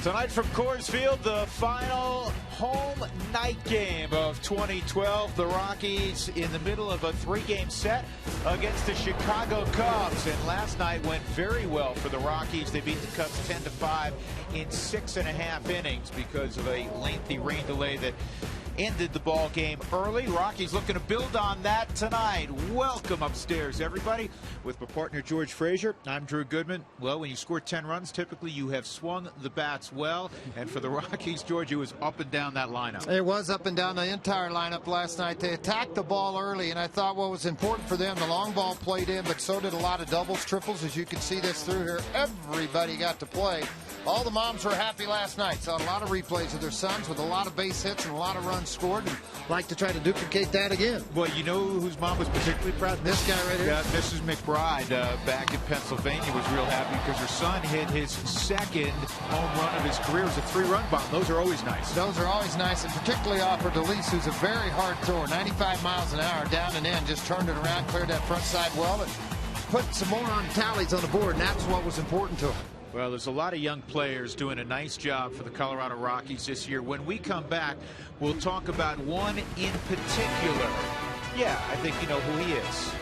Tonight from Coors Field, the final home night game of 2012. The Rockies in the middle of a three-game set against the Chicago Cubs. And last night went very well for the Rockies. They beat the Cubs 10-5 in 6.5 innings because of a lengthy rain delay that ended the ball game early. Rockies looking to build on that tonight. Welcome upstairs, everybody. With my partner, George Frazier, I'm Drew Goodman. Well, when you score 10 runs, typically you have swung the bats well. And for the Rockies, George, it was up and down that lineup. It was up and down the entire lineup last night. They attacked the ball early, and I thought what was important for them, the long ball played in, but so did a lot of doubles, triples. As you can see this through here, everybody got to play. All the moms were happy last night. Saw a lot of replays of their sons with a lot of base hits and a lot of runs scored, and like to try to duplicate that again. Well, you know whose mom was particularly proud? This guy right here. Yeah, Mrs. McBride back in Pennsylvania was real happy because her son hit his second home run of his career. It was a 3-run bomb. Those are always nice. Those are always nice, and particularly off of Delise, who's a very hard thrower, 95 miles an hour, down and in, just turned it around, cleared that front side well, and put some more on tallies on the board, and that's what was important to him. Well, there's a lot of young players doing a nice job for the Colorado Rockies this year. When we come back, we'll talk about one in particular. Yeah, I think you know who he is.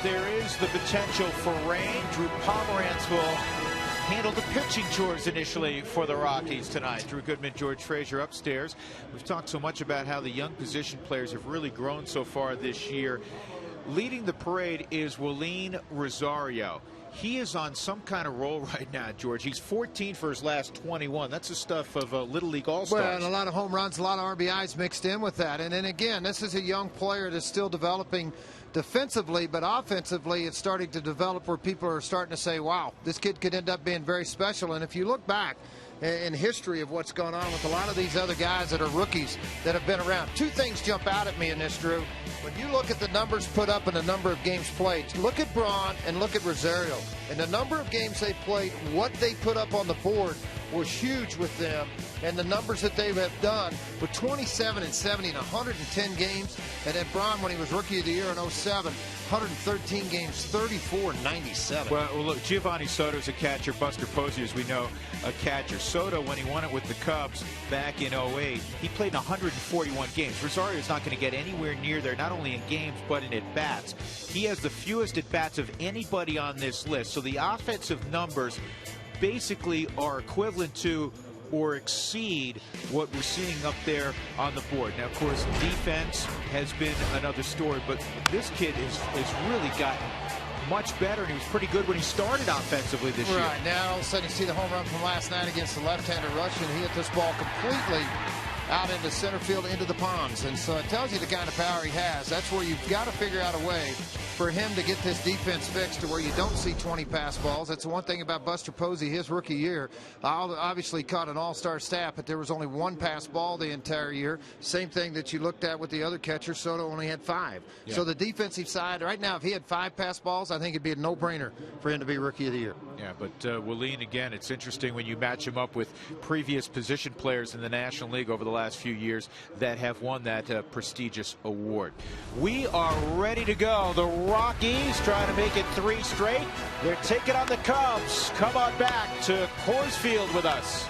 There is the potential for rain. Drew Pomerantz will handle the pitching chores initially for the Rockies tonight. Drew Goodman, George Frazier upstairs. We've talked so much about how the young position players have really grown so far this year. Leading the parade is Willeen Rosario. He is on some kind of roll right now, George. He's 14 for his last 21. That's the stuff of Little League All-Stars. Well, and a lot of home runs, a lot of RBIs mixed in with that. And then again, this is a young player that's still developing defensively, but offensively it's starting to develop where people are starting to say, wow, this kid could end up being very special. And if you look back, in history of what's going on with a lot of these other guys that are rookies that have been around. Two things jump out at me in this, Drew. When you look at the numbers put up and the number of games played, look at Braun and look at Rosario. And the number of games they played, what they put up on the board was huge with them. And the numbers that they have done with 27 and 70 in 110 games. And then Braun, when he was Rookie of the Year in 07, 113 games, 34 and 97. Well, look, Giovanni Soto's a catcher. Buster Posey, as we know, a catcher. Soto, when he won it with the Cubs back in 08, he played in 141 games. Rosario's not going to get anywhere near there, not only in games, but in at-bats. He has the fewest at-bats of anybody on this list. So the offensive numbers basically are equivalent to or exceed what we're seeing up there on the board. Now, of course, defense has been another story, but this kid has really gotten much better, and he was pretty good when he started offensively this year. Right, now all of a sudden you see the home run from last night against the left-hander Russian. He hit this ball completely out into center field, into the ponds, and so it tells you the kind of power he has. That's where you've got to figure out a way for him to get this defense fixed to where you don't see 20 pass balls. That's the one thing about Buster Posey, his rookie year. Obviously caught an all-star stat, but there was only one pass ball the entire year. Same thing that you looked at with the other catchers. Soto only had 5. Yeah. So the defensive side, right now, if he had 5 pass balls, I think it'd be a no-brainer for him to be Rookie of the Year. Yeah, but Willeen, again, it's interesting when you match him up with previous position players in the National League over the last few years that have won that prestigious award. We are ready to go. The Rockies trying to make it 3 straight. They're taking on the Cubs. Come on back to Coors Field with us.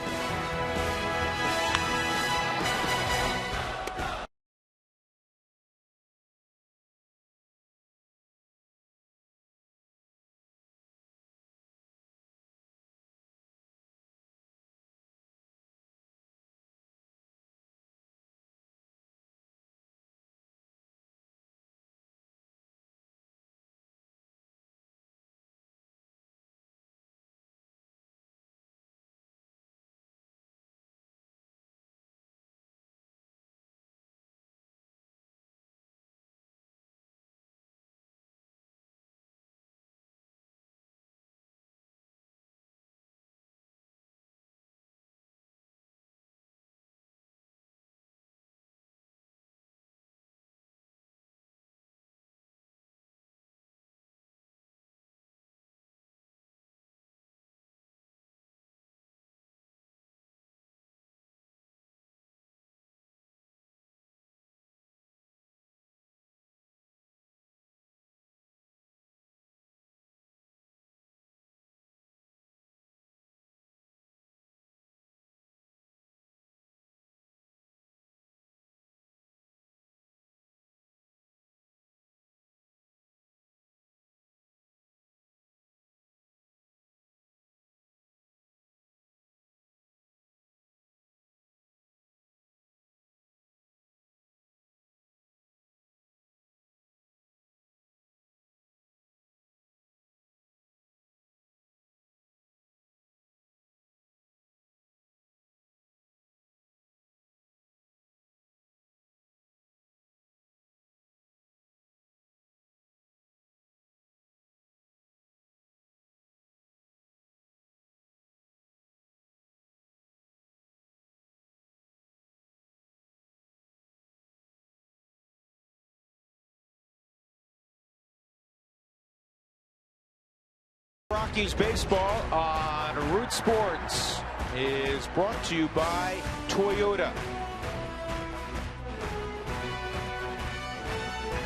Rockies baseball on Root Sports is brought to you by Toyota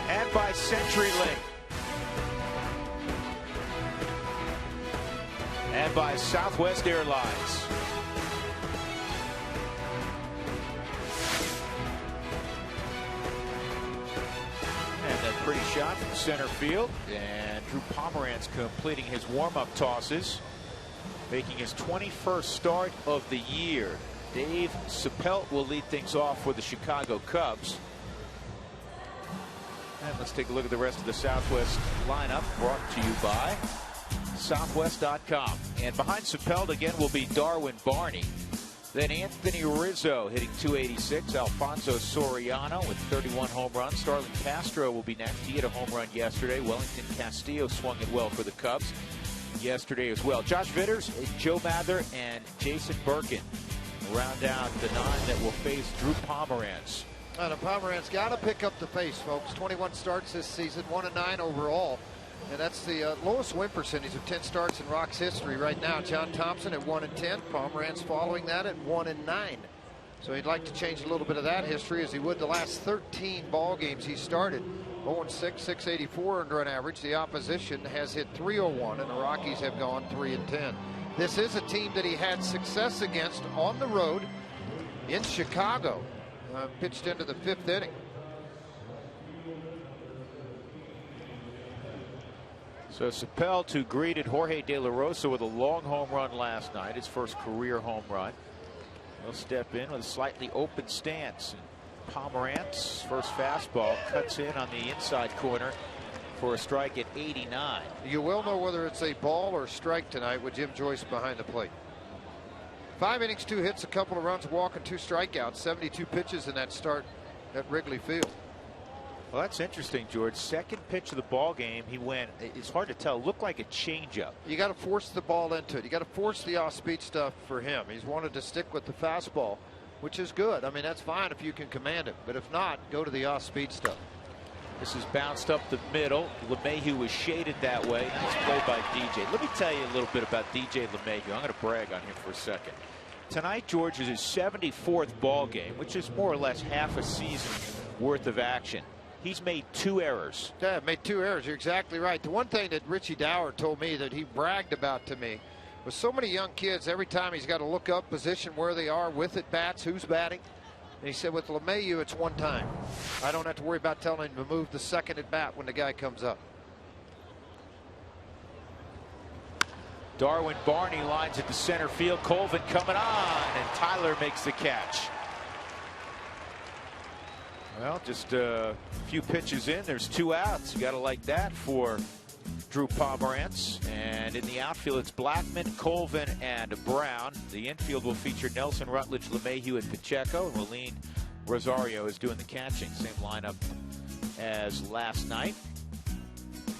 and by CenturyLink and by Southwest Airlines. And that pretty shot from center field, and Drew Pomeranz completing his warm-up tosses, making his 21st start of the year. Dave Chappelle will lead things off for the Chicago Cubs. And let's take a look at the rest of the Southwest lineup, brought to you by Southwest.com. And behind Chappelle again will be Darwin Barney. Then Anthony Rizzo hitting .286. Alfonso Soriano with 31 home runs. Starlin Castro will be next. He hit a home run yesterday. Wellington Castillo swung it well for the Cubs. yesterday as well. Josh Vitters, Joe Mather, and Jason Birkin round out the 9 that will face Drew Pomerantz. The Pomerantz got to pick up the pace, folks. 21 starts this season, 1-9 overall. And that's the lowest win percentage of 10 starts in Rock's history right now. John Thompson at 1-10. Pomerantz following that at 1-9. So he'd like to change a little bit of that history as he would the last 13 ball games he started. 0-6, 684 earned run average. The opposition has hit 301, and the Rockies have gone 3-10. This is a team that he had success against on the road in Chicago. Pitched into the 5th inning. So Sapelt, who greeted Jorge De La Rosa with a long home run last night, his first career home run. He'll step in with a slightly open stance. Pomerantz, first fastball, cuts in on the inside corner for a strike at 89. You will know whether it's a ball or strike tonight with Jim Joyce behind the plate. 5 innings, 2 hits, a couple of runs, a walk, and 2 strikeouts. 72 pitches in that start at Wrigley Field. Well, that's interesting, George. Second pitch of the ball game, he went. It's hard to tell. It looked like a changeup. You got to force the ball into it. You got to force the off-speed stuff for him. He's wanted to stick with the fastball, which is good. I mean, that's fine if you can command it, but if not, go to the off-speed stuff. This is bounced up the middle. LeMahieu was shaded that way. Nice play by DJ. Let me tell you a little bit about DJ LeMahieu. I'm going to brag on him for a second. Tonight, George, is his 74th ball game, which is more or less half a season worth of action. He's made 2 errors. Yeah, made 2 errors. You're exactly right. The one thing that Richie Dower told me that he bragged about to me was so many young kids, every time he's got to look up, position where they are with at bats, who's batting. And he said with LeMahieu, it's one time. I don't have to worry about telling him to move the second at bat when the guy comes up. Darwin Barney lines at the center field. Colvin coming on, and Tyler makes the catch. Well, just a few pitches in, there's 2 outs. You got to like that for Drew Pomerantz. And in the outfield, it's Blackman, Colvin, and Brown. The infield will feature Nelson, Rutledge, LeMahieu, and Pacheco. And Willeen Rosario is doing the catching. Same lineup as last night.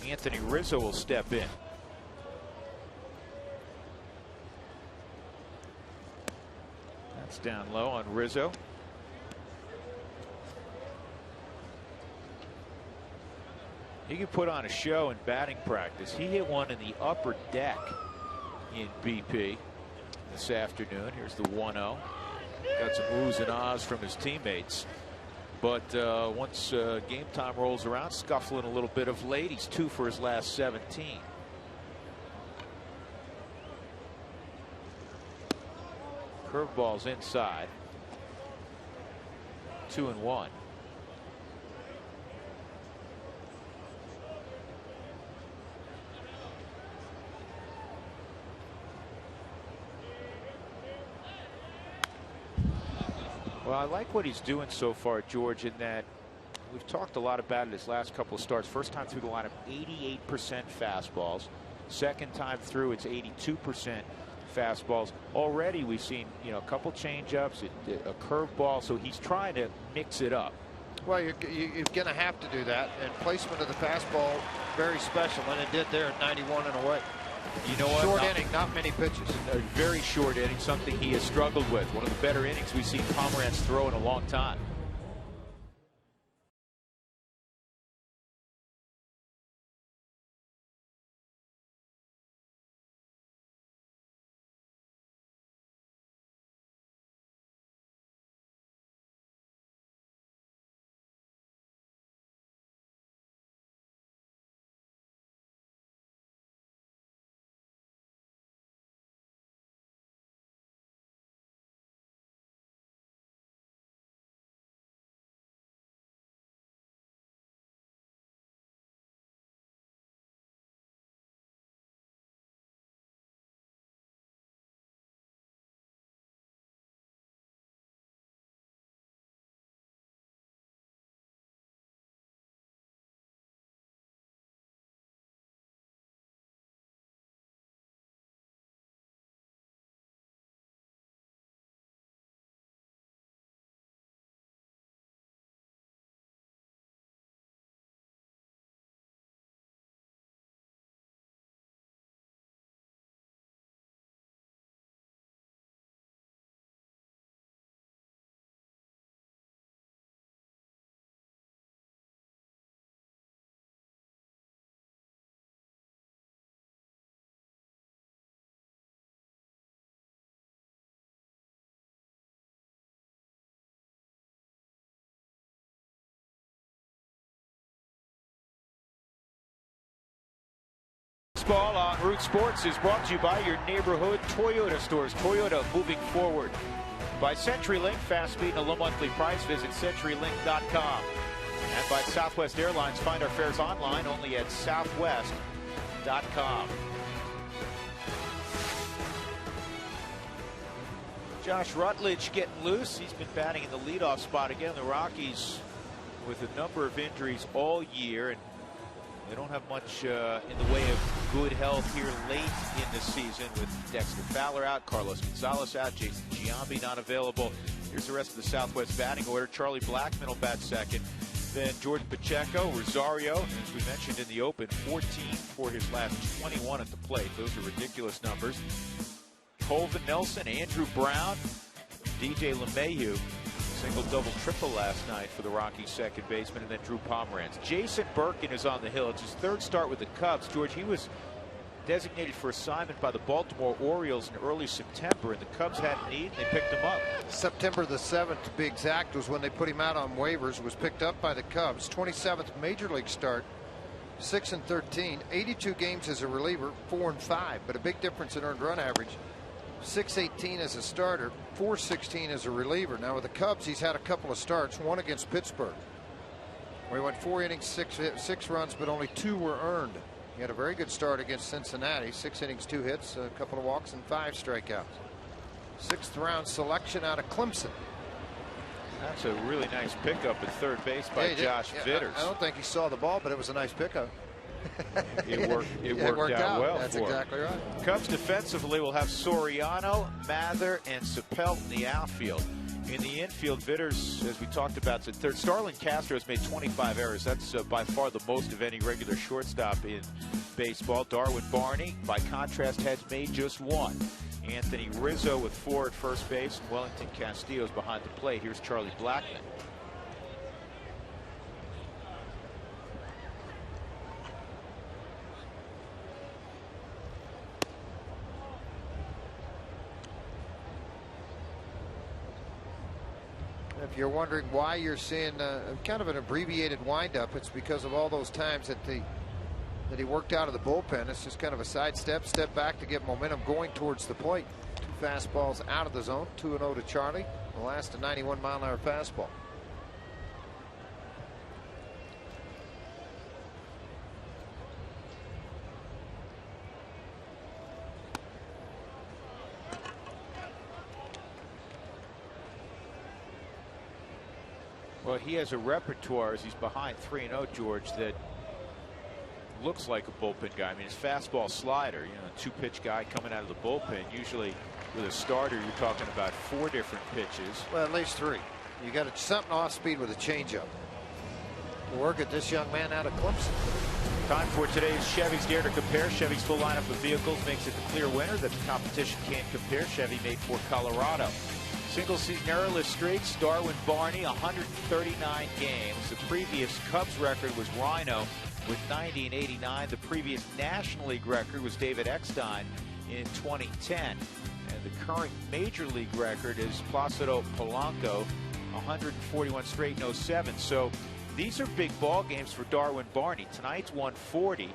Anthony Rizzo will step in. That's down low on Rizzo. He could put on a show in batting practice. He hit one in the upper deck in BP this afternoon. Here's the 1-0. Got some oohs and ahs from his teammates. But once game time rolls around, scuffling a little bit of late. He's 2 for his last 17. Curveball's inside. 2-1. Well, I like what he's doing so far, George, in that we've talked a lot about it his last couple of starts. First time through the lineup, 88% fastballs. Second time through, it's 82% fastballs. Already we've seen, a couple changeups, a curveball, so he's trying to mix it up. Well, you're going to have to do that, and placement of the fastball very special, and it did there at 91 and away. You know what? Short inning, not many pitches. A very short inning, something he has struggled with. One of the better innings we've seen Pomerantz throw in a long time. Baseball on Root Sports is brought to you by your neighborhood Toyota stores. Toyota, moving forward. By CenturyLink, fast speed and a low monthly price. Visit CenturyLink.com. And by Southwest Airlines, find our fares online only at Southwest.com. Josh Rutledge getting loose. He's been batting in the leadoff spot again. The Rockies with a number of injuries all year, and they don't have much in the way of good health here late in the season, with Dexter Fowler out, Carlos Gonzalez out, Jason Giambi not available. Here's the rest of the Southwest batting order. Charlie Blackmon will bat second. Then Jordan Pacheco, Rosario, as we mentioned in the open, 14 for his last 21 at the plate. Those are ridiculous numbers. Colvin Nelson, Andrew Brown, DJ LeMahieu, single, double, triple last night for the Rockies second baseman, and then Drew Pomeranz. Jason Birkin is on the hill. It's his third start with the Cubs. George, he was designated for assignment by the Baltimore Orioles in early September, and the Cubs had a need, and they picked him up. September the 7th, to be exact, was when they put him out on waivers. Was picked up by the Cubs. 27th major league start, 6-13, 82 games as a reliever, 4-5, but a big difference in earned run average. 6-18 as a starter, 4-16 as a reliever. Now with the Cubs, he's had a couple of starts, one against Pittsburgh, where he went 4 innings, six runs, but only 2 were earned. He had a very good start against Cincinnati, 6 innings, 2 hits, a couple of walks, and 5 strikeouts. 6th round selection out of Clemson. That's a really nice pickup at third base by Josh Vitters. I don't think he saw the ball, but it was a nice pickup. It worked out well. That's for exactly him. right. Cubs defensively will have Soriano, Mather, and Sapelt in the outfield. In the infield, Vitters, as we talked about, at third. Starlin Castro has made 25 errors. That's by far the most of any regular shortstop in baseball. Darwin Barney, by contrast, has made just 1. Anthony Rizzo with 4 at first base, and Wellington Castillo's behind the plate. Here's Charlie Blackmon. If you're wondering why you're seeing kind of an abbreviated windup, it's because of all those times that he worked out of the bullpen. It's just kind of a sidestep, step back to get momentum going towards the plate. 2 fastballs out of the zone, 2-0 to Charlie. The last a 91-mile-an-hour fastball. Well, he has a repertoire as he's behind 3-0, George, that looks like a bullpen guy. I mean, his fastball slider, you know, a 2-pitch guy coming out of the bullpen. Usually with a starter, you're talking about 4 different pitches. Well, at least 3. You got something off speed with a changeup. Work at this young man out of Clemson. Time for today's Chevy's Dare to Compare. Chevy's full lineup of vehicles makes it the clear winner that the competition can't compare. Chevy made for Colorado. Single season errorless streaks, Darwin Barney, 139 games. The previous Cubs record was Rhino with 90 and 89. The previous National League record was David Eckstein in 2010. And the current Major League record is Placido Polanco, 141 straight in 07. So these are big ball games for Darwin Barney. Tonight's 140,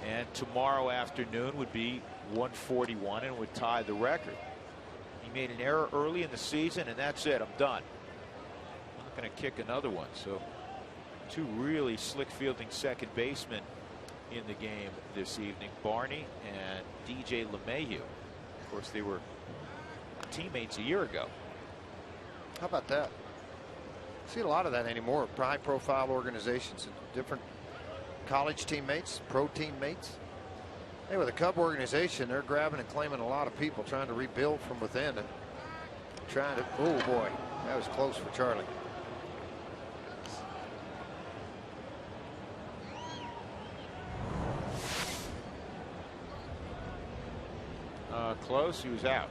and tomorrow afternoon would be 141 and would tie the record. He made an error early in the season, and that's it. I'm done. I'm not going to kick another one. So 2 really slick fielding second basemen in the game this evening, Barney and DJ LeMahieu. Of course, they were teammates a year ago. How about that? See a lot of that anymore. High profile organizations, different college teammates, pro teammates. Hey, with the Cub organization, they're grabbing and claiming a lot of people, trying to rebuild from within and trying to. Oh boy, that was close for Charlie. Close. He was out.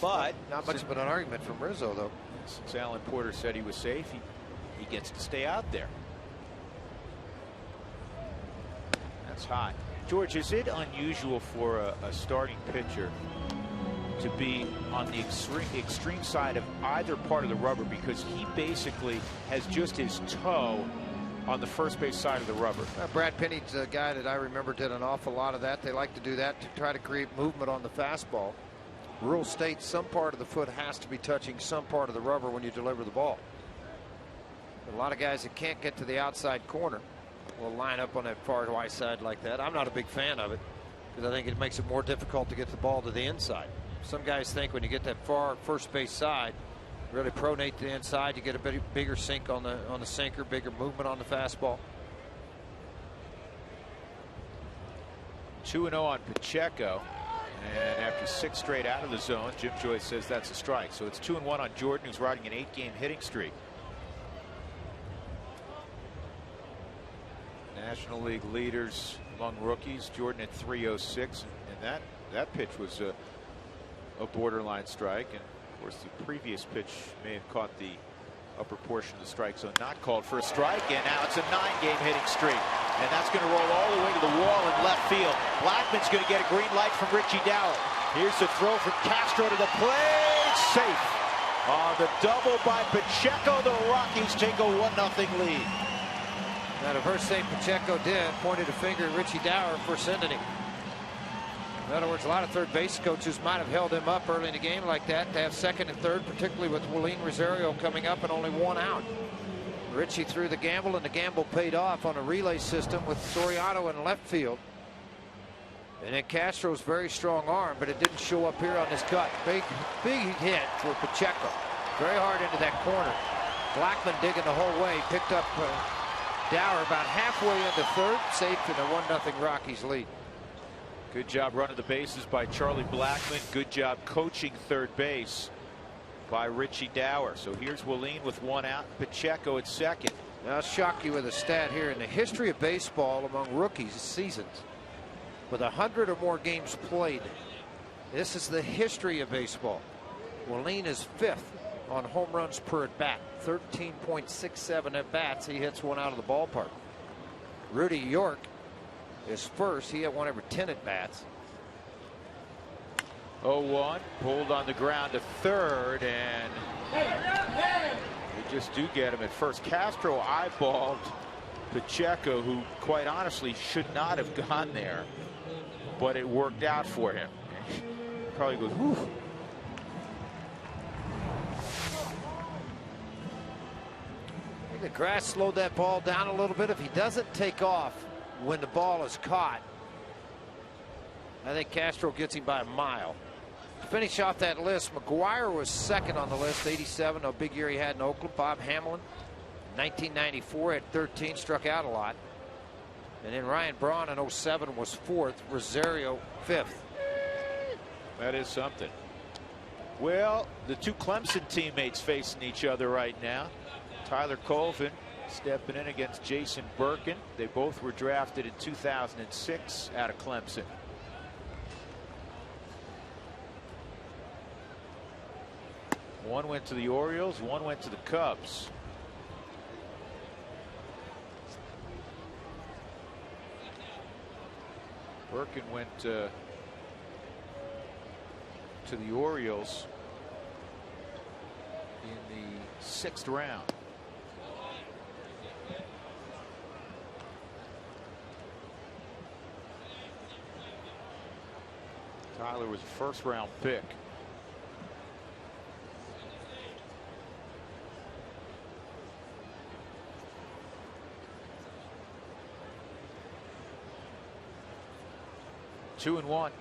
But not much of an argument from Rizzo, though. Since Alan Porter said he was safe, he gets to stay out there. That's hot. George, is it unusual for a starting pitcher to be on the extreme side of either part of the rubber, because he basically has just his toe on the first base side of the rubber. Brad Penny's a guy that I remember did an awful lot of that. They like to do that to try to create movement on the fastball. Rule states some part of the foot has to be touching some part of the rubber when you deliver the ball. A lot of guys that can't get to the outside corner will line up on that far right side like that. I'm not a big fan of it because I think it makes it more difficult to get the ball to the inside. Some guys think when you get that far first base side, really pronate to the inside, you get a bit bigger sink on the sinker, bigger movement on the fastball. 2-0 on Pacheco. And after 6 straight out of the zone, Jim Joyce says that's a strike. So it's 2-1 on Jordan, who's riding an 8-game hitting streak. National League leaders among rookies, Jordan at 306, and that pitch was a borderline strike. And of course, the previous pitch may have caught the upper portion of the strike zone, not called for a strike. And now it's a 9-game hitting streak, and that's going to roll all the way to the wall in left field. Blackman's going to get a green light from Richie Dower. Here's the throw from Castro to the plate, safe on the double by Pacheco. The Rockies take a 1-0 lead. Now, the first thing Pacheco did, pointed a finger at Richie Dower for sending him. In other words, a lot of third base coaches might have held him up early in the game like that to have second and third, particularly with Willeen Rosario coming up and only 1 out. Richie threw the gamble, and the gamble paid off on a relay system with Soriano in left field. And then Castro's very strong arm, but it didn't show up here on this cut. Big hit for Pacheco. Very hard into that corner. Blackman digging the whole way, picked up Dower about halfway into third, safe in a 1-0 Rockies lead. Good job running the bases by Charlie Blackman. Good job coaching third base by Richie Dower. So here's Willeen with 1 out. Pacheco at second. Now I'll shock you with a stat here. In the history of baseball among rookies seasons with 100 or more games played, this is the history of baseball. Willeen is 5th on home runs per at bat. 13.67 at bats. He hits 1 out of the ballpark. Rudy York is 1st. He had 1 every 10 at bats. 0-1, pulled on the ground to third, and they just do get him at first. Castro eyeballed Pacheco, who quite honestly should not have gone there, but it worked out for him. Probably goes, whew. The grass slowed that ball down a little bit. If he doesn't take off when the ball is caught, I think Castro gets him by a mile. To finish off that list, McGuire was 2nd on the list, 87, a big year he had in Oakland. Bob Hamlin, 1994, at 13, struck out a lot. And then Ryan Braun in 07 was 4th, Rosario 5th. That is something. Well, the 2 Clemson teammates facing each other right now. Tyler Colvin stepping in against Jason Birkin. They both were drafted in 2006 out of Clemson. One went to the Orioles, one went to the Cubs. Birkin went to the Orioles in the 6th round. Tyler was a 1st round pick. Two and 1.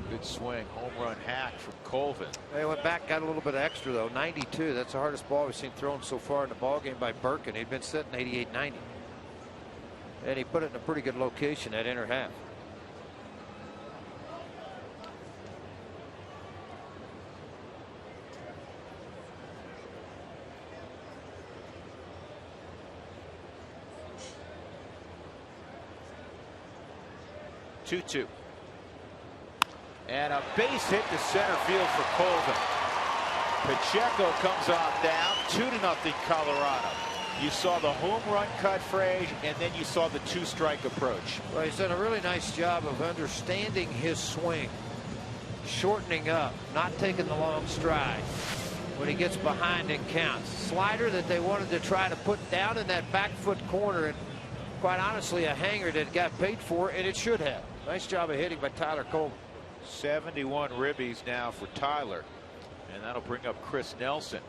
Good swing, home run hack from Colvin. They went back, got a little bit of extra though. 92. That's the hardest ball we've seen thrown so far in the ball game by Birkin. He'd been sitting 88-90, and he put it in a pretty good location, that inner half. Two. And a base hit to center field for Colvin. Pacheco comes on down. 2-0 Colorado. You saw the home run cut for Age, and then you saw the 2-strike approach. Well, he's done a really nice job of understanding his swing, shortening up, not taking the long stride. when he gets behind and counts. Slider that they wanted to try to put down in that back foot corner, and quite honestly a hanger that got paid for, and it should have. Nice job of hitting by Tyler Colvin. 71 ribbies now for Tyler, and that'll bring up Chris Nelson.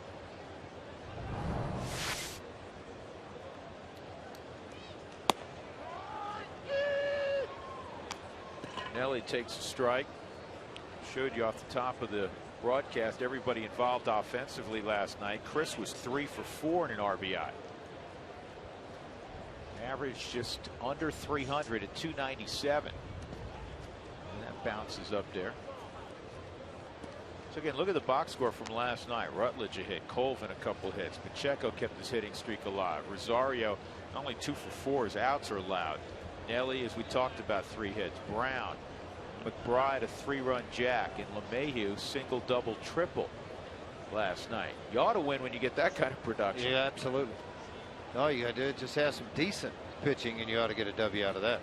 Nelly takes a strike. Showed you off the top of the broadcast everybody involved offensively last night. Chris was 3 for 4 in an RBI. Average just under 300 at 297. And that bounces up there. So again, look at the box score from last night. Rutledge a hit, Colvin a couple hits, Pacheco kept his hitting streak alive. Rosario only 2 for 4. His outs are allowed. Nelly, as we talked about, 3 hits. Brown, McBride a 3-run jack, and LeMahieu single, double, triple last night. You ought to win when you get that kind of production. Yeah, absolutely. All you got to do is just have some decent pitching, and you ought to get a W out of that.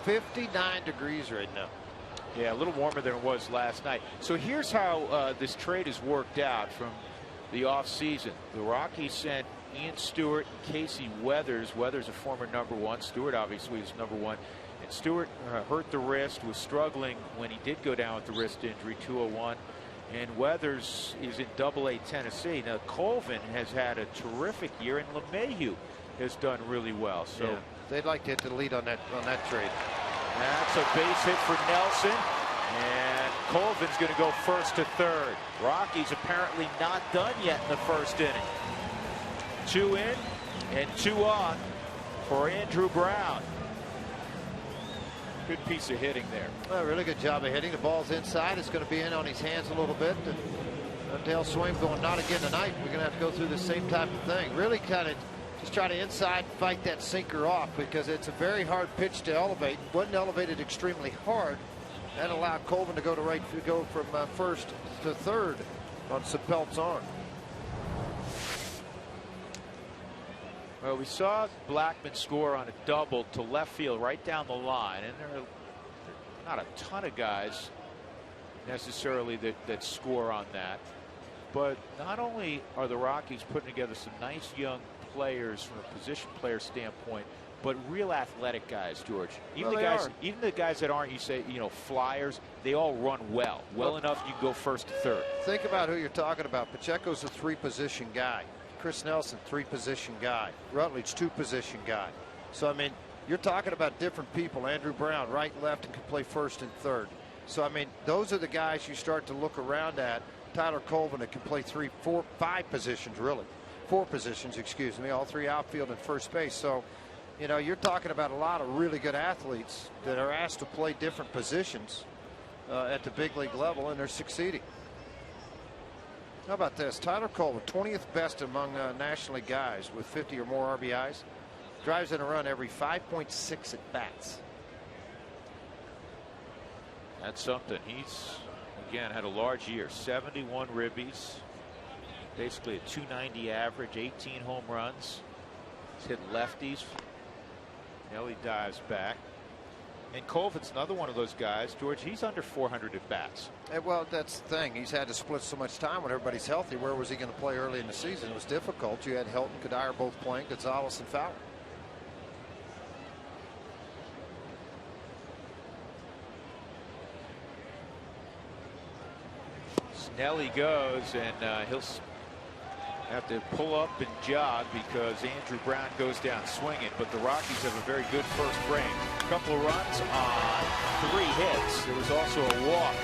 59 degrees right now. Yeah, a little warmer than it was last night. So here's how this trade has worked out from the offseason. The Rockies sent Ian Stewart and Casey Weathers. Weathers a former #1. Stewart obviously is #1. And Stewart hurt the wrist, was struggling when he did go down with the wrist injury, 201. And Weathers is in AA Tennessee. Now Colvin has had a terrific year, and LeMahieu has done really well. So yeah, they'd like to hit the lead on that trade. That's a base hit for Nelson, and Colvin's going to go first to third. Rockies apparently not done yet in the first inning. 2 in and 2 on for Andrew Brown. Good piece of hitting there. Well, really good job of hitting. The ball's inside. It's going to be in on his hands a little bit. And Dale Swaim going, not again tonight. We're going to have to go through the same type of thing. Really kind of just try to inside fight that sinker off, because it's a very hard pitch to elevate. Wasn't elevated extremely hard. That allowed Colvin to go from first to third on Sapelt's arm. Well, we saw Blackman score on a double to left field right down the line, and there are not a ton of guys necessarily that score on that. But not only are the Rockies putting together some nice young players from a position player standpoint, but real athletic guys, George. Even the guys that aren't, you say, flyers, they all run well enough you can go first to third. Think about who you're talking about. Pacheco's a 3-position guy. Chris Nelson, 3-position guy. Rutledge, 2-position guy. So I mean, you're talking about different people. Andrew Brown, right, left, and can play first and third. So I mean, those are the guys you start to look around at. Tyler Colvin that can play 3, 4, 5 positions, really. 4 positions, excuse me, all 3 outfield and first base. So, you're talking about a lot of really good athletes that are asked to play different positions at the big league level, and they're succeeding. How about this? Tyler Colvin, 20th best among National League guys with 50 or more RBIs. Drives in a run every 5.6 at bats. That's something. He's, again, had a large year. 71 ribbies. Basically a 290 average, 18 home runs. He's hit lefties. Nelly dives back. And Colvin's another one of those guys, George, he's under 400 at bats. Well, that's the thing. He's had to split so much time when everybody's healthy. Where was he going to play early in the season? It was difficult. You had Helton, Kadire both playing, Gonzalez and Fowler. Nelly goes, and he'll have to pull up and jog because Andrew Brown goes down swinging. But the Rockies have a very good first frame. A couple of runs on 3 hits. There was also a walk.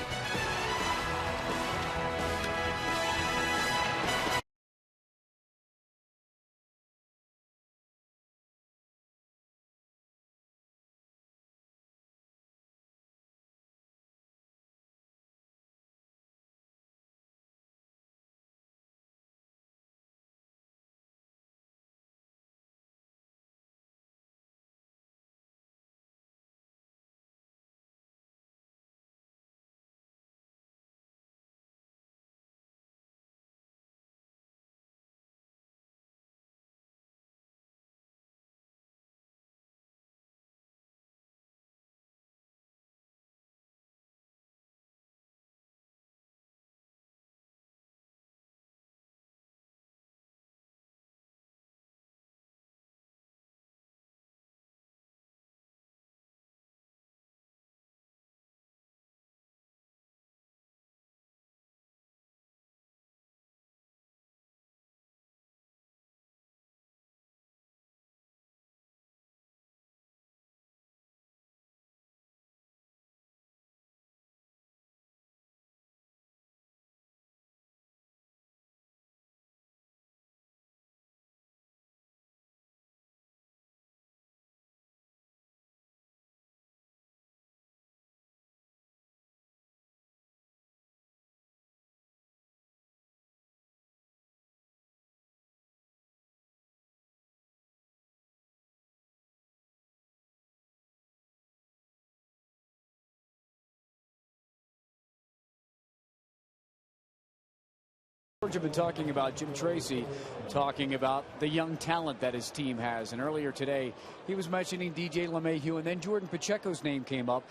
George have been talking about Jim Tracy, talking about the young talent that his team has. And earlier today, he was mentioning DJ LeMahieu, and then Jordan Pacheco's name came up.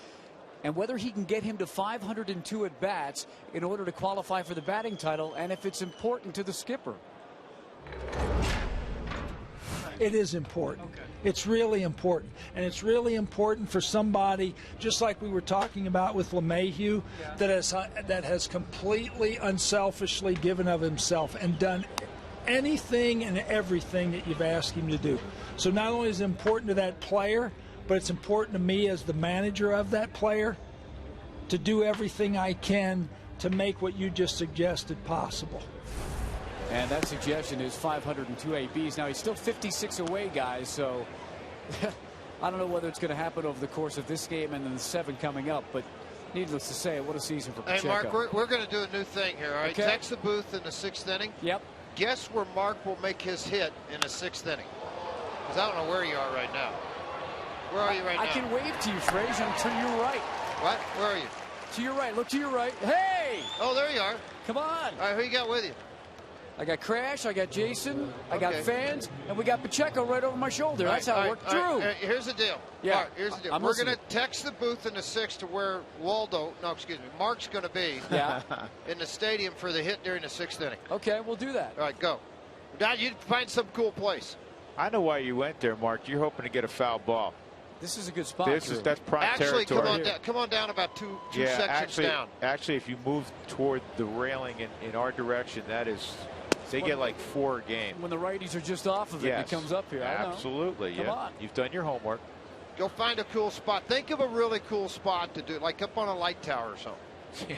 And whether he can get him to 502 at bats in order to qualify for the batting title, and if it's important to the skipper. It is important. Okay. It's really important. And it's really important for somebody, just like we were talking about with LeMahieu, that has completely unselfishly given of himself and done anything and everything that you've asked him to do. So not only is it important to that player, but it's important to me as the manager of that player to do everything I can to make what you just suggested possible. And that suggestion is 502 ABs. Now, he's still 56 away, guys, so I don't know whether it's going to happen over the course of this game and then the 7 coming up, but needless to say, what a season for Pacheco. Hey, Mark, we're going to do a new thing here, all right? Okay. Text the booth in the 6th inning. Yep. Guess where Mark will make his hit in the 6th inning? Because I don't know where you are right now. Where are you right now? I can wave to you, Frazier. I'm to your right. What? Where are you? To your right. Look to your right. Hey! Oh, there you are. Come on. All right, who you got with you? I got Crash, I got Jason, I got fans, and we got Pacheco right over my shoulder. That's how it worked. Drew. Here's the deal. Yeah. Mark, here's the deal. I'm We're going listening. to text the booth in the 6th to where Mark's going to be in the stadium for the hit during the 6th inning. Okay, we'll do that. All right, go. Now you find some cool place. I know why you went there, Mark. You're hoping to get a foul ball. This is a good spot. That's prime territory. Come on down about two sections down. Actually, if you move toward the railing in our direction, that is, they get like 4 games. When the righties are just off of it, it comes up here. Absolutely. Come on. You've done your homework. Go find a cool spot. Think of a really cool spot to do, like up on a light tower or something. Yeah.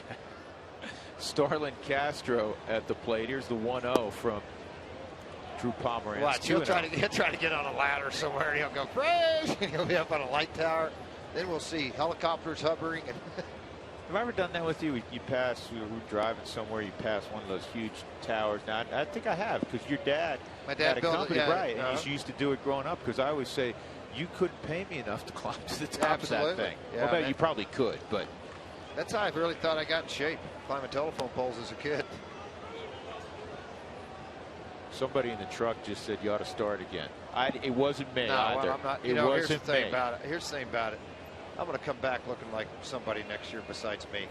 Starlin Castro at the plate. Here's the 1-0 from Drew Pomeranz. Watch, he'll try to get on a ladder somewhere. He'll go crazy. He'll be up on a light tower. Then we'll see helicopters hovering. Have I ever done that with you? We were driving somewhere. You pass one of those huge towers. Now, I think I have, because your dad had a company, right? And he used to do it growing up. Because I always say, you couldn't pay me enough to climb to the top of that thing. Yeah, well, bet you probably could, but that's how I really thought I got in shape, climbing telephone poles as a kid. Somebody in the truck just said you ought to start again. It wasn't me either. Well, I'm not. It wasn't wasn't here's the thing me. about it. Here's the thing about it. I'm going to come back looking like somebody next year besides me.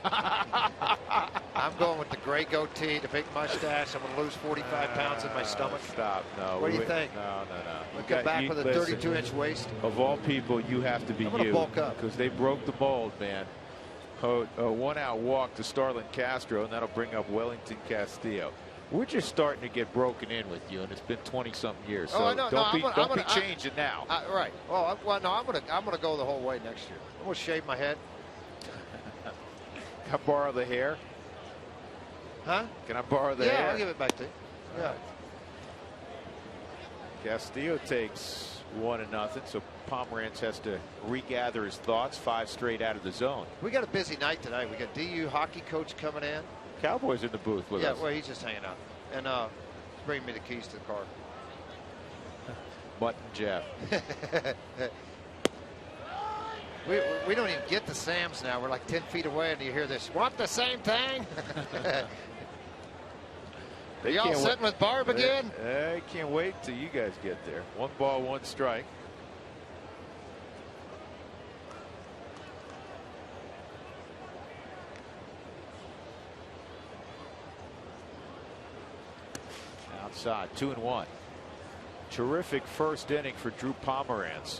I'm going with the gray goatee, the big mustache. I'm going to lose 45 pounds in my stomach. Stop. No. What do you think? No. We'll come back with a 32-inch waist. Of all people, you have to be you. Bulk up. Because they broke the mold, man. A 1-out walk to Starlin Castro, and that'll bring up Wellington Castillo. We're just starting to get broken in with you, and it's been 20-something years. So don't be changing now. Right. Well, no, I'm gonna go the whole way next year. I'm gonna shave my head. Can I borrow the hair? Huh? Can I borrow the hair? Yeah, I'll give it back to you. Yeah. Right. Castillo takes 1-0, so Pomeranz has to regather his thoughts. 5 straight out of the zone. We got a busy night tonight. We got DU hockey coach coming in. Cowboys in the booth with us. Yeah, well, he's just hanging out. And bring me the keys to the car. Mutton Jeff. we don't even get to Sam's now. We're like 10 feet away, and you hear this, want the same thing? Y'all sitting with Barb again? I can't wait till you guys get there. 1 ball, 1 strike. Outside, 2-1. Terrific first inning for Drew Pomeranz.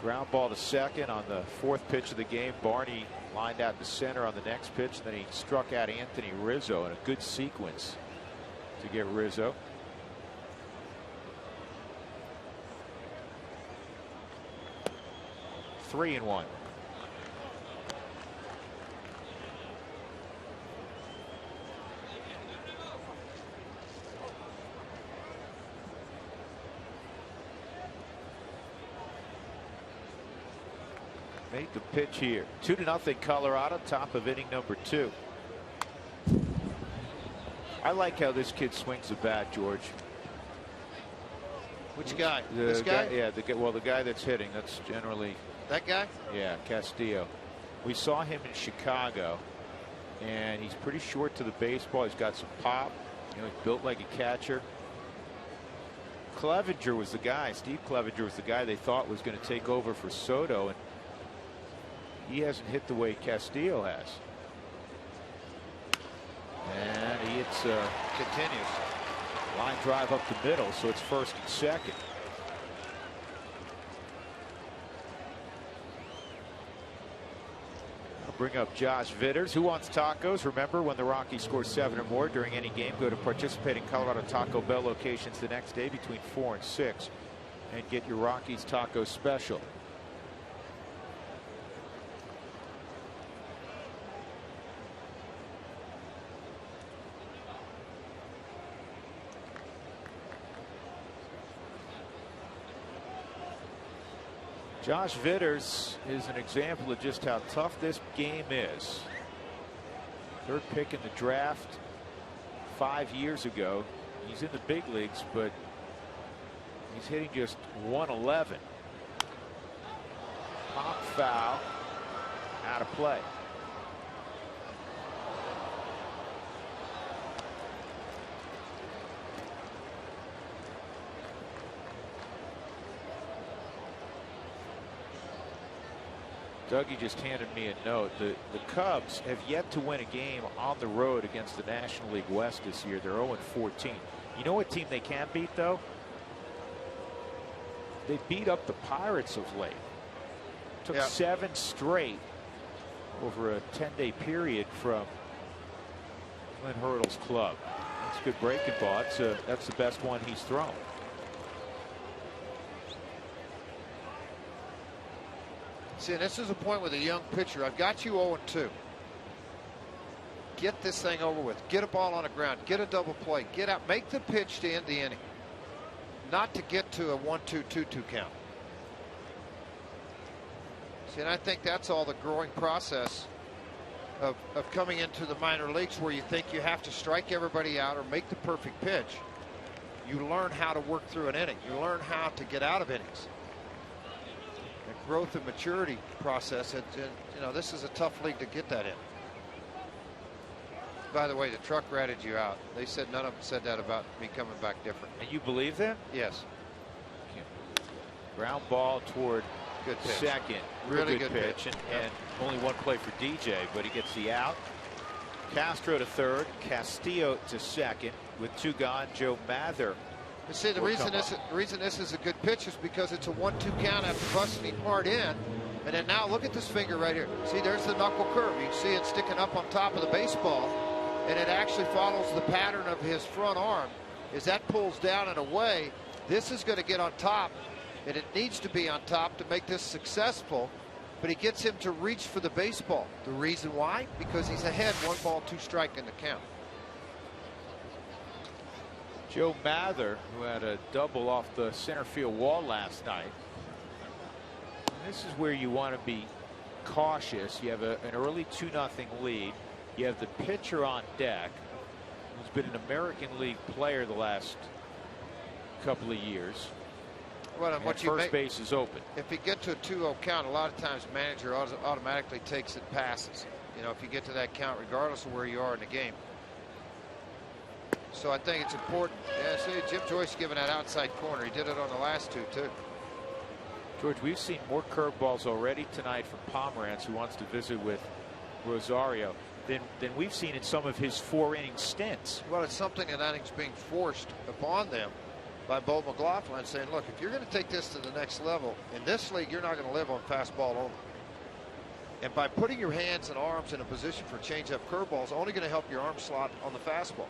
Ground ball to second on the 4th pitch of the game. Barney lined out to center on the next pitch. And then he struck out Anthony Rizzo in a good sequence to get Rizzo. Three and 1. Made the pitch here. 2-0 Colorado, top of inning number 2. I like how this kid swings the bat, George. Which guy? This guy? Yeah, the guy that's hitting. That's generally that guy. Yeah, Castillo. We saw him in Chicago, and he's pretty short to the baseball. He's got some pop. You know, he's built like a catcher. Clevenger was the guy. Steve Clevenger was the guy they thought was going to take over for Soto, and he hasn't hit the way Castillo has. And he hits, continues. Line drive up the middle, so it's first and second. I'll bring up Josh Vitters. Who wants tacos? Remember, when the Rockies score 7 or more during any game, go to participating Colorado Taco Bell locations the next day between 4 and 6 and get your Rockies taco special. Josh Vitters is an example of just how tough this game is. 3rd pick in the draft 5 years ago. He's in the big leagues, but he's hitting just 111. Pop foul, out of play. Dougie just handed me a note. The Cubs have yet to win a game on the road against the National League West this year. They're 0-14. You know what team they can beat, though? They beat up the Pirates of late. Took 7 straight over a 10-day period from Clint Hurdle's club. That's a good breaking ball. That's the best one he's thrown. See, this is a point with a young pitcher. I've got you 0-2. Get this thing over with. Get a ball on the ground. Get a double play. Get out. Make the pitch to end the inning. Not to get to a 1-2-2-2 count. See, and I think that's all the growing process of coming into the minor leagues, where you think you have to strike everybody out or make the perfect pitch. You learn how to work through an inning. You learn how to get out of innings. Growth and maturity process, and you know, this is a tough league to get that in. By the way, the truck ratted you out. They said none of them said that about me coming back different. And you believe them? Yes. Ground ball toward good pitch. Second. Really good pitch. And only one play for DJ, but he gets the out. Castro to third, Castillo to second. With 2 gone, Joe Mather. You see, the reason this is a good pitch is because it's a 1-2 count after busting him hard in. And then now look at this finger right here. See, there's the knuckle curve. You can see it sticking up on top of the baseball. And it actually follows the pattern of his front arm. As that pulls down and away, this is going to get on top. And it needs to be on top to make this successful. But he gets him to reach for the baseball. The reason why? Because he's ahead, 1 ball, 2 strike in the count. Joe Mather, who had a double off the center field wall last night. And this is where you want to be cautious. You have an early 2-0 lead. You have the pitcher on deck, who's been an American League player the last couple of years. Well, and first base is open. If you get to a 2-0 count, a lot of times the manager automatically takes it, passes. You know, if you get to that count, regardless of where you are in the game. So I think it's important. Yeah, see, Jim Joyce giving that outside corner. He did it on the last 2 too. George, we've seen more curveballs already tonight from Pomerantz, who wants to visit with Rosario, than we've seen in some of his 4-inning stints. Well, it's something that I think is being forced upon them by Bo McLaughlin, saying, look, if you're going to take this to the next level, in this league, you're not going to live on fastball only. And by putting your hands and arms in a position for changeup curveballs, only going to help your arm slot on the fastball.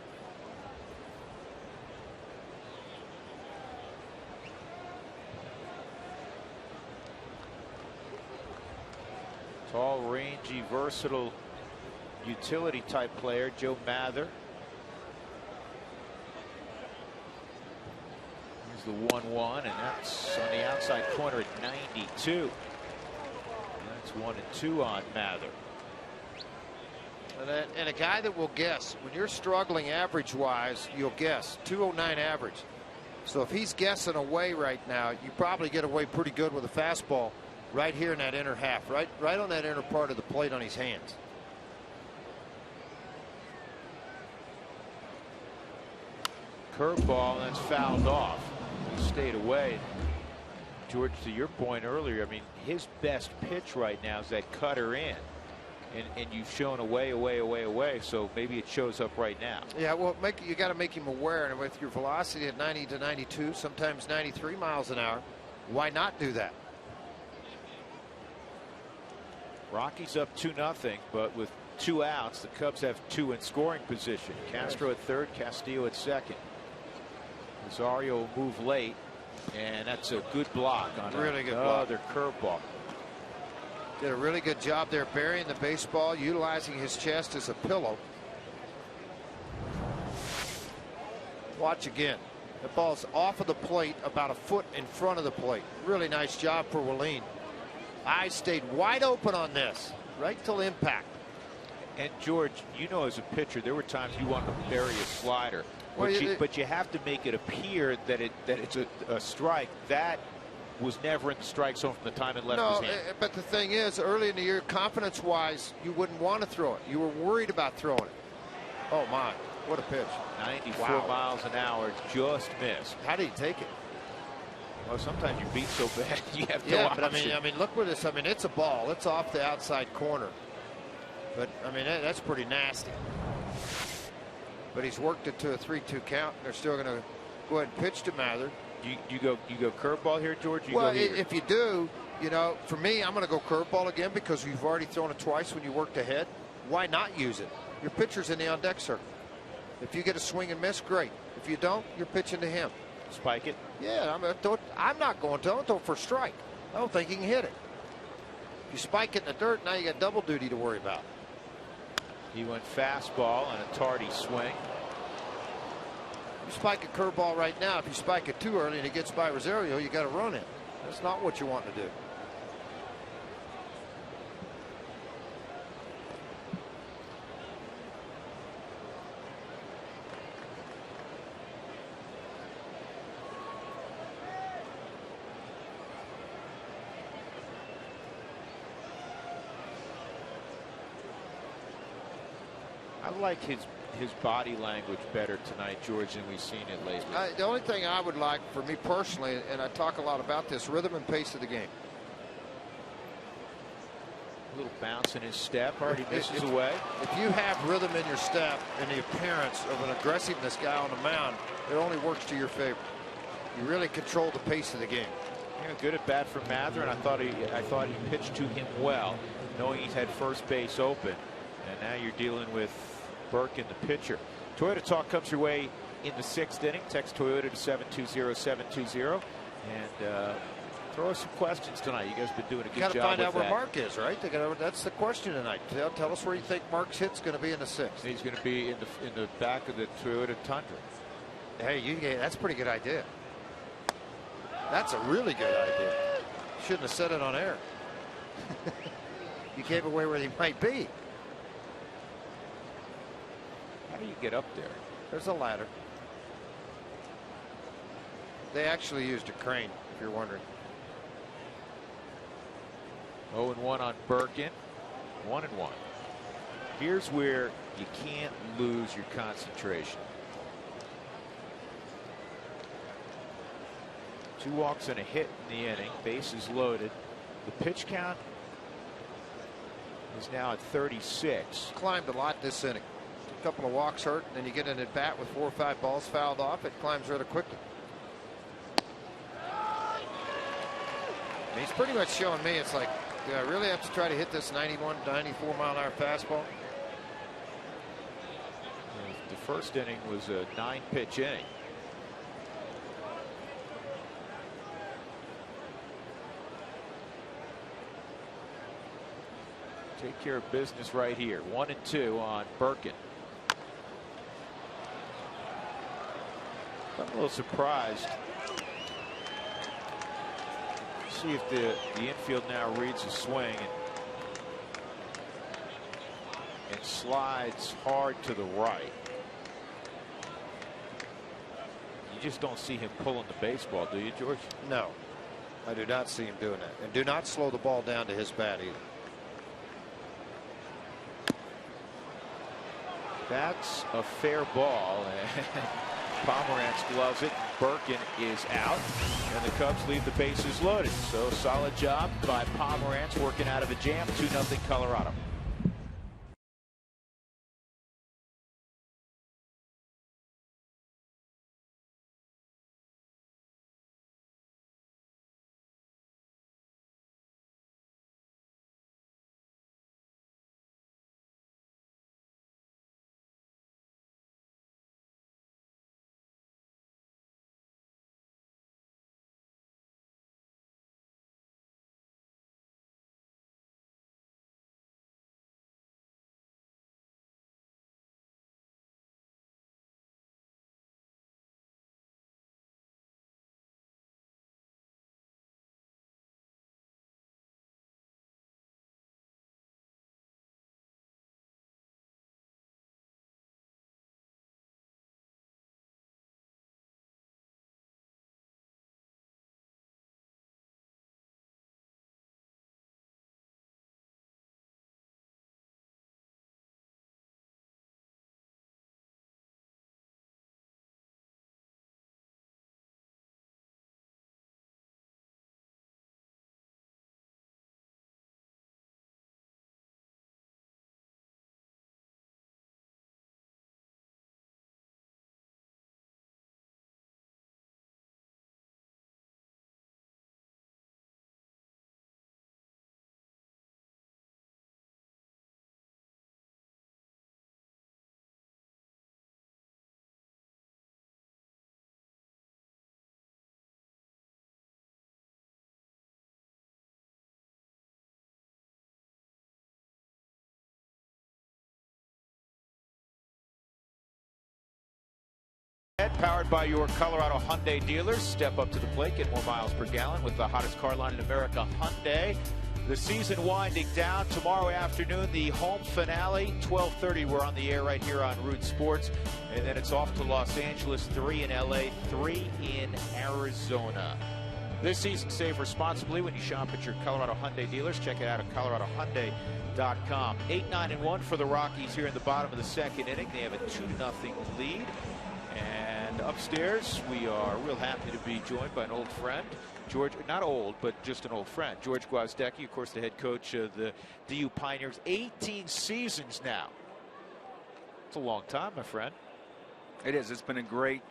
Tall, rangy, versatile, utility type player, Joe Mather. Here's the 1-1, and that's on the outside corner at 92. That's 1-2 on Mather. And a guy that will guess. When you're struggling average-wise, you'll guess. 209 average. So if he's guessing away right now, you probably get away pretty good with a fastball right here in that inner half, right on that inner part of the plate on his hands. Curveball, and that's fouled off. He stayed away. George, to your point earlier, I mean, his best pitch right now is that cutter in. And you've shown away, so maybe it shows up right now. Yeah, well, you got to make him aware, and with your velocity at 90 to 92, sometimes 93 miles an hour, why not do that? Rockies up 2-0, but with 2 outs, the Cubs have 2 in scoring position. Castro at third, Castillo at second. Rosario will move late, and that's a good block on really good another curveball. Did a really good job there burying the baseball, utilizing his chest as a pillow. Watch again. The ball's off of the plate, about a foot in front of the plate. Really nice job for Willeen. Eyes stayed wide open on this, right till impact. And George, you know, as a pitcher, there were times you wanted to bury a slider, well, but you have to make it appear that it's a strike. That was never in the strike zone from the time it left his hand. But the thing is, early in the year, confidence-wise, you wouldn't want to throw it. You were worried about throwing it. Oh my, what a pitch! 94 miles an hour, just missed. How did he take it? Well, sometimes you beat so bad you have no option. But I mean, look where this. I mean, it's a ball. It's off the outside corner. But I mean, that's pretty nasty. But he's worked it to a 3-2 count. They're still going to go ahead and pitch to Mather. You go curveball here, George. Well, if you do, you know, for me, I'm going to go curveball again because you've already thrown it twice when you worked ahead. Why not use it? Your pitcher's in the on deck circle. If you get a swing and miss, great. If you don't, you're pitching to him. Spike it. Yeah, I'm not going to. Don't throw for a strike. I don't think he can hit it. If you spike it in the dirt, now you got double duty to worry about. He went fastball and a tardy swing. You spike a curveball right now. If you spike it too early and it gets by Rosario, you got to run it. That's not what you want to do. I like his body language better tonight, George, than we've seen it lately. The only thing I would like for me personally, and I talk a lot about this, rhythm and pace of the game. A little bounce in his step, already misses away. If you have rhythm in your step and the appearance of an aggressiveness guy on the mound, it only works to your favor. You really control the pace of the game. Yeah, good at bat from Mather, and I thought he pitched to him well, knowing he's had first base open. And now you're dealing with Burke, the pitcher. Toyota Talk comes your way in the 6th inning. Text Toyota to 720-720 and throw us some questions tonight. You guys have been doing a good job. Got to find out where that. Mark is, right? That's the question tonight. Tell us where you think Mark's hit's going to be in the 6th. He's going to be in the back of the Toyota Tundra. Hey, that's a pretty good idea. That's a really good idea. Shouldn't have said it on air. You gave away where he might be. How do you get up there? There's a ladder. They actually used a crane, if you're wondering. 0-1 on Birkin. 1-1. Here's where you can't lose your concentration. 2 walks and a hit in the inning. Bases loaded. The pitch count is now at 36. Climbed a lot this inning. A couple of walks hurt, and then you get an at bat with 4 or 5 balls fouled off. It climbs rather quickly. And he's pretty much showing me it's like, do I really have to try to hit this 91, 94 mile an hour fastball? The first inning was a 9-pitch inning. Take care of business right here. 1-2 on Birkin. I'm a little surprised. See if the infield now reads a swing and slides hard to the right. You just don't see him pulling the baseball, do you, George? No, I do not see him doing that. And do not slow the ball down to his bat either. That's a fair ball. Pomerantz gloves it. Birkin is out, and the Cubs leave the bases loaded. So solid job by Pomerantz working out of a jam. 2-0 Colorado. Powered by your Colorado Hyundai dealers. Step up to the plate, get more miles per gallon with the hottest car line in America, Hyundai. The season winding down. Tomorrow afternoon, the home finale, 12:30. We're on the air right here on Root Sports. And then it's off to Los Angeles, 3 in LA, 3 in Arizona. This season, save responsibly when you shop at your Colorado Hyundai dealers. Check it out at coloradohyundai.com. 8-9-1 for the Rockies here in the bottom of the second inning. They have a 2-0 lead. And upstairs, we are real happy to be joined by an old friend, George, not old, but just an old friend, George Gwozdecky, of course, the head coach of the DU Pioneers. 18 seasons now. It's a long time, my friend. It is. It's been a great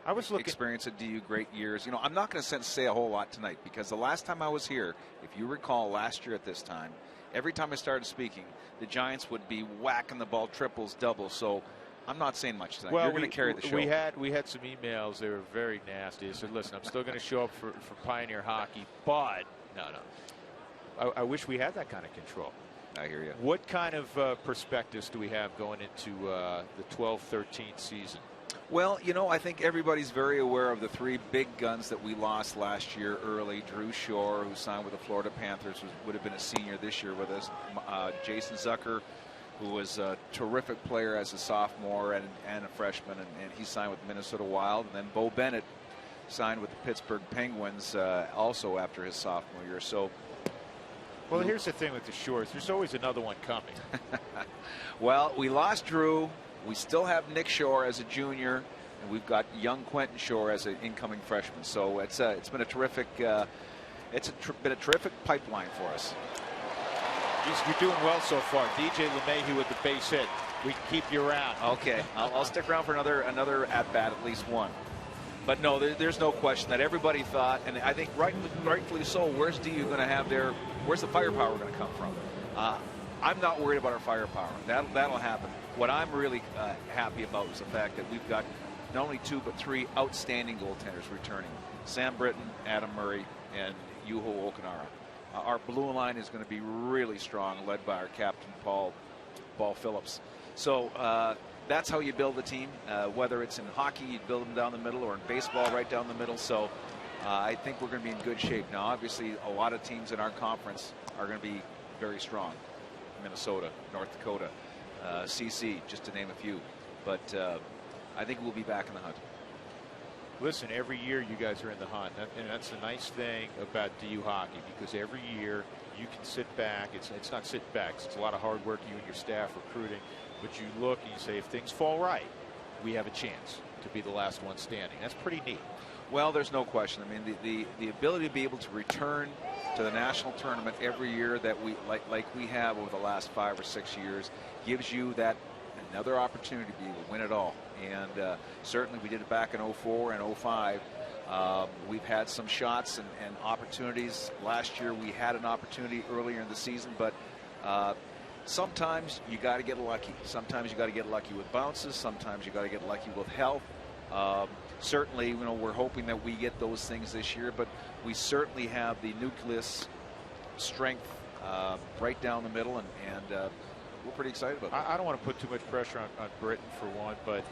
experience at DU, great years. You know, I'm not going to say a whole lot tonight because the last time I was here, if you recall, last year at this time, every time I started speaking, the Giants would be whacking the ball triples, doubles. So I'm not saying much tonight. Well, you're going to carry the show. We had some emails. They were very nasty. I said, listen, I'm still going to show up for Pioneer hockey, but no. I wish we had that kind of control. I hear you. What kind of perspectives do we have going into the 12-13 season? Well, you know, I think everybody's very aware of the three big guns that we lost last year early. Drew Shore, who signed with the Florida Panthers, would have been a senior this year with us. Jason Zucker, who was a terrific player as a sophomore and a freshman, and he signed with Minnesota Wild. And then Bo Bennett signed with the Pittsburgh Penguins also after his sophomore year. So, well, here's the thing with the Shores. There's always another one coming. Well, we lost Drew. We still have Nick Shore as a junior, and we've got young Quentin Shore as an incoming freshman. So it's been a terrific been a terrific pipeline for us. You're doing well so far. DJ LeMahieu with the base hit. We can keep you around. Okay, I'll stick around for another at bat, at least one. But no, there's no question that everybody thought, and I think rightfully so. Where's DU going to have where's the firepower going to come from? I'm not worried about our firepower. That'll happen. What I'm really happy about is the fact that we've got not only 2 but 3 outstanding goaltenders returning: Sam Britton, Adam Murray, and Juho Okanara. Our blue line is going to be really strong, led by our captain, Paul Phillips. So that's how you build a team. Whether it's in hockey, you build them down the middle, or in baseball, right down the middle. So I think we're going to be in good shape. Now, obviously, a lot of teams in our conference are going to be very strong. Minnesota, North Dakota, CC, just to name a few. But I think we'll be back in the hunt. Listen, every year you guys are in the hunt, and that's the nice thing about DU hockey, because every year you can sit back. It's not sit back. It's a lot of hard work, you and your staff recruiting, but you look and you say, if things fall right, we have a chance to be the last one standing. That's pretty neat. Well, there's no question. I mean, the ability to be able to return to the national tournament every year that we like we have over the last 5 or 6 years gives you that another opportunity to be able to win it all. And certainly we did it back in 04 and 05. We've had some shots and opportunities. Last year we had an opportunity earlier in the season, but sometimes you got to get lucky. Sometimes you got to get lucky with bounces. Sometimes you got to get lucky with health. Certainly, you know, we're hoping that we get those things this year, but we certainly have the nucleus strength right down the middle, and we're pretty excited about that. I don't want to put too much pressure on Britain for one, but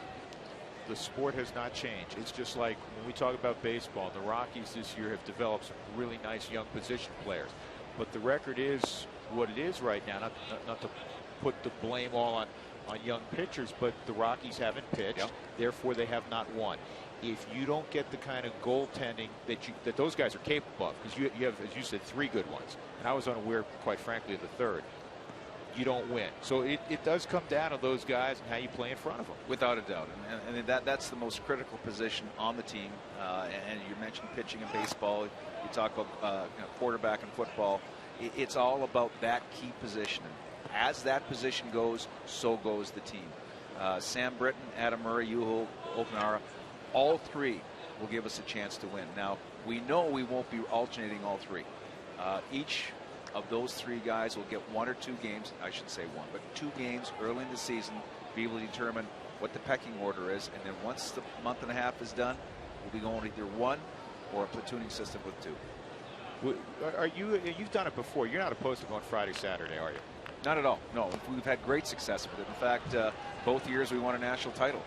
the sport has not changed. It's just like when we talk about baseball, the Rockies this year have developed some really nice young position players, but the record is what it is right now. Not to put the blame all on young pitchers, but the Rockies haven't pitched. Yep. Therefore, they have not won. If you don't get the kind of goaltending that those guys are capable of, because you have, as you said, 3 good ones, and I was unaware, quite frankly, of the third, you don't win. So it does come down to those guys and how you play in front of them. Without a doubt, and that's the most critical position on the team. And you mentioned pitching in baseball. You talk about quarterback in football. It's all about that key position. As that position goes, so goes the team. Sam Britton, Adam Murray, Yuhul Okunara, all 3 will give us a chance to win. Now, we know we won't be alternating all 3. Each of those 3 guys will get 1 or 2 games, I should say 1, but 2 games early in the season, be able to determine what the pecking order is, and then once the month and a half is done, we'll be going either 1 or a platooning system with 2. You've done it before. You're not opposed to going Friday, Saturday, are you? Not at all. No, we've had great success with it. In fact, both years we won a national title.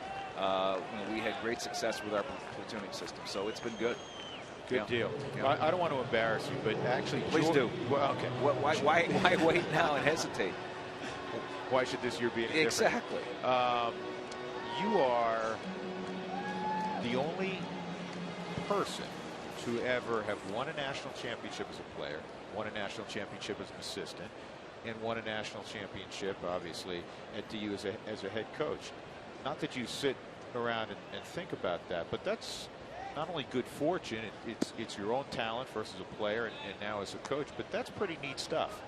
We had great success with our platooning system, so it's been good. Good deal. Yeah. I don't want to embarrass you, but actually, please do. Well, okay. Why wait now and hesitate? Why should this year be any different? Exactly. You are the only person to ever have won a national championship as a player, won a national championship as an assistant, and won a national championship, obviously, at DU as a head coach. Not that you sit around and think about that, but that's not only good fortune, it's your own talent versus a player and now as a coach, but that's pretty neat stuff.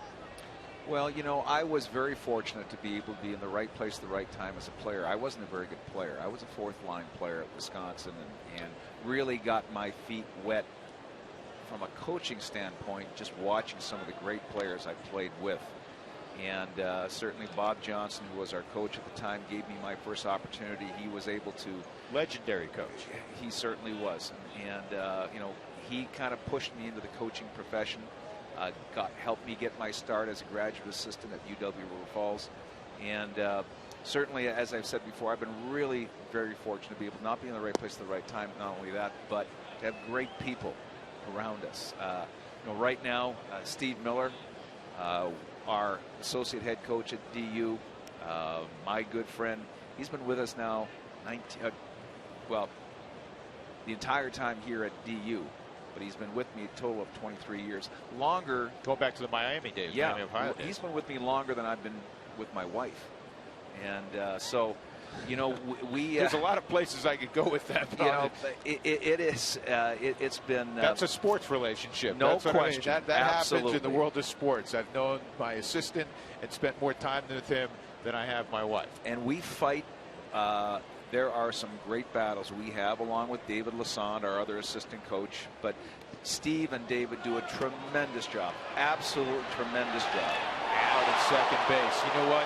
Well, you know, I was very fortunate to be able to be in the right place at the right time as a player. I wasn't a very good player. I was a 4th line player at Wisconsin and really got my feet wet from a coaching standpoint, just watching some of the great players I played with. And certainly Bob Johnson, who was our coach at the time, gave me my first opportunity. He was able to... Legendary coach. He certainly was. And you know, he kind of pushed me into the coaching profession, helped me get my start as a graduate assistant at UW River Falls. And certainly, as I've said before, I've been really very fortunate to be able to not be in the right place at the right time. Not only that, but to have great people around us. You know, right now, Steve Miller, our associate head coach at DU, my good friend, he's been with us now the entire time here at DU, but he's been with me a total of 23 years. Longer. Going back to the Miami days. Yeah, Miami, Ohio days. He's been with me longer than I've been with my wife. And so, you know, there's a lot of places I could go with that. You know, it's been. That's a sports relationship. No That's question. I mean. That Absolutely. happens in the world of sports. I've known my assistant and spent more time with him than I have my wife. And we fight. There are some great battles we have, along with David Lassonde, our other assistant coach. But Steve and David do a tremendous job. Absolute tremendous job. Out at second base. You know what?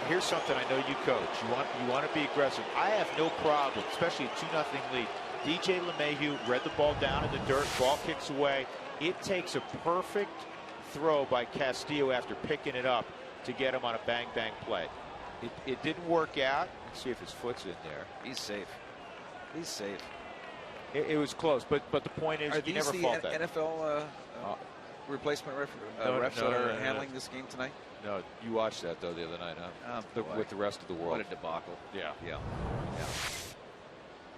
Here's something I know you coach. You want to be aggressive. I have no problem, especially a 2-0 lead. DJ LeMahieu read the ball down in the dirt. Ball kicks away. It takes a perfect throw by Castillo after picking it up to get him on a bang-bang play. It didn't work out. Let's see if his foot's in there. He's safe. He's safe. It was close, but the point is, you never fault that. NFL replacement refs that are handling this game tonight? No, you watched that though the other night, huh? With the rest of the world. What a debacle. Yeah.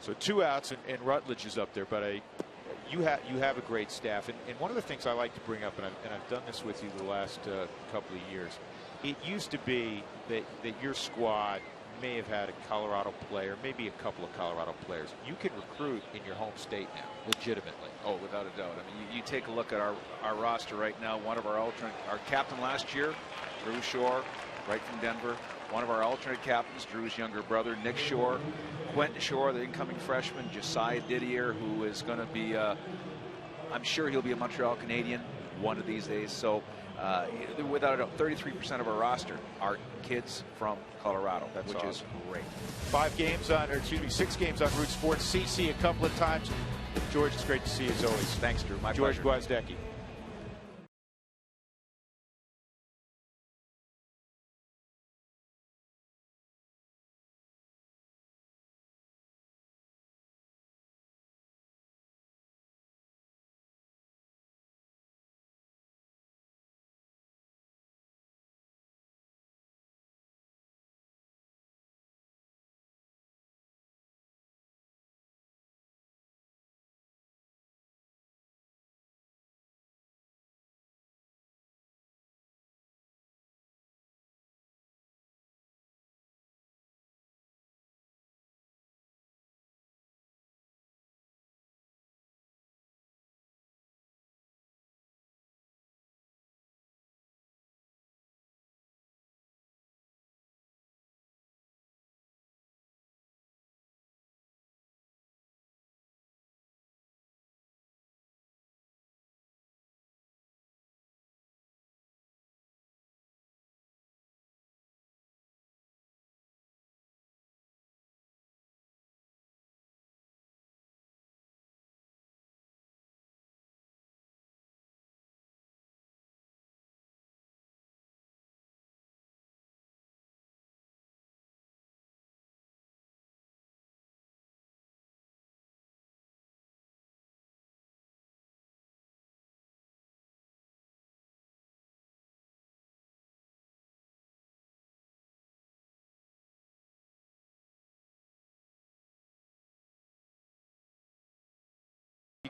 So 2 outs and Rutledge is up there, but you have a great staff, and one of the things I like to bring up, and I've done this with you the last couple of years. It used to be that your squad may have had a Colorado player, maybe a couple of Colorado players. You can recruit in your home state now, legitimately. Oh, without a doubt. I mean, you take a look at our roster right now. One of our captain last year, Drew Shore, right from Denver. One of our alternate captains, Drew's younger brother, Nick Shore. Quentin Shore, the incoming freshman. Josiah Didier, who is going to be, I'm sure he'll be a Montreal Canadian one of these days. So without a doubt, 33% of our roster are kids from Colorado, which is great. 6 games on Root Sports. CC a couple of times. George, it's great to see you as always. Thanks, Drew. My George pleasure. Gwozdecki.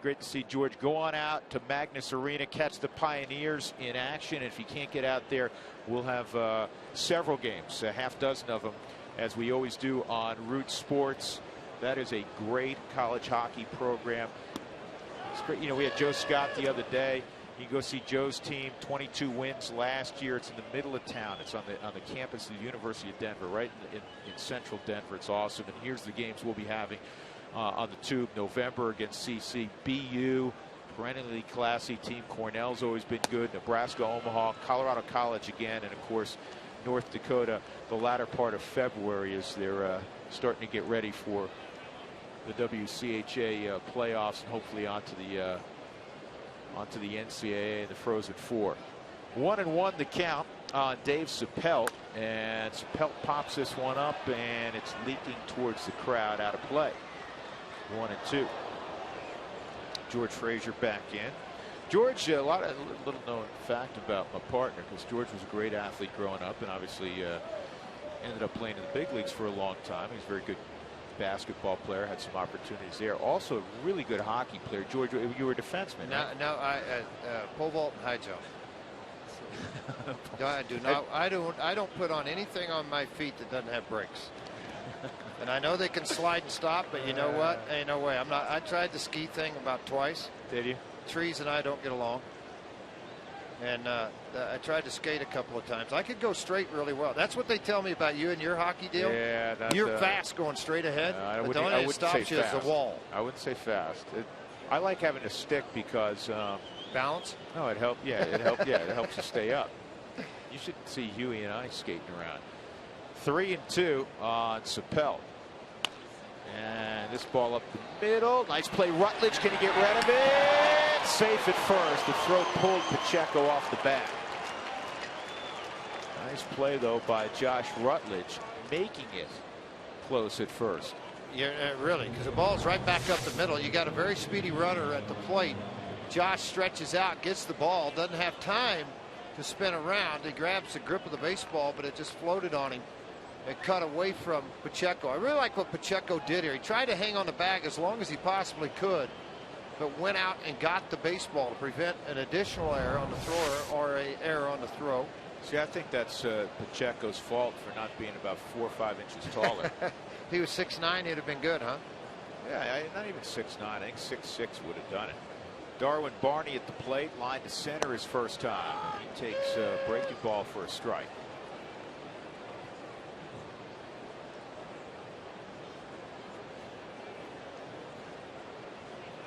Great to see George go on out to Magnus Arena, catch the Pioneers in action. If he can't get out there, we'll have several games, a half dozen of them, as we always do on Root Sports. That is a great college hockey program. It's great. You know, we had Joe Scott the other day. You can go see Joe's team, 22 wins last year. It's in the middle of town. It's on the campus of the University of Denver, right in central Denver. It's awesome. And here's the games we'll be having on the Tube. November against CC, BU, perennially classy team. Cornell's always been good. Nebraska, Omaha, Colorado College again, and of course North Dakota the latter part of February as they're starting to get ready for the WCHA playoffs and hopefully onto the NCAA and the Frozen Four. 1-1 the count on Dave Suppelt, and Suppelt pops this one up and it's leaking towards the crowd, out of play. 1-2. George Frazier back in. George, a little known fact about my partner, because George was a great athlete growing up and obviously ended up playing in the big leagues for a long time. He's a very good basketball player, had some opportunities there. Also a really good hockey player. George, you were a defenseman. No, I pole vault and high jump. I do not. I don't put on anything on my feet that doesn't have brakes. And I know they can slide and stop, but you know what? Ain't no way. I'm not. I tried the ski thing about twice. Did you? Trees and I don't get along. And I tried to skate a couple of times. I could go straight really well. That's what they tell me about you and your hockey deal. Yeah, you're fast going straight ahead. I but the only thing that stops you is the wall. I wouldn't say fast. I like having a stick because balance. No, it helps. Yeah, it helps. Yeah, it helps you stay up. You should see Huey and I skating around. 3-2 on Suppelt. And this ball up the middle. Nice play, Rutledge. Can he get rid of it? Safe at first. The throw pulled Pacheco off the bat. Nice play, though, by Josh Rutledge, making it close at first. Yeah, really, because the ball's right back up the middle. You got a very speedy runner at the plate. Josh stretches out, gets the ball, doesn't have time to spin around. He grabs the grip of the baseball, but it just floated on him. It cut away from Pacheco. I really like what Pacheco did here. He tried to hang on the bag as long as he possibly could, but went out and got the baseball to prevent an additional error on the thrower or an error on the throw. See, I think that's Pacheco's fault for not being about 4 or 5 inches taller. If he was 6'9", he'd have been good, huh? Yeah, not even 6'9". I think 6'6" would have done it. Darwin Barney at the plate, line to center his first time. He takes a breaking ball for a strike.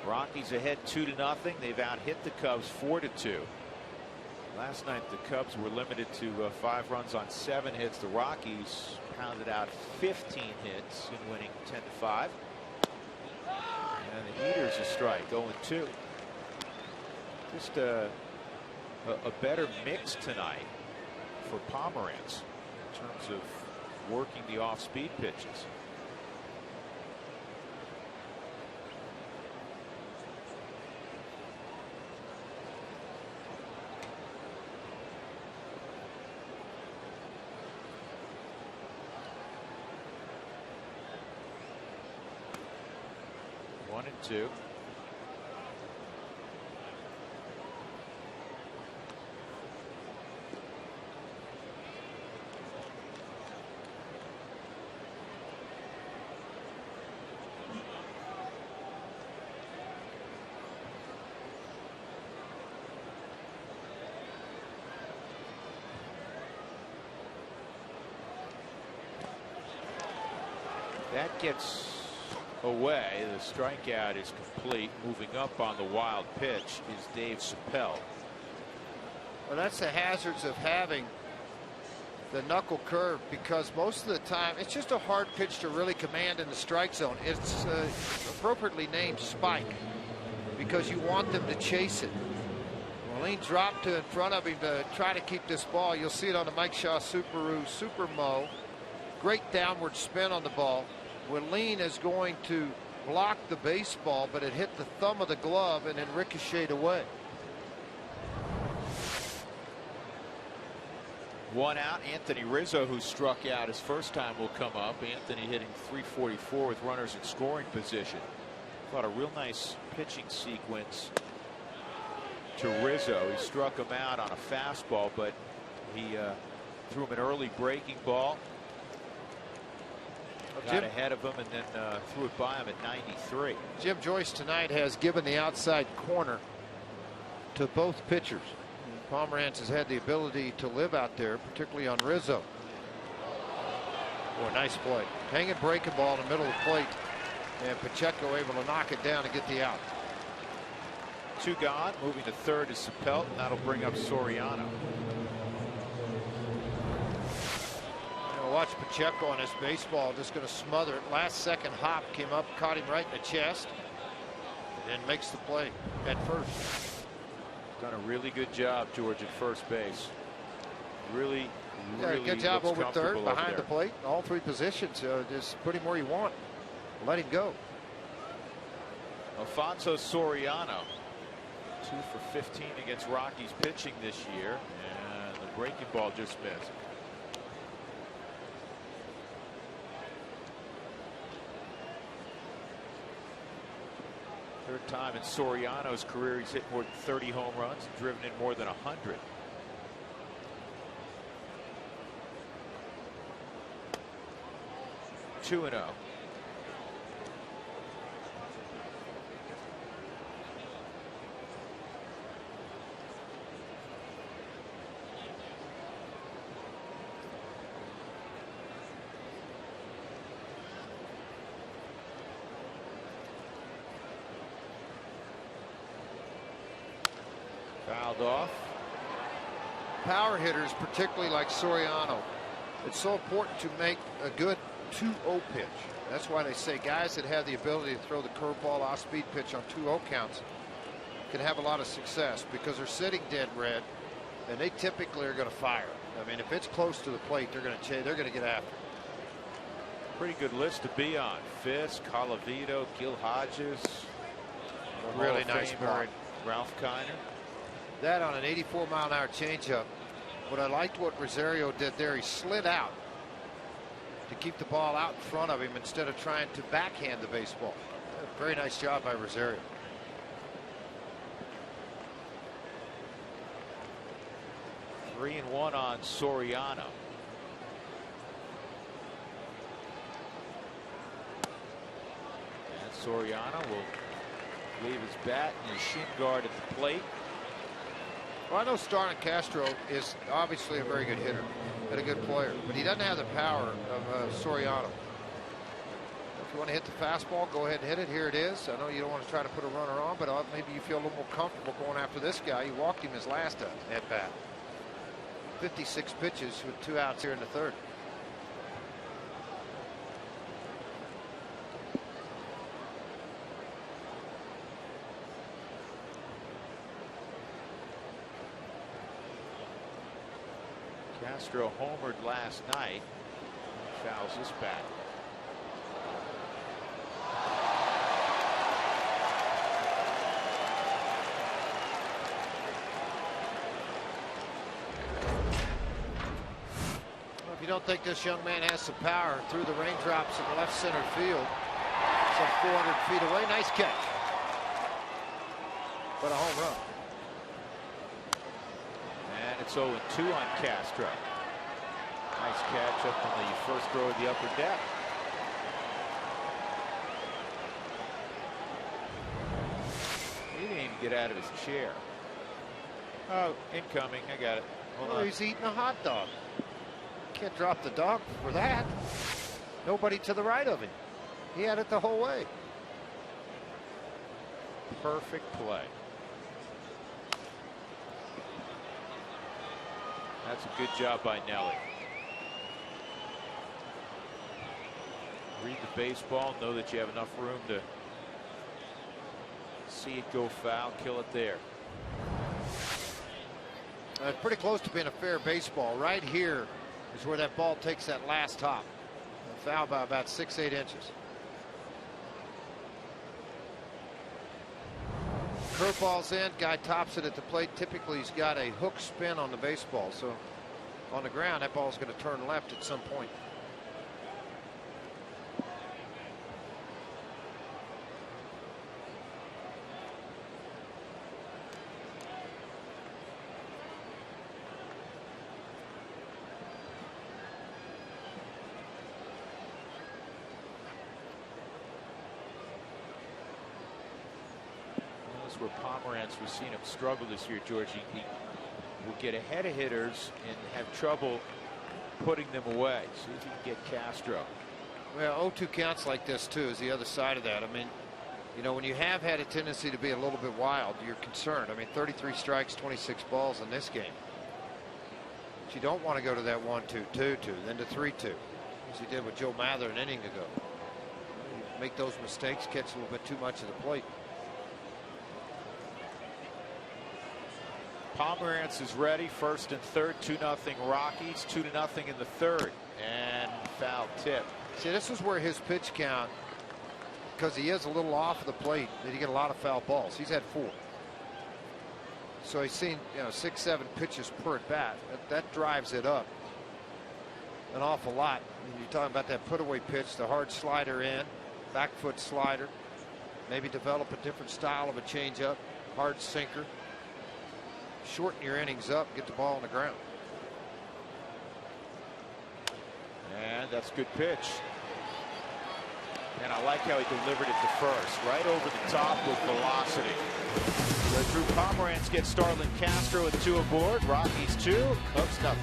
Rockies ahead 2-0. They've out-hit the Cubs 4-2. Last night the Cubs were limited to 5 runs on 7 hits. The Rockies pounded out 15 hits in winning 10-5. And the heater's a strike, 0-2. Just a better mix tonight for Pomeranz in terms of working the off-speed pitches. One and two. That gets away. The strikeout is complete. Moving up on the wild pitch is Dave Chappelle. Well, that's the hazards of having the knuckle curve, because most of the time it's just a hard pitch to really command in the strike zone. It's appropriately named spike because you want them to chase it. Lean dropped to in front of him to try to keep this ball. You'll see it on the Mike Shaw Subaru Super Mo. Great downward spin on the ball. Lean is going to block the baseball, but it hit the thumb of the glove and then ricocheted away. 1 out. Anthony Rizzo, who struck out his first time, will come up. Anthony hitting .344 with runners in scoring position. Thought a real nice pitching sequence to Rizzo. He struck him out on a fastball, but he threw him an early breaking ball. Got ahead of him and then threw it by him at 93. Jim Joyce tonight has given the outside corner to both pitchers. Pomeranz has had the ability to live out there, particularly on Rizzo. Boy, nice play. Hanging breaking ball in the middle of the plate, and Pacheco able to knock it down and get the out. 2 gone. Moving to third is Chappelle, and that'll bring up Soriano. Watch Pacheco on his baseball, just going to smother it. Last second hop came up, caught him right in the chest, and then makes the play at first. Done a really good job, George, at first base. Really good job over third, behind over the plate, all 3 positions. Just put him where you want. Let him go. Alfonso Soriano, 2 for 15 against Rockies pitching this year, and the breaking ball just missed. Third time in Soriano's career he's hit more than 30 home runs, driven in more than 100. Two and 0. Fouled off. Power hitters, particularly like Soriano, it's so important to make a good 2-0 pitch. That's why they say guys that have the ability to throw the curveball off-speed pitch on 2-0 counts can have a lot of success, because they're sitting dead red, and they typically are going to fire. I mean, if it's close to the plate, they're going to get after it. Pretty good list to be on. Fisk, Colavito, Gil Hodges, really nice block. Ralph Kiner. That on an 84-mile-an-hour changeup. But I liked what Rosario did there. He slid out to keep the ball out in front of him instead of trying to backhand the baseball. Very nice job by Rosario. 3-1 on Soriano. And Soriano will leave his bat and his shin guard at the plate. Well, I know Starlin Castro is obviously a very good hitter and a good player, but he doesn't have the power of Soriano. If you want to hit the fastball, go ahead and hit it. Here it is. I know you don't want to try to put a runner on, but maybe you feel a little more comfortable going after this guy. You walked him his last at bat. 56 pitches with 2 outs here in the third. Castro homered last night. Fouls this bat. Well, if you don't think this young man has some power through the raindrops in left center field, some 400 feet away, nice catch. But a home run. And it's 0-2 on Castro. Nice catch up on the first row of the upper deck. He didn't even get out of his chair. Oh, incoming. I got it. Hold on. He's eating a hot dog. Can't drop the dog for that. Nobody to the right of him. He had it the whole way. Perfect play. That's a good job by Nelly. Read the baseball, know that you have enough room to see it go foul, kill it there. Pretty close to being a fair baseball. Right here is where that ball takes that last hop. Foul by about 6-8 inches. Curveball's in, guy tops it at the plate. Typically he's got a hook spin on the baseball, so on the ground that ball's going to turn left at some point. Where Pomerantz, we've seen him struggle this year, George. He will get ahead of hitters and have trouble putting them away. See if you can get Castro. Well, 0-2 counts like this too is the other side of that. I mean, you know, when you have had a tendency to be a little bit wild, you're concerned. I mean, 33 strikes, 26 balls in this game. But you don't want to go to that 1-2, 2-2, then to 3-2, as he did with Joe Mather an inning ago. You make those mistakes, catch a little bit too much of the plate. Pomerantz is ready. First and third, 2-0 Rockies, 2-0 in the third, and foul tip. See, this is where his pitch count, because he is a little off of the plate, did he get a lot of foul balls? He's had 4. So he's seen, you know, 6-7 pitches per at bat. That drives it up an awful lot. I mean, you're talking about that put away pitch, the hard slider in, back foot slider, maybe develop a different style of a changeup, hard sinker. Shorten your innings up, get the ball on the ground. And that's a good pitch. And I like how he delivered it to first, right over the top with velocity. So Drew Pomerantz gets Starlin Castro with 2 aboard. Rockies 2, Cubs 0.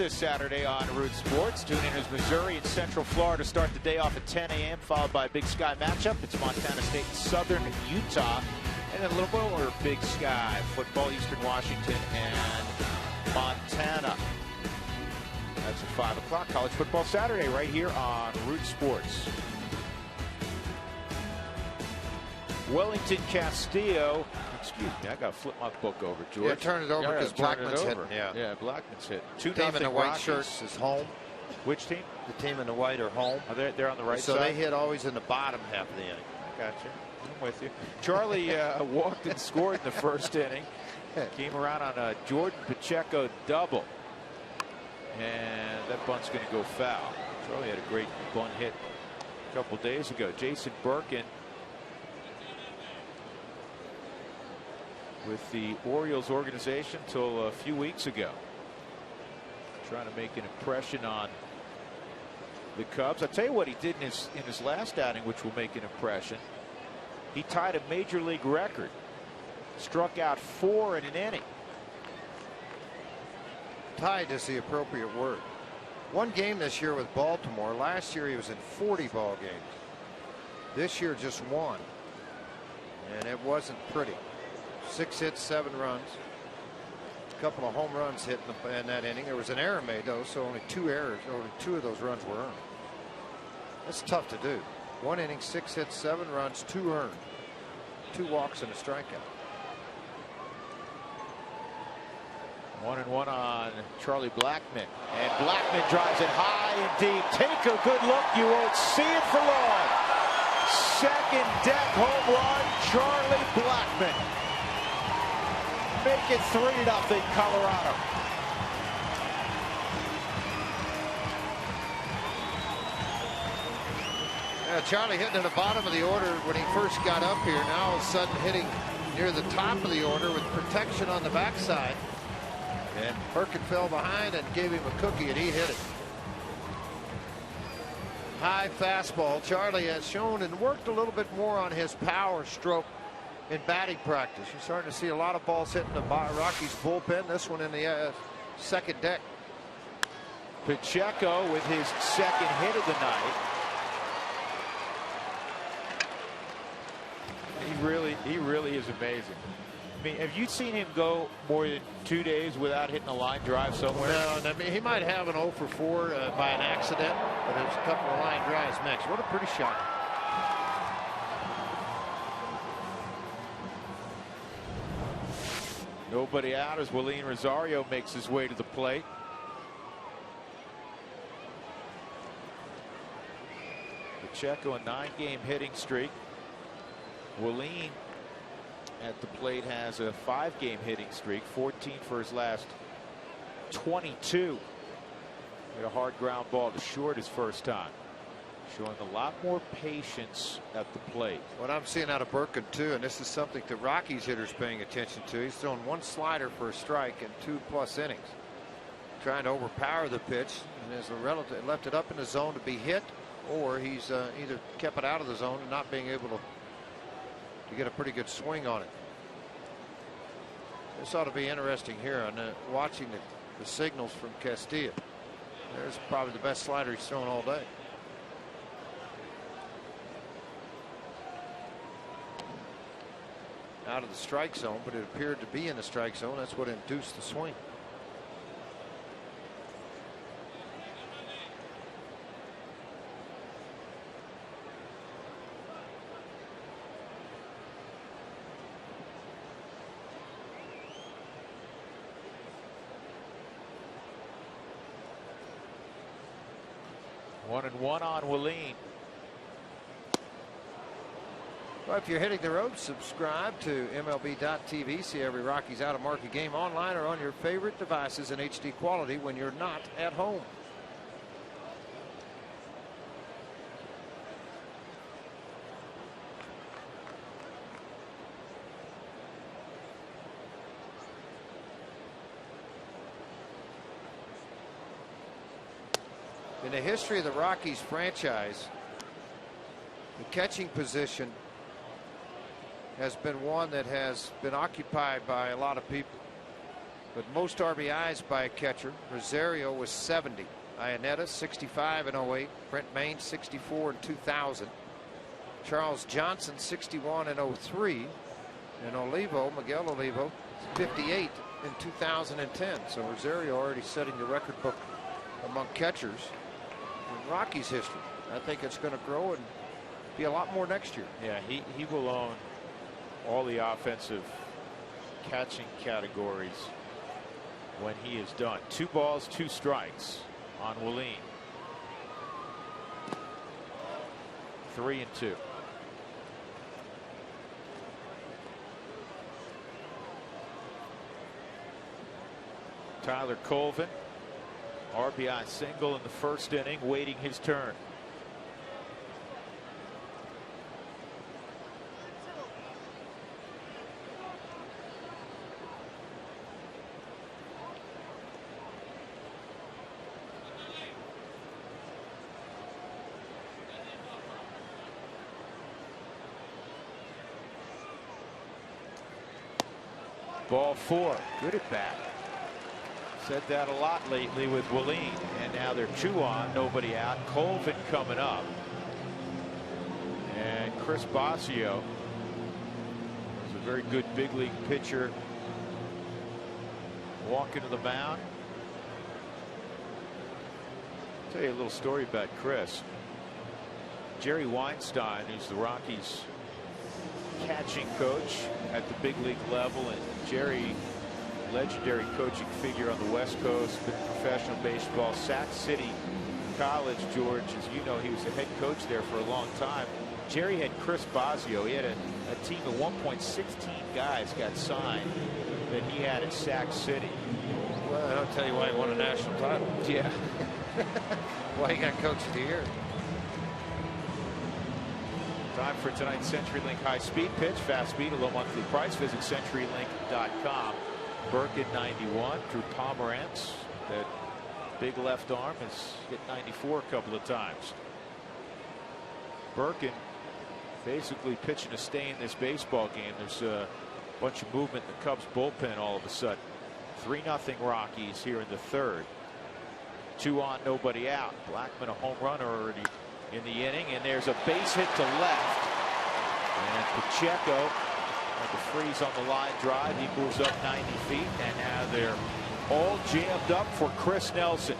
this Saturday on Root Sports. Tune in as Missouri and Central Florida start the day off at 10 a.m., followed by a Big Sky matchup. It's Montana State and Southern Utah. And then a little bit more Big Sky football, Eastern Washington and Montana. That's at 5 o'clock. College football Saturday right here on Root Sports. Wellington Castillo. Excuse me, I got to flip my book over, George. Yeah, turn it over because Blackman's hitting. Yeah, Blackman's hitting. The team in the white shirts is home. Which team? The team in the white are home. Oh, they're on the right side. So they hit always in the bottom half of the inning. I got you. I'm with you. Charlie walked and scored in the first inning. Came around on a Jordan Pacheco double. And that bunt's going to go foul. Charlie had a great bunt hit a couple days ago. Jason Birkin with the Orioles organization till a few weeks ago, trying to make an impression on the Cubs. I'll tell you what he did in his last outing, which will make an impression. He tied a major league record, struck out 4 in an inning. Tied is the appropriate word. One game this year with Baltimore. Last year he was in 40 ball games. This year just 1, and it wasn't pretty. 6 hits, 7 runs. A couple of home runs hit in that inning. There was an error made though, so only 2 errors. Only 2 of those runs were earned. That's tough to do. 1 inning, 6 hits, 7 runs, 2 earned. 2 walks and a strikeout. 1-1 on Charlie Blackmon, and Blackmon drives it high and deep. Take a good look. You won't see it for long. Second deck home run, Charlie Blackmon. Make it 3-0 Colorado. Yeah, Charlie hitting at the bottom of the order when he first got up here. Now all of a sudden hitting near the top of the order with protection on the backside. And Birkin fell behind and gave him a cookie, and he hit it. High fastball. Charlie has shown and worked a little bit more on his power stroke in batting practice. You're starting to see a lot of balls hitting the Rockies bullpen. This one in the second deck. Pacheco with his second hit of the night. He really is amazing. I mean, have you seen him go more than 2 days without hitting a line drive somewhere? No, I mean, he might have an 0 for 4 by an accident, but there's a couple of line drives mixed. What a pretty shot. Nobody out as Willeen Rosario makes his way to the plate. Pacheco, a 9-game hitting streak. Willeen at the plate has a 5-game hitting streak, 14 for his last 22. Hit a hard ground ball to short his first time. Showing a lot more patience at the plate. What I'm seeing out of Birkin too, and this is something the Rockies hitters paying attention to. He's thrown 1 slider for a strike in 2+ innings, trying to overpower the pitch, and as a relative left it up in the zone to be hit, or he's either kept it out of the zone and not being able to get a pretty good swing on it. This ought to be interesting here on watching the signals from Castillo. There's probably the best slider he's thrown all day. Out of the strike zone, but it appeared to be in the strike zone. That's what induced the swing. One and one on Willeen. Well, if you're hitting the road, subscribe to MLB.tv. See every Rockies out of market game online or on your favorite devices in HD quality when you're not at home. In the history of the Rockies franchise, the catching position has been one that has been occupied by a lot of people. But most RBIs by a catcher, Rosario was 70. Iannetta 65 in 08. Brent Maine 64 in 2000. Charles Johnson 61 in 03. And Olivo, Miguel Olivo, 58 in 2010. So Rosario already setting the record book among catchers in Rockies history. I think it's going to grow and be a lot more next year. Yeah, he will own all the offensive catching categories when he is done. 2 balls, 2 strikes on Willeen. 3-2. Tyler Colvin, RBI single in the first inning, waiting his turn. Ball 4. Good at bat. Said that a lot lately with Willeen. And now they're 2 on, nobody out. Colvin coming up. And Chris Bosio is a very good big league pitcher. Walking to the mound. I'll tell you a little story about Chris. Jerry Weinstein, who's the Rockies catching coach at the big league level, and Jerry, legendary coaching figure on the West Coast, been in professional baseball. Sac City College, George, as you know, he was the head coach there for a long time. Jerry had Chris Bosio. He had a team of 1.16 guys got signed that he had at Sac City. Well, I'll tell you why he won a national title. Yeah. Why he got coach of the year. Time for tonight's CenturyLink high-speed pitch. Fast speed, a low monthly price. Visit CenturyLink.com. Burke at 91. Drew Pomerantz, that big left arm, has hit 94 a couple of times. Burke basically pitching to stay in this baseball game. There's a bunch of movement in the Cubs bullpen all of a sudden. 3-0 Rockies here in the third. 2 on, nobody out. Blackman a home run already in the inning, and there's a base hit to left. And Pacheco had to freeze on the line drive. He moves up 90 feet, and now they're all jammed up for Chris Nelson.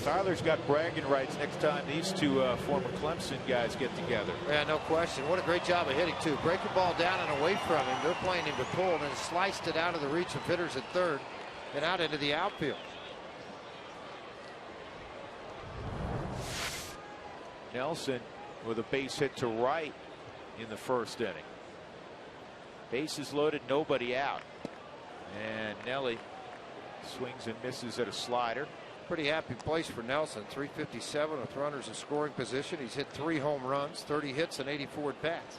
Tyler's got bragging rights next time these two former Clemson guys get together. Yeah, no question. What a great job of hitting, too. Break the ball down and away from him. They're playing him to pull, and then sliced it out of the reach of hitters at third and out into the outfield. Nelson with a base hit to right in the first inning. Bases loaded, nobody out. And Nelly swings and misses at a slider. Pretty happy place for Nelson. 357 with runners in scoring position. He's hit 3 home runs, 30 hits, and 84 at bats.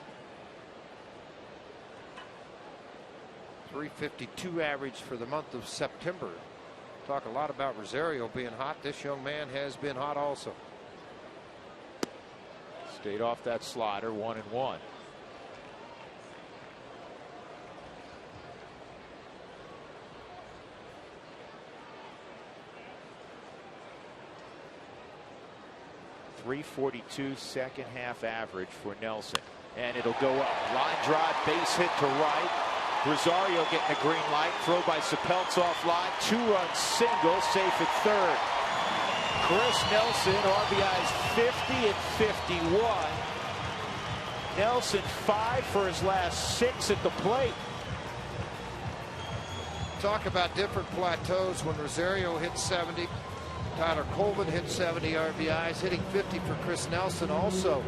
352 average for the month of September. Talk a lot about Rosario being hot. This young man has been hot also. Stayed off that slider, 1-1. .342 second half average for Nelson, and it'll go up. Line drive, base hit to right. Rosario getting a green light. Throw by Sapelt's off line. 2-run single, safe at third. Chris Nelson, RBIs 50 and 51. Nelson 5 for his last 6 at the plate. Talk about different plateaus. When Rosario hit 70, Tyler Colvin hit 70 RBIs, hitting 50 for Chris Nelson. Also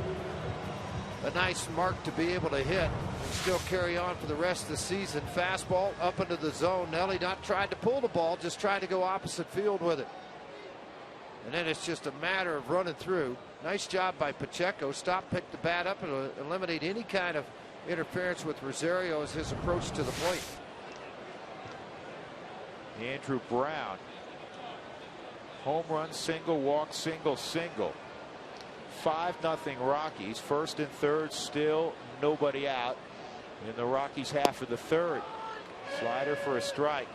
a nice mark to be able to hit and still carry on for the rest of the season. Fastball up into the zone. Nelly not tried to pull the ball, just tried to go opposite field with it. And then it's just a matter of running through. Nice job by Pacheco. Stop, pick the bat up, and eliminate any kind of interference with Rosario as his approach to the plate. Andrew Brown. Home run, single, walk, single, single. 5-0 Rockies. First and third, still nobody out in the Rockies half of the third. Slider for a strike.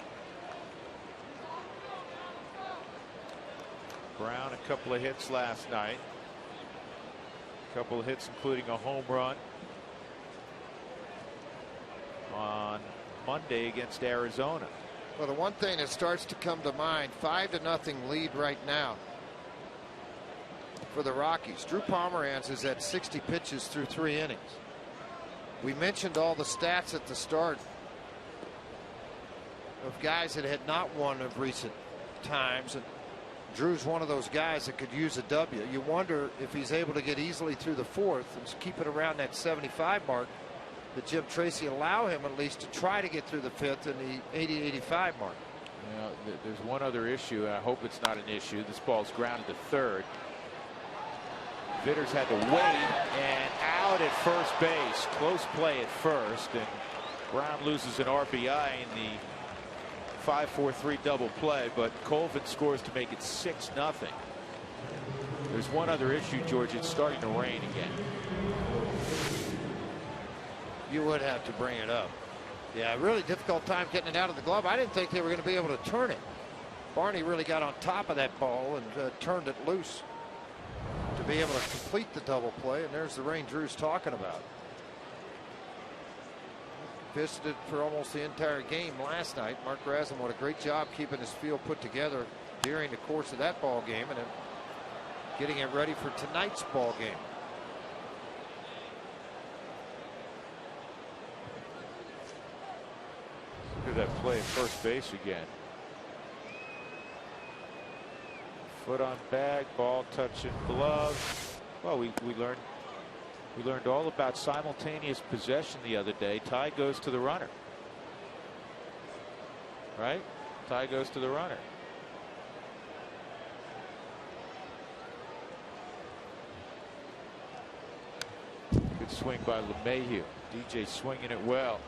Brown a couple of hits last night. A couple of hits including a home run on Monday against Arizona. Well, the one thing that starts to come to mind, 5-0 lead right now for the Rockies. Drew Pomeranz is at 60 pitches through 3 innings. We mentioned all the stats at the start of guys that had not won of recent times, and Drew's one of those guys that could use a W. You wonder if he's able to get easily through the fourth and keep it around that 75 mark, that Jim Tracy allow him at least to try to get through the fifth and the 80-85 mark. You know, there's one other issue, and I hope it's not an issue. This ball's grounded to third. Vitters had to wait, and out at first base. Close play at first, and Brown loses an RBI in the 5-4-3 double play, but Colvin scores to make it 6-0. There's one other issue, George. It's starting to rain again. You would have to bring it up. Yeah, really difficult time getting it out of the glove. I didn't think they were going to be able to turn it. Barney really got on top of that ball and turned it loose to be able to complete the double play. And there's the rain Drew's talking about. Visited for almost the entire game last night. Mark Raslin, what a great job keeping his field put together during the course of that ball game and then getting it ready for tonight's ball game. Look at that play at first base again. Foot on bag, ball touching glove. Well, we learned all about simultaneous possession the other day. Tie goes to the runner. Right? Tie goes to the runner. Good swing by LeMahieu. DJ swinging it well.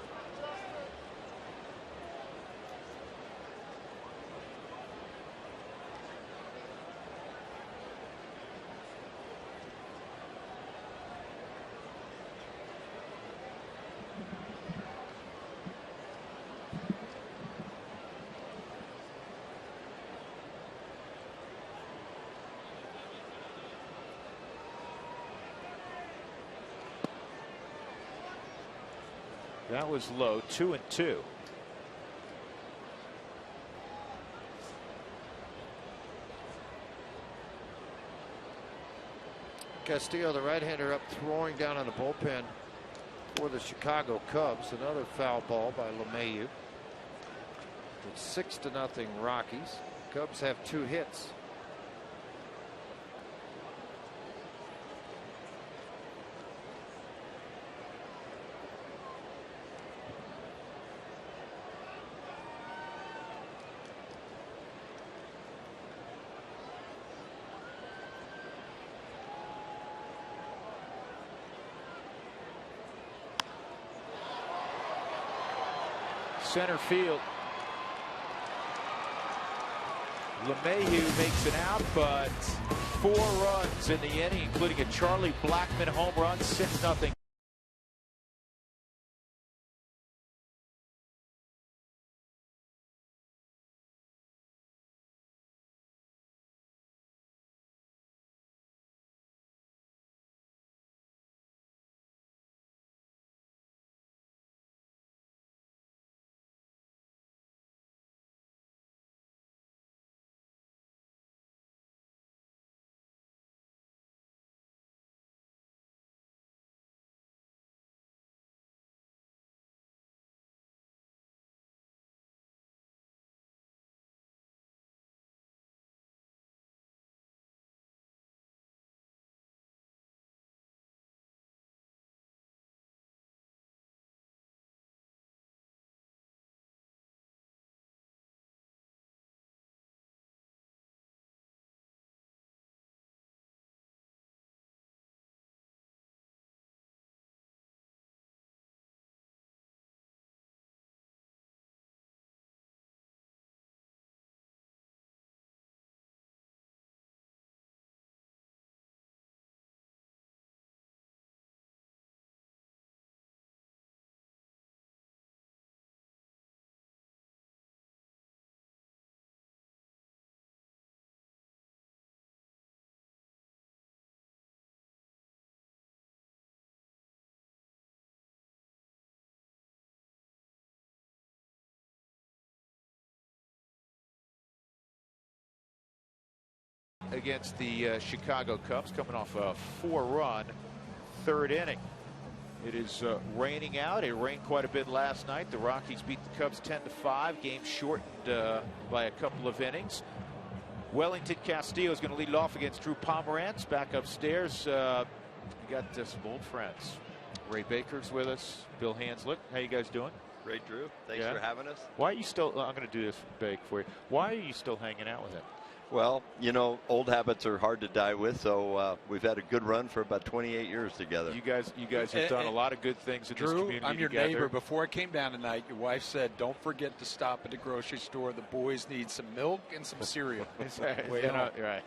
That was low. 2-2. Castillo, the right-hander, up throwing down on the bullpen for the Chicago Cubs. Another foul ball by LeMahieu. It's 6-0 Rockies. Cubs have 2 hits. Center field. LeMahieu makes it out, but 4 runs in the inning, including a Charlie Blackmon home run. 6-0. against the Chicago Cubs, coming off a 4-run third inning. It is raining out. It rained quite a bit last night. The Rockies beat the Cubs 10-5. Game shortened by a couple of innings. Wellington Castillo is going to lead it off against Drew Pomerantz. Back upstairs, we got some old friends. Ray Baker's with us. Bill Hanslick. How you guys doing? Great, Drew. Thanks for having us. Why are you still, I'm going to do this, Bake, for you. Why are you still hanging out with him? Well, you know, old habits are hard to die with, so we've had a good run for about 28 years together. You guys have done a lot of good things in this community. Drew, I'm your together. neighbor. Before I came down tonight, your wife said, don't forget to stop at the grocery store. The boys need some milk and some cereal. Right.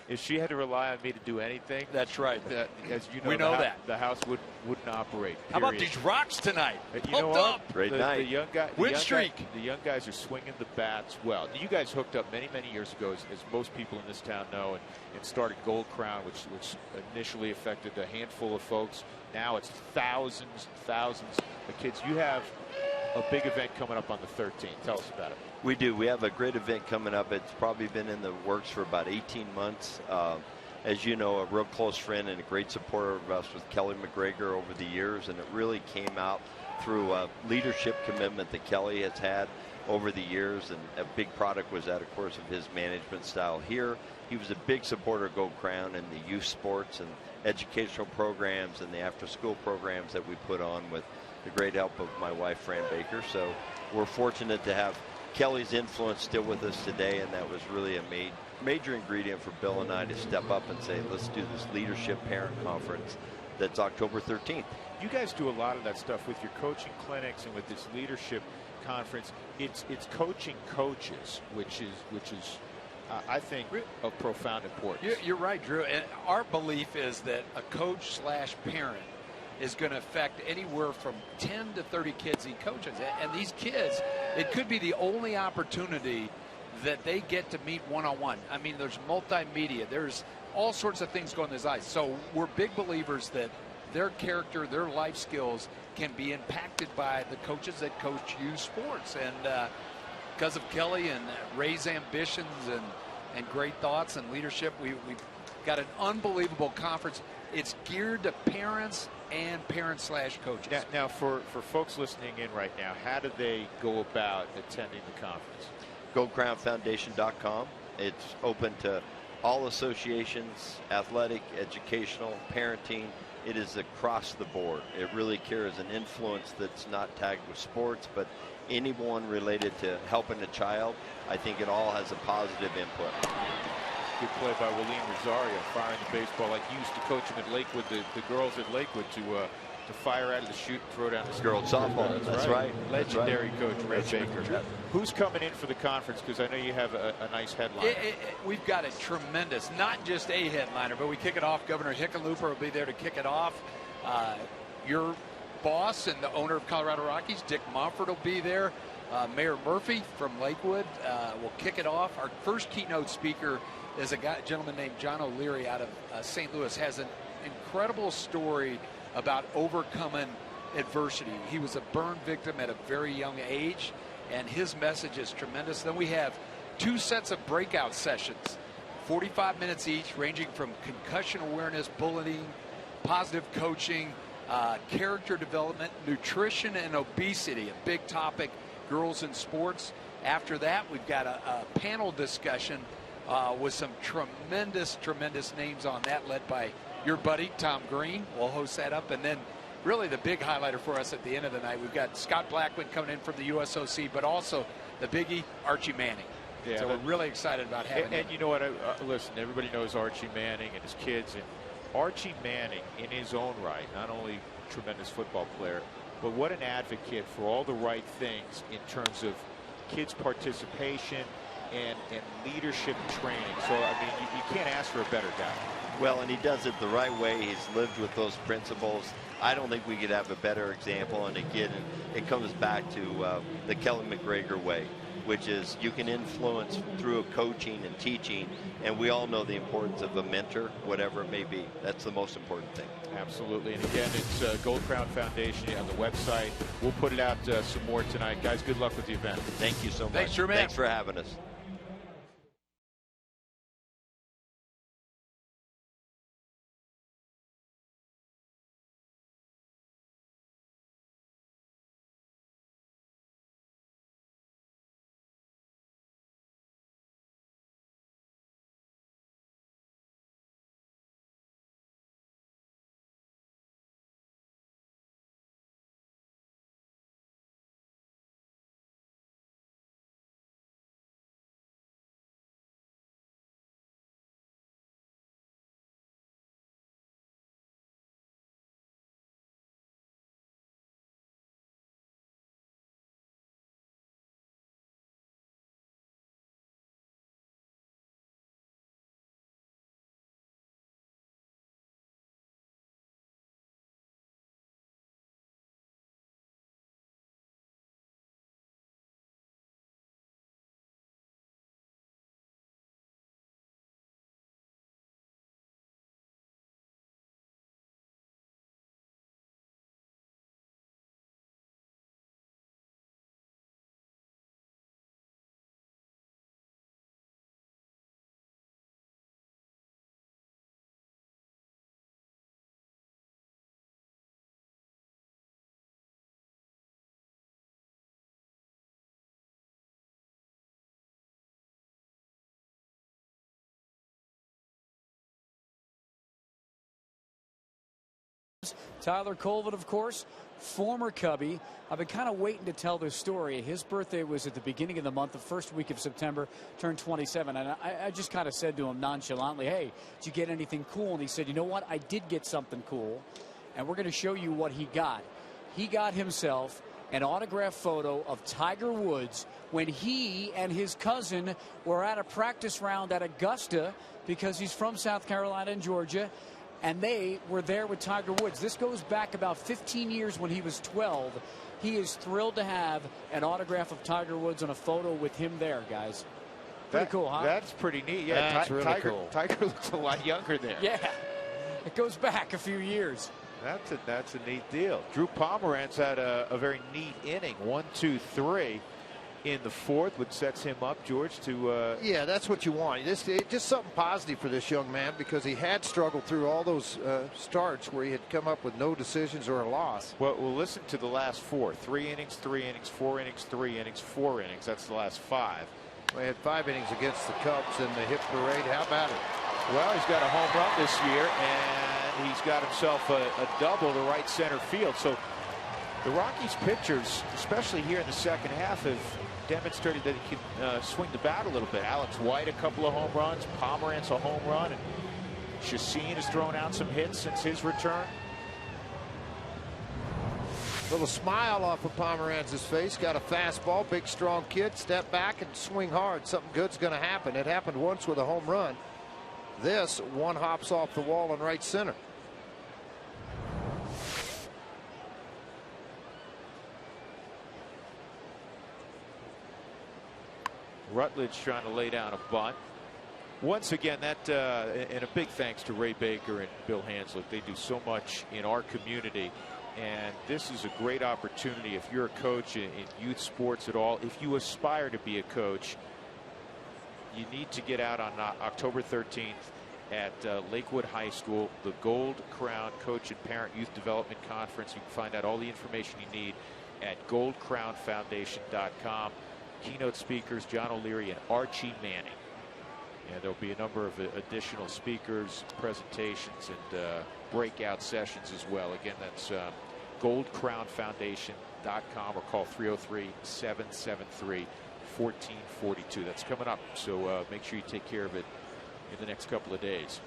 If she had to rely on me to do anything, that's right. As you know, we know the house wouldn't operate. Period. How about these rocks tonight? You know what? Great night. The young guy, win streak. The young guys are swinging the bats well. You guys hooked up many years ago, as most people in this town know, and started Gold Crown, which initially affected a handful of folks. Now it's thousands of kids. You have a big event coming up on the 13th. Tell us about it. We do. We have a great event coming up. It's probably been in the works for about 18 months. As you know, a real close friend and a great supporter of us was Kelly McGregor over the years, and it really came out through a leadership commitment that Kelly has had over the years, and a big product was that, of course, of his management style here. He was a big supporter of Gold Crown and the youth sports and educational programs and the after-school programs that we put on with the great help of my wife, Fran Baker. So we're fortunate to have Kelly's influence still with us today, and that was really a major ingredient for Bill and I to step up and say, let's do this leadership parent conference that's October 13th. You guys do a lot of that stuff with your coaching clinics and with this leadership conference. It's coaching coaches, which is I think of profound importance. You're right, Drew. And our belief is that a coach / parent is going to affect anywhere from 10 to 30 kids he coaches. And these kids, it could be the only opportunity that they get to meet one-on-one. I mean, there's multimedia. There's all sorts of things going on in his eyes. So we're big believers that their character, their life skills can be impacted by the coaches that coach youth sports. And because of Kelly and Ray's ambitions and great thoughts and leadership, we've got an unbelievable conference. It's geared to parents and parents / coaches. Now for folks listening in right now, how do they go about attending the conference? GoldCrownFoundation.com. It's open to all associations, athletic, educational, parenting. It is across the board. It really carries an influence that's not tagged with sports, but anyone related to helping a child. I think it all has a positive input. Good play by William Rosario, firing the baseball like you used to coach him at Lakewood, the girls at Lakewood, to fire out of the chute and throw down the girls softball. That's right. Legendary coach Ray Baker. Who's coming in for the conference? Because I know you have a nice headliner. We've got a tremendous, not just a headliner, but we kick it off. Governor Hickenlooper will be there to kick it off. Your boss and the owner of Colorado Rockies, Dick Mumford, will be there. Mayor Murphy from Lakewood will kick it off. Our first keynote speaker is a gentleman named John O'Leary out of St. Louis. Has an incredible story about overcoming adversity. He was a burn victim at a very young age, and his message is tremendous. Then we have 2 sets of breakout sessions, 45 minutes each, ranging from concussion awareness, bullying, positive coaching, character development, nutrition, and obesity, a big topic, girls in sports. After that, we've got a panel discussion with some tremendous names on that, led by your buddy, Tom Green. We'll host that up. And then really the big highlighter for us at the end of the night, we've got Scott Blackman coming in from the USOC, but also the biggie, Archie Manning. Yeah, so we're really excited about having him. And you know what? Listen, everybody knows Archie Manning and his kids. And Archie Manning, in his own right, not only a tremendous football player, but what an advocate for all the right things in terms of kids' participation and leadership training. So, I mean, you can't ask for a better guy. Well, and he does it the right way. He's lived with those principles. I don't think we could have a better example. And again, it comes back to the Kelly McGregor way, which is you can influence through coaching and teaching. And we all know the importance of a mentor, whatever it may be. That's the most important thing. Absolutely. And again, it's Gold Crown Foundation on the website. We'll put it out some more tonight. Guys, good luck with the event. Thank you so much. Thanks, Jermaine. Thanks for having us. Tyler Colvin, of course, former Cubby. I've been kind of waiting to tell this story. His birthday was at the beginning of the month, the first week of September, turned 27. And I just kind of said to him nonchalantly, hey, did you get anything cool? And he said, you know what? I did get something cool. And we're going to show you what he got. He got himself an autographed photo of Tiger Woods when he and his cousin were at a practice round at Augusta, because he's from South Carolina and Georgia. And they were there with Tiger Woods. This goes back about 15 years when he was 12. He is thrilled to have an autograph of Tiger Woods and a photo with him there, guys. Pretty cool, huh? That's pretty neat. Yeah, that's really cool. Tiger looks a lot younger there. Yeah, it goes back a few years. That's a neat deal. Drew Pomeranz had a very neat inning. 1, 2, 3 in the fourth, which sets him up, George, to yeah, that's what you want. Just something positive for this young man, because he had struggled through all those starts where he had come up with no decisions or a loss. Well, we'll listen to the last 4. 3 innings, 3 innings, 4 innings, 3 innings, 4 innings. That's the last 5. They had 5 innings against the Cubs in the hit parade. How about it? Well, he's got a home run this year, and he's got himself a double to right center field. So the Rockies pitchers, especially here in the second half, have demonstrated that he can swing the bat a little bit. Alex White, a couple of home runs. Pomeranz, a home run. And Chacin has thrown out some hits since his return. Little smile off of Pomeranz's face. Got a fastball. Big, strong kid. Step back and swing hard. Something good's going to happen. It happened once with a home run. This one hops off the wall in right center. Rutledge trying to lay down a bunt. Once again, that and a big thanks to Ray Baker and Bill Hanslick. They do so much in our community, and this is a great opportunity if you're a coach in youth sports at all. If you aspire to be a coach, you need to get out on October 13th at Lakewood High School, the Gold Crown Coach and Parent Youth Development Conference. You can find out all the information you need at goldcrownfoundation.com. Keynote speakers John O'Leary and Archie Manning. And there'll be a number of additional speakers, presentations, and breakout sessions as well. Again, that's goldcrownfoundation.com, or call 303-773-1442. That's coming up, so make sure you take care of it in the next couple of days.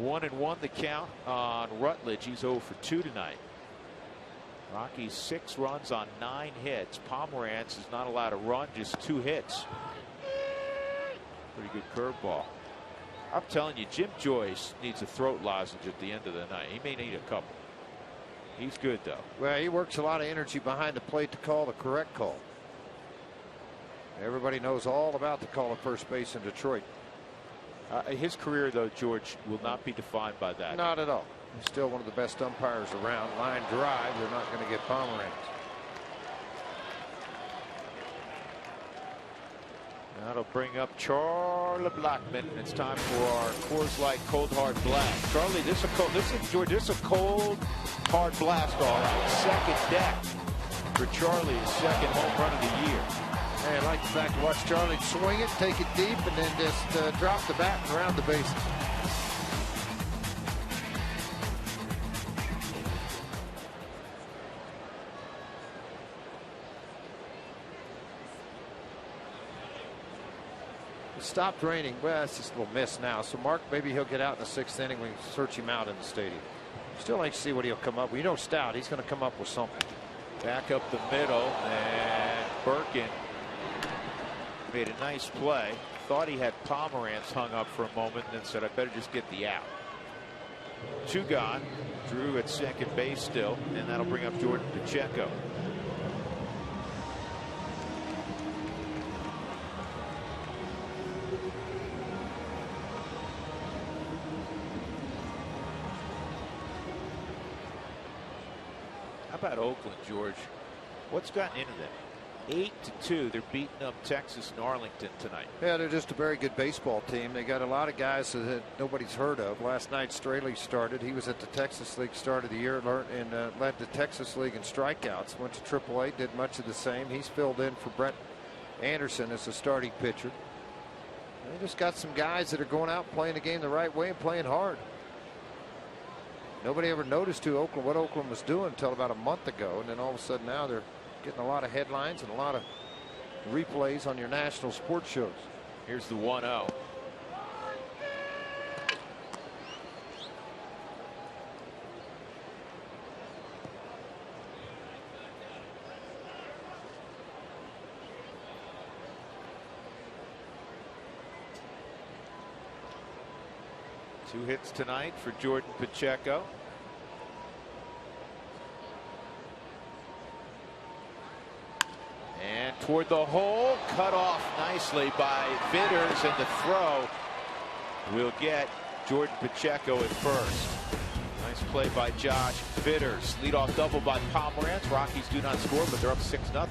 1-1 the count on Rutledge. He's 0 for 2 tonight. Rockies 6 runs on 9 hits. Pomeranz is not allowed to run, just 2 hits. Pretty good curveball. I'm telling you, Jim Joyce needs a throat lozenge at the end of the night. He may need a couple. He's good, though. Well, he works a lot of energy behind the plate to call the correct call. Everybody knows all about the call of first base in Detroit. His career, though, George, will not be defined by that. Not at all. He's still one of the best umpires around. Line drive, they're not going to get Pomeranz. That'll bring up Charlie Blackmon. It's time for our Coors Light Cold Hard Blast. Charlie, this is George. This is a cold hard blast, all right. Second deck for Charlie's second home run of the year. Hey, I like the fact to watch Charlie swing it, take it deep, and then just drop the bat and round the bases. It stopped raining. Well, it's just a little miss now. So, Mark, maybe he'll get out in the 6th inning when we search him out in the stadium. Still like to see what he'll come up with. You know, Stout, he's going to come up with something. Back up the middle, and Birkin made a nice play. Thought he had Pomeranz hung up for a moment, and then said, I better just get the out. 2 gone. Drew at second base still, and that'll bring up Jordan Pacheco. How about Oakland, George? What's gotten into them? 8-2. They're beating up Texas and Arlington tonight. Yeah, they're just a very good baseball team. They got a lot of guys that nobody's heard of. Last night, Straley started. He was at the Texas League start of the year and led the Texas League in strikeouts. Went to AAA, did much of the same. He's filled in for Brett Anderson as the starting pitcher. They just got some guys that are going out playing the game the right way and playing hard. Nobody ever noticed what Oakland was doing until about a month ago, and then all of a sudden now they're getting a lot of headlines and a lot of replays on your national sports shows. Here's the 1-0. Two hits tonight for Jordan Pacheco. And toward the hole, cut off nicely by Vitters, and the throw will get Jordan Pacheco at first. Nice play by Josh Vitters. Leadoff double by Pomerantz. Rockies do not score, but they're up 6-0.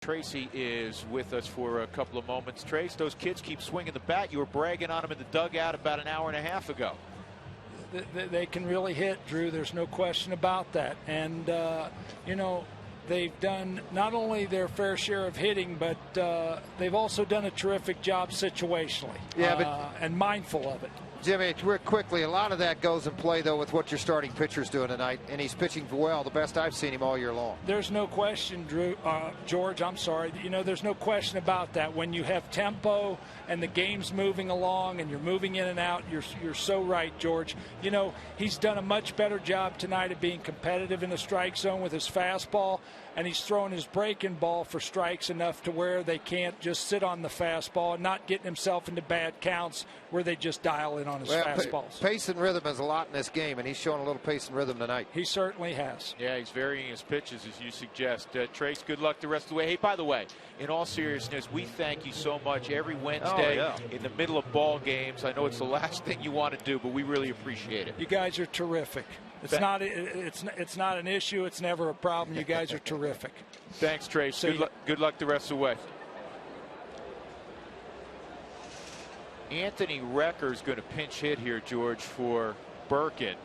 Tracy is with us for a couple of moments. Trace, those kids keep swinging the bat. You were bragging on them in the dugout about an hour and a half ago. They can really hit, Drew. There's no question about that. And, you know, they've done not only their fair share of hitting, but they've also done a terrific job situationally. Yeah, and mindful of it. Jimmy, real quickly, a lot of that goes in play, though, with what your starting pitcher's doing tonight, and he's pitching well, the best I've seen him all year long. There's no question, George, I'm sorry. You know, there's no question about that. When you have tempo and the game's moving along and you're moving in and out, you're so right, George. You know, he's done a much better job tonight of being competitive in the strike zone with his fastball, and he's throwing his breaking ball for strikes enough to where they can't just sit on the fastball and not getting himself into bad counts where they just dial in on his fastballs. Pace and rhythm is a lot in this game, and he's showing a little pace and rhythm tonight. He certainly has. Yeah, he's varying his pitches, as you suggest. Trace, good luck the rest of the way. Hey, by the way, in all seriousness, we thank you so much every Wednesday in the middle of ball games. I know it's the last thing you want to do, but we really appreciate it. You guys are terrific. It's not an issue. It's never a problem. You guys are terrific. Thanks, Trace. Good luck the rest of the way. Anthony Recker's going to pinch hit here, George, for Birkin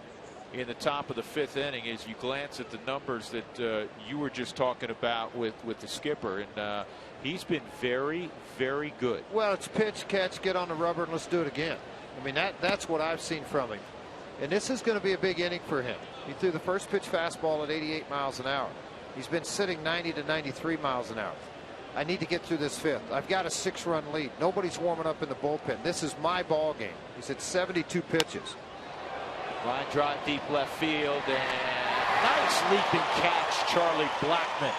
in the top of the 5th inning. As you glance at the numbers that you were just talking about with the skipper, and he's been very, very good. Well, it's pitch, catch, get on the rubber, and let's do it again. I mean, that's what I've seen from him. And this is going to be a big inning for him. He threw the first pitch fastball at 88 miles an hour. He's been sitting 90 to 93 miles an hour. I need to get through this 5th. I've got a 6-run lead. Nobody's warming up in the bullpen. This is my ball game. He's at 72 pitches. Line drive deep left field, and nice leaping catch, Charlie Blackmon.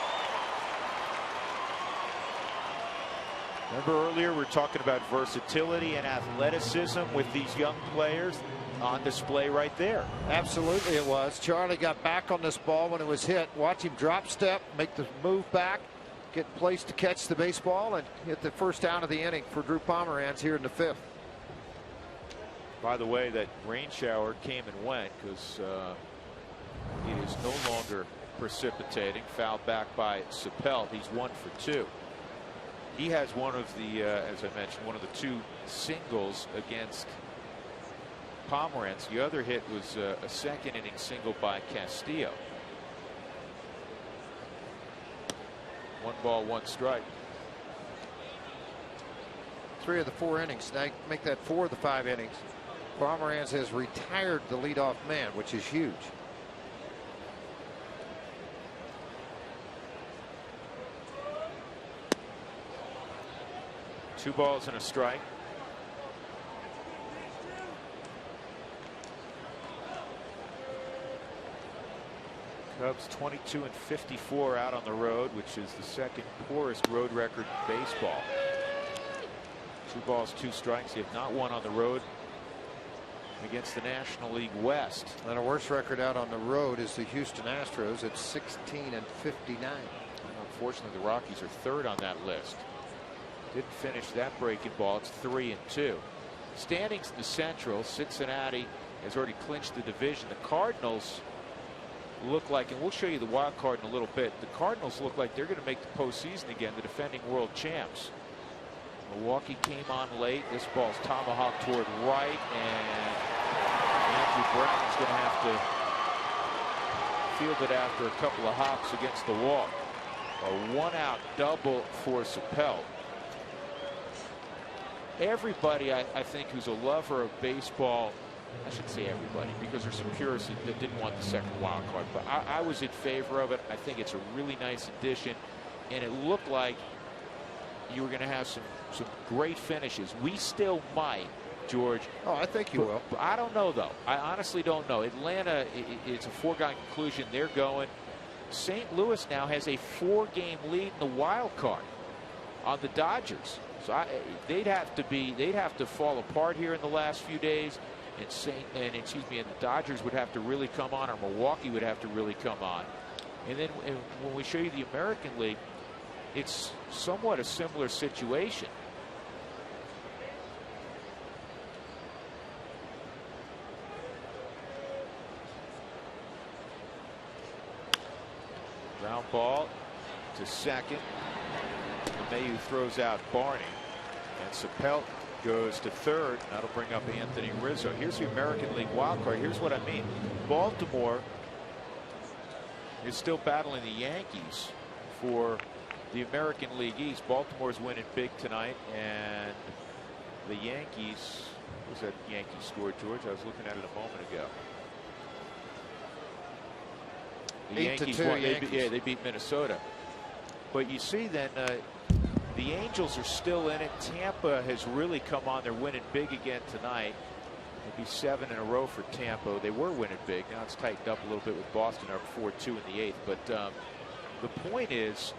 Remember earlier we were talking about versatility and athleticism with these young players. On display right there. Absolutely it was. Charlie got back on this ball when it was hit. Watch him drop step, make the move back, get placed to catch the baseball, and hit the first out of the inning for Drew Pomerantz here in the 5th. By the way, that rain shower came and went because it is no longer precipitating. Fouled back by Sapelt. He's 1 for 2. He has one of the, as I mentioned, one of the 2 singles against Pomeranz. The other hit was a second inning single by Castillo. 1 ball, 1 strike. 3 of the 4 innings. Now make that 4 of the 5 innings. Pomeranz has retired the leadoff man, which is huge. Two balls and a strike. Cubs 22 and 54 out on the road, which is the second poorest road record in baseball. 2 balls, 2 strikes. They have not won on the road against the National League West. And a worse record out on the road is the Houston Astros at 16 and 59. And unfortunately, the Rockies are 3rd on that list. Didn't finish that breaking ball. It's 3 and 2. Standings in the Central. Cincinnati has already clinched the division. The Cardinals look like, and we'll show you the wild card in a little bit. The Cardinals look like they're going to make the postseason again, the defending world champs. Milwaukee came on late. This ball's tomahawked toward right, and Andrew Brown's going to have to field it after a couple of hops against the wall. A 1-out double for Sapelt. Everybody, I think, who's a lover of baseball, I should say everybody, because there's some purists that didn't want the second wild card, but I was in favor of it. I think it's a really nice addition, and it looked like you were going to have some great finishes. We still might, George. Oh, I think you will. But I don't know, though. I honestly don't know. Atlanta, it's a foregone conclusion. They're going. St. Louis now has a 4-game lead in the wild card on the Dodgers. So they'd have to fall apart here in the last few days, and the Dodgers would have to really come on, or Milwaukee would have to really come on. And then when we show you the American League, it's somewhat a similar situation. Ground ball to second. LeMahieu throws out Barney, and Sapelt goes to third. That'll bring up Anthony Rizzo. Here's the American League wild card. Here's what I mean. Baltimore is still battling the Yankees for the American League East. Baltimore's winning big tonight, and the Yankees, what was that Yankee score, George? I was looking at it a moment ago. The Yankees won. They beat Minnesota. But you see then the Angels are still in it. Tampa has really come on. They're winning big again tonight. It'll be 7 in a row for Tampa. They were winning big. Now it's tightened up a little bit with Boston up 4-2 in the 8th. But the point is,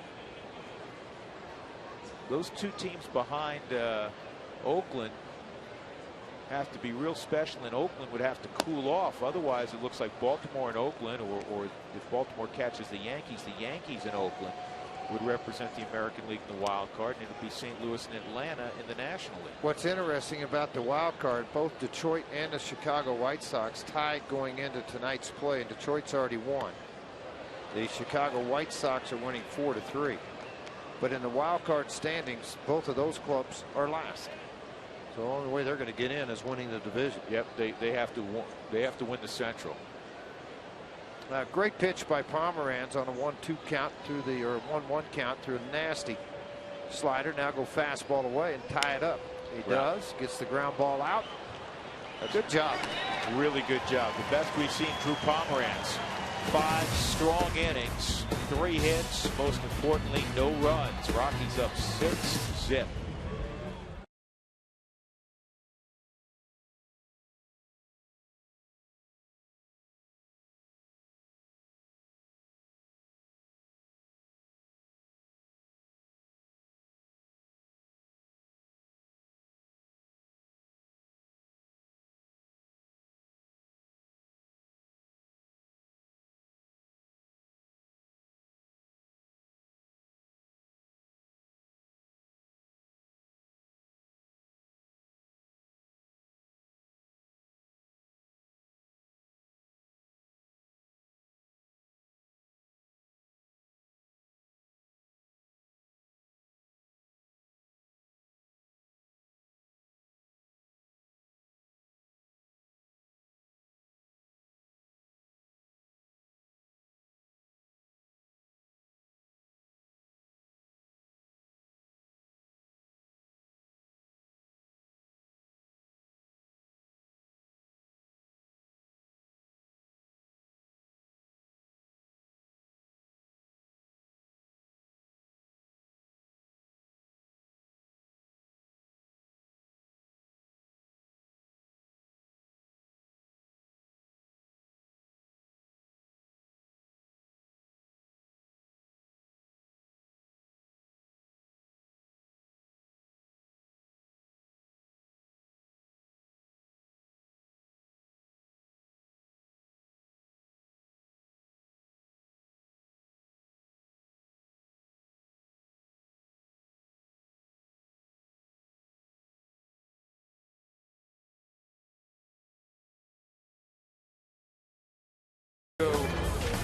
those 2 teams behind Oakland have to be real special, and Oakland would have to cool off. Otherwise, it looks like Baltimore and Oakland, or if Baltimore catches the Yankees and Oakland would represent the American League in the wild card, and it would be St. Louis and Atlanta in the National League. What's interesting about the wild card, both Detroit and the Chicago White Sox tied going into tonight's play, and Detroit's already won. The Chicago White Sox are winning 4-3. But in the wild card standings, both of those clubs are last. So the only way they're going to get in is winning the division. Yep, they have to win the Central. Great pitch by Pomeranz on a 1-2 count through the, or 1-1 count through a nasty slider. Now go fastball away and tie it up. He does. Gets the ground ball out. Good job. Really good job. The best we've seen Drew Pomeranz. 5 strong innings, 3 hits, most importantly, no runs. Rockies up 6-zip.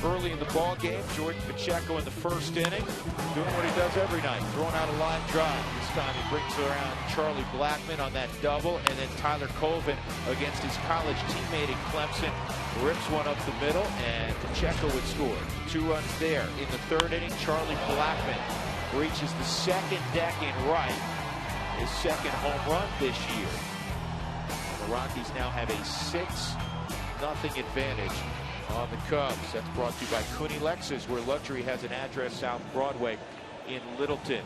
early in the ball game. Jordan Pacheco in the first inning, doing what he does every night, throwing out a line drive. This time he brings around Charlie Blackmon on that double, and then Tyler Colvin against his college teammate in Clemson rips one up the middle, and Pacheco would score. 2 runs there. In the third inning, Charlie Blackmon reaches the second deck in right, his second home run this year. The Rockies now have a 6-0 advantage on the Cubs. That's brought to you by Cooney Lexus, where luxury has an address, South Broadway in Littleton.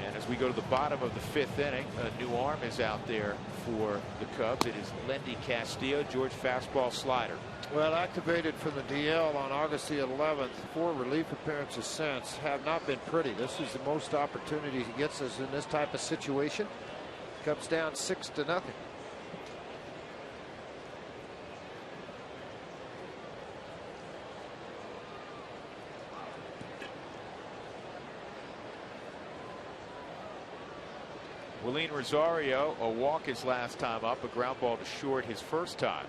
And as we go to the bottom of the 5th inning, a new arm is out there for the Cubs. It is Lendy Castillo. George, fastball slider. Well, activated from the DL on August the 11th. 4 relief appearances since have not been pretty. This is the most opportunity he gets us in this type of situation. Cubs down 6-0. Willeen Rosario, a walk his last time up, a ground ball to short his first time.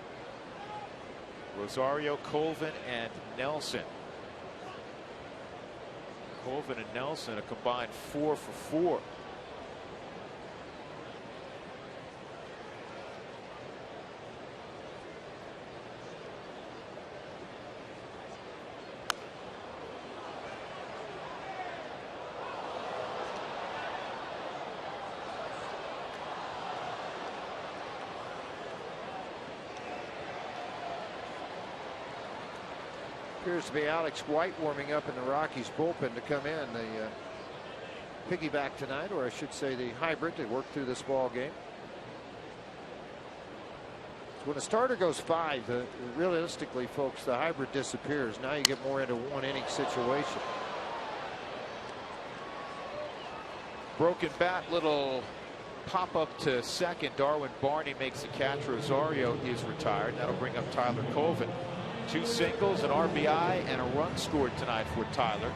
Rosario, Colvin, and Nelson. Colvin and Nelson a combined 4 for 4. Appears to be Alex White warming up in the Rockies bullpen to come in. The piggyback tonight, or I should say the hybrid, to work through this ball game. So when a starter goes 5, realistically, folks, the hybrid disappears. Now you get more into 1-inning situation. Broken bat, little pop up to second. Darwin Barney makes the catch. Rosario is retired. That'll bring up Tyler Colvin. 2 singles, an RBI, and a run scored tonight for Tyler.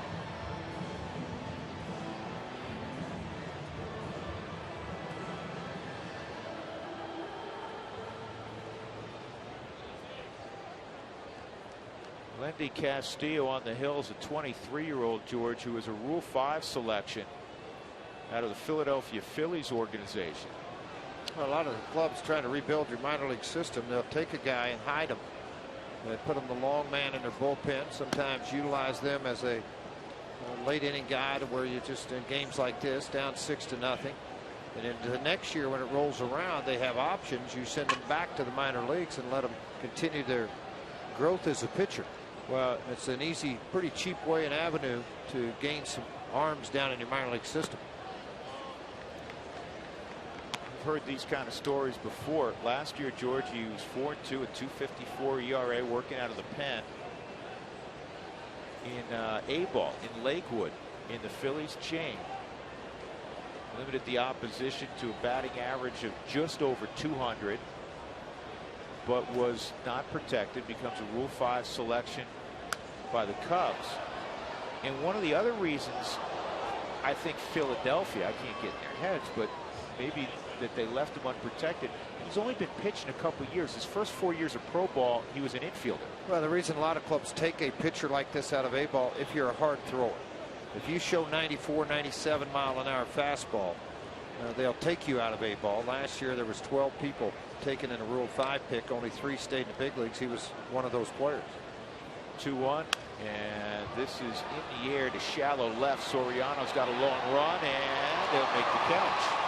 Lendy Castillo on the hills, a 23-year-old George, who is a Rule 5 selection out of the Philadelphia Phillies organization. Well, a lot of the clubs trying to rebuild your minor league system, they'll take a guy and hide him. They put him the long man in their bullpen. Sometimes utilize them as a late inning guy to where you just, in games like this, down 6-0. And into the next year when it rolls around, they have options. You send them back to the minor leagues and let them continue their growth as a pitcher. Well, it's an easy, pretty cheap way and avenue to gain some arms down in your minor league system. Heard these kind of stories before. Last year, George, he was 4-2, a 2.54 ERA, working out of the pen in A-ball in Lakewood in the Phillies chain. Limited the opposition to a batting average of just over 200, but was not protected. Becomes a Rule 5 selection by the Cubs. And one of the other reasons I think Philadelphia, I can't get in their heads, but maybe that they left him unprotected. He's only been pitching a couple of years. His first 4 years of pro ball, he was an infielder. Well, the reason a lot of clubs take a pitcher like this out of A-ball, if you're a hard thrower, if you show 94, 97 mile an hour fastball, they'll take you out of A-ball. Last year there was 12 people taken in a Rule 5 pick. Only 3 stayed in the big leagues. He was one of those players. 2-1, and this is in the air to shallow left. Soriano's got a long run, and they'll make the catch.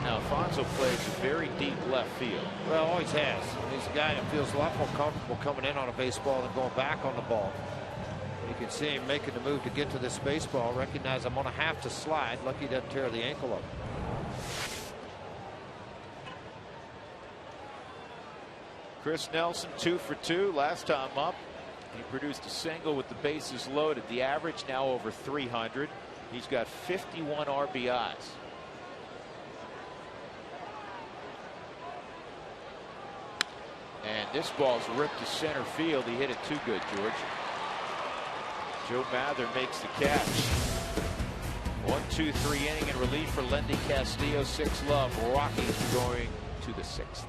Alfonso plays a very deep left field. Well, always has. He's a guy that feels a lot more comfortable coming in on a baseball than going back on the ball. You can see him making the move to get to this baseball. Recognize I'm going to have to slide. Lucky he doesn't tear the ankle up. Chris Nelson 2 for 2 last time up. He produced a single with the bases loaded. The average now over 300. He's got 51 RBIs. And this ball's ripped to center field. He hit it too good, George. Joe Mather makes the catch. 2-3 inning in relief for Lendy Castillo. 6-love. Rockies going to the 6th.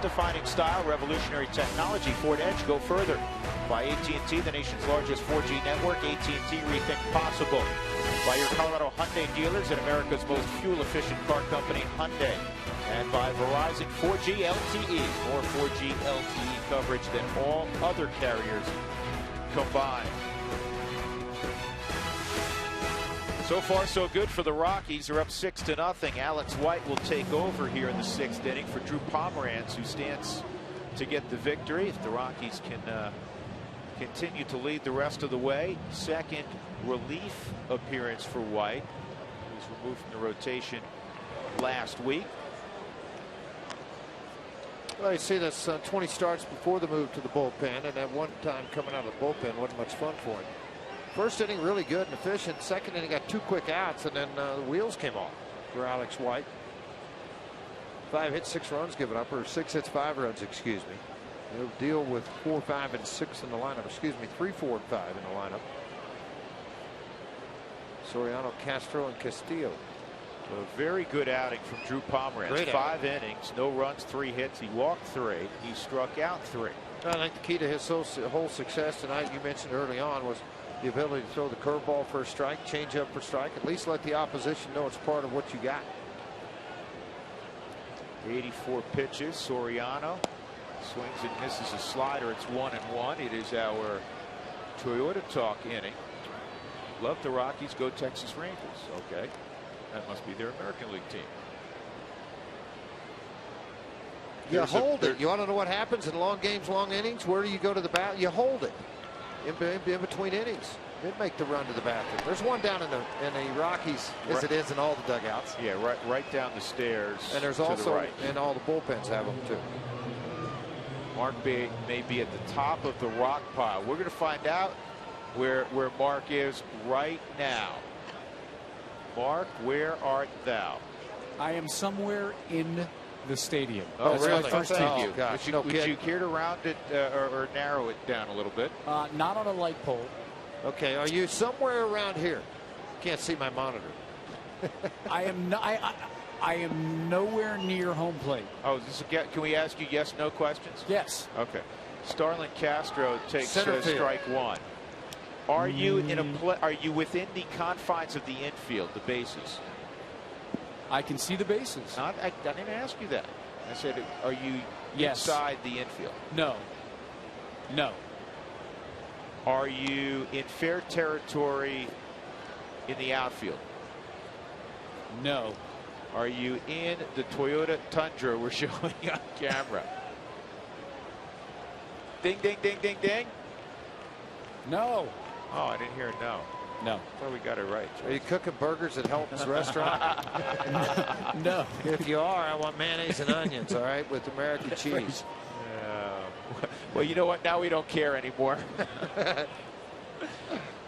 Defining style, revolutionary technology. Ford Edge, go further. By AT&T, the nation's largest 4G network. AT&T, rethink possible. By your Colorado Hyundai dealers and America's most fuel-efficient car company, Hyundai. And by Verizon 4G LTE, more 4G LTE coverage than all other carriers combined. So far, so good for the Rockies. They're up 6-0. Alex White will take over here in the 6th inning for Drew Pomeranz, who stands to get the victory if the Rockies can continue to lead the rest of the way. Second relief appearance for White, who's removed from the rotation last week. Well, you see that's 20 starts before the move to the bullpen, and that one time coming out of the bullpen wasn't much fun for him. First inning really good and efficient. Second inning got 2 quick outs, and then the wheels came off for Alex White. 5 hits, 6 runs given up, or 6 hits, 5 runs, excuse me. He'll deal with 4, 5, and 6 in the lineup. Excuse me, 3, 4, and 5 in the lineup. Soriano, Castro, and Castillo. A very good outing from Drew Pomeranz. 5 innings, no runs, 3 hits. He walked 3. He struck out 3. I think the key to his whole success tonight, you mentioned early on, was the ability to throw the curveball for a strike, change up for strike, at least let the opposition know it's part of what you got. 84 pitches. Soriano swings and misses a slider. It's 1-1. It is our Toyota Talk inning. Love the Rockies, go Texas Rangers. Okay, that must be their American League team. You hold it. You want to know what happens in long games, long innings? Where do you go to the bat? You hold it. In between innings, they'd make the run to the bathroom. There's one down in the Rockies, as it is in all the dugouts. Yeah, right down the stairs. And there's also, the right. And all the bullpens have them too. Mark may be at the top of the rock pile. We're going to find out where Mark is right now. Mark, where art thou? I am somewhere in the stadium. Oh, that's really? my first Thank you. Gosh, would you care to round it or narrow it down a little bit? Not on a light pole. Okay, are you somewhere around here? Can't see my monitor. I am nowhere near home plate. Oh, can we ask you yes/no questions? Yes. Okay. Starlin Castro takes strike 1. Are you Are you within the confines of the infield, the bases? I can see the bases. I didn't ask you that. I said, are you inside the infield? No. No. Are you in fair territory in the outfield? No. Are you in the Toyota Tundra we're showing on camera? Ding, ding, ding, ding, ding. No. Oh, I didn't hear a no. No. Well, we got it right. Are you cooking burgers at Helton's restaurant? No. If you are, I want mayonnaise and onions, all right, with American cheese. Well, you know what? Now we don't care anymore.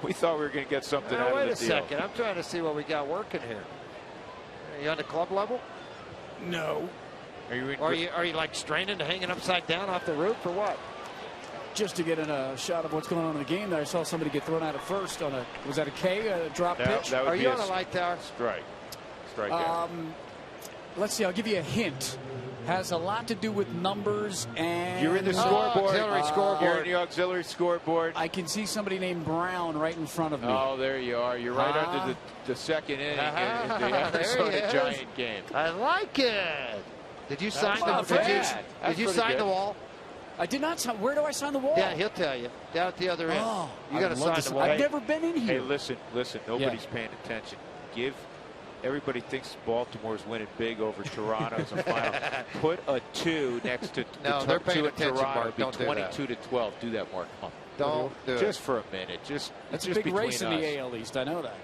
We thought we were going to get something out of the deal. Wait a second. I'm trying to see what we got working here. Are you on the club level? No. Are you like straining to hanging upside down off the roof or what? Just to get in a shot of what's going on in the game there, I saw somebody get thrown out at first on was that a K, a drop pitch? Are you on a light tower? Strike out. Let's see, I'll give you a hint. Has a lot to do with numbers and... You're in the scoreboard. Auxiliary scoreboard. You're in the auxiliary scoreboard. I can see somebody named Brown right in front of me. Oh, there you are. You're right under the second inning in the Arizona Giant game. I like it. Did you sign Did you sign the wall? I did not sign. Where do I sign the wall? Yeah, he'll tell you. Down at the other end. Oh, you got to sign the wall. I've never been in here. Hey, listen. Nobody's paying attention. Everybody thinks Baltimore's winning big over Toronto's a final. Put a 2 next to they're paying 2 attention, Toronto. Mark. Don't 22 to 12. Do that, Mark. Come on. Don't do it. Just for a minute. That's a big race in the AL East. I know that.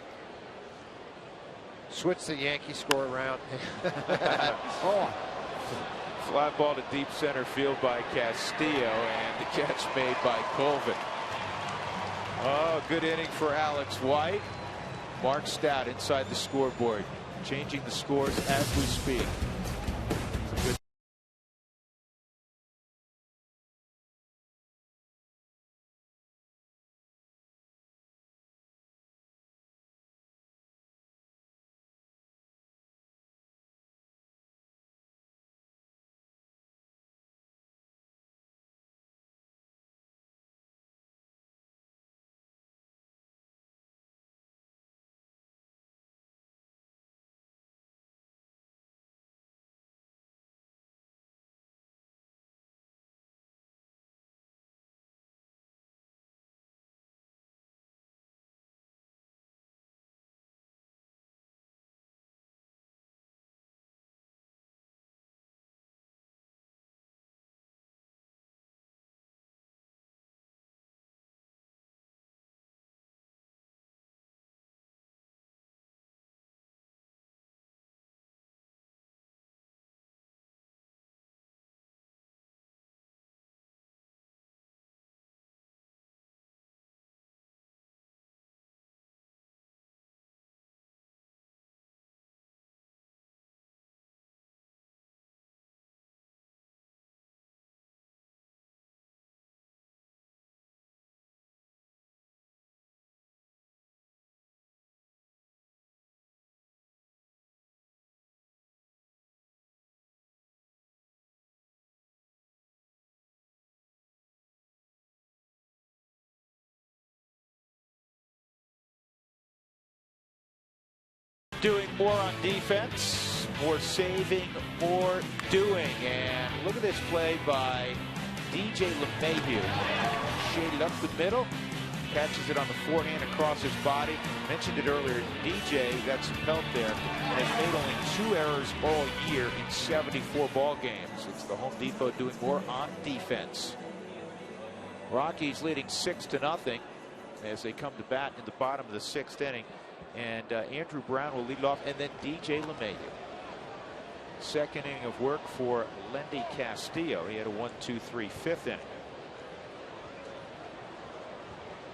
Switch the Yankee score around. Fly ball to deep center field by Castillo, and the catch made by Colvin. Oh, good inning for Alex White. Mark Stout inside the scoreboard, changing the scores as we speak. Doing more on defense, more saving, more doing. And look at this play by DJ LeMahieu. Shaded up the middle, catches it on the forehand across his body. Mentioned it earlier, DJ got some help there and has made only 2 errors all year in 74 ball games. It's the Home Depot doing more on defense. Rockies leading 6-0 as they come to bat in the bottom of the 6th inning. And Andrew Brown will lead it off, and then DJ LeMahieu. Second inning of work for Lendy Castillo. He had a 1-2-3 5th inning.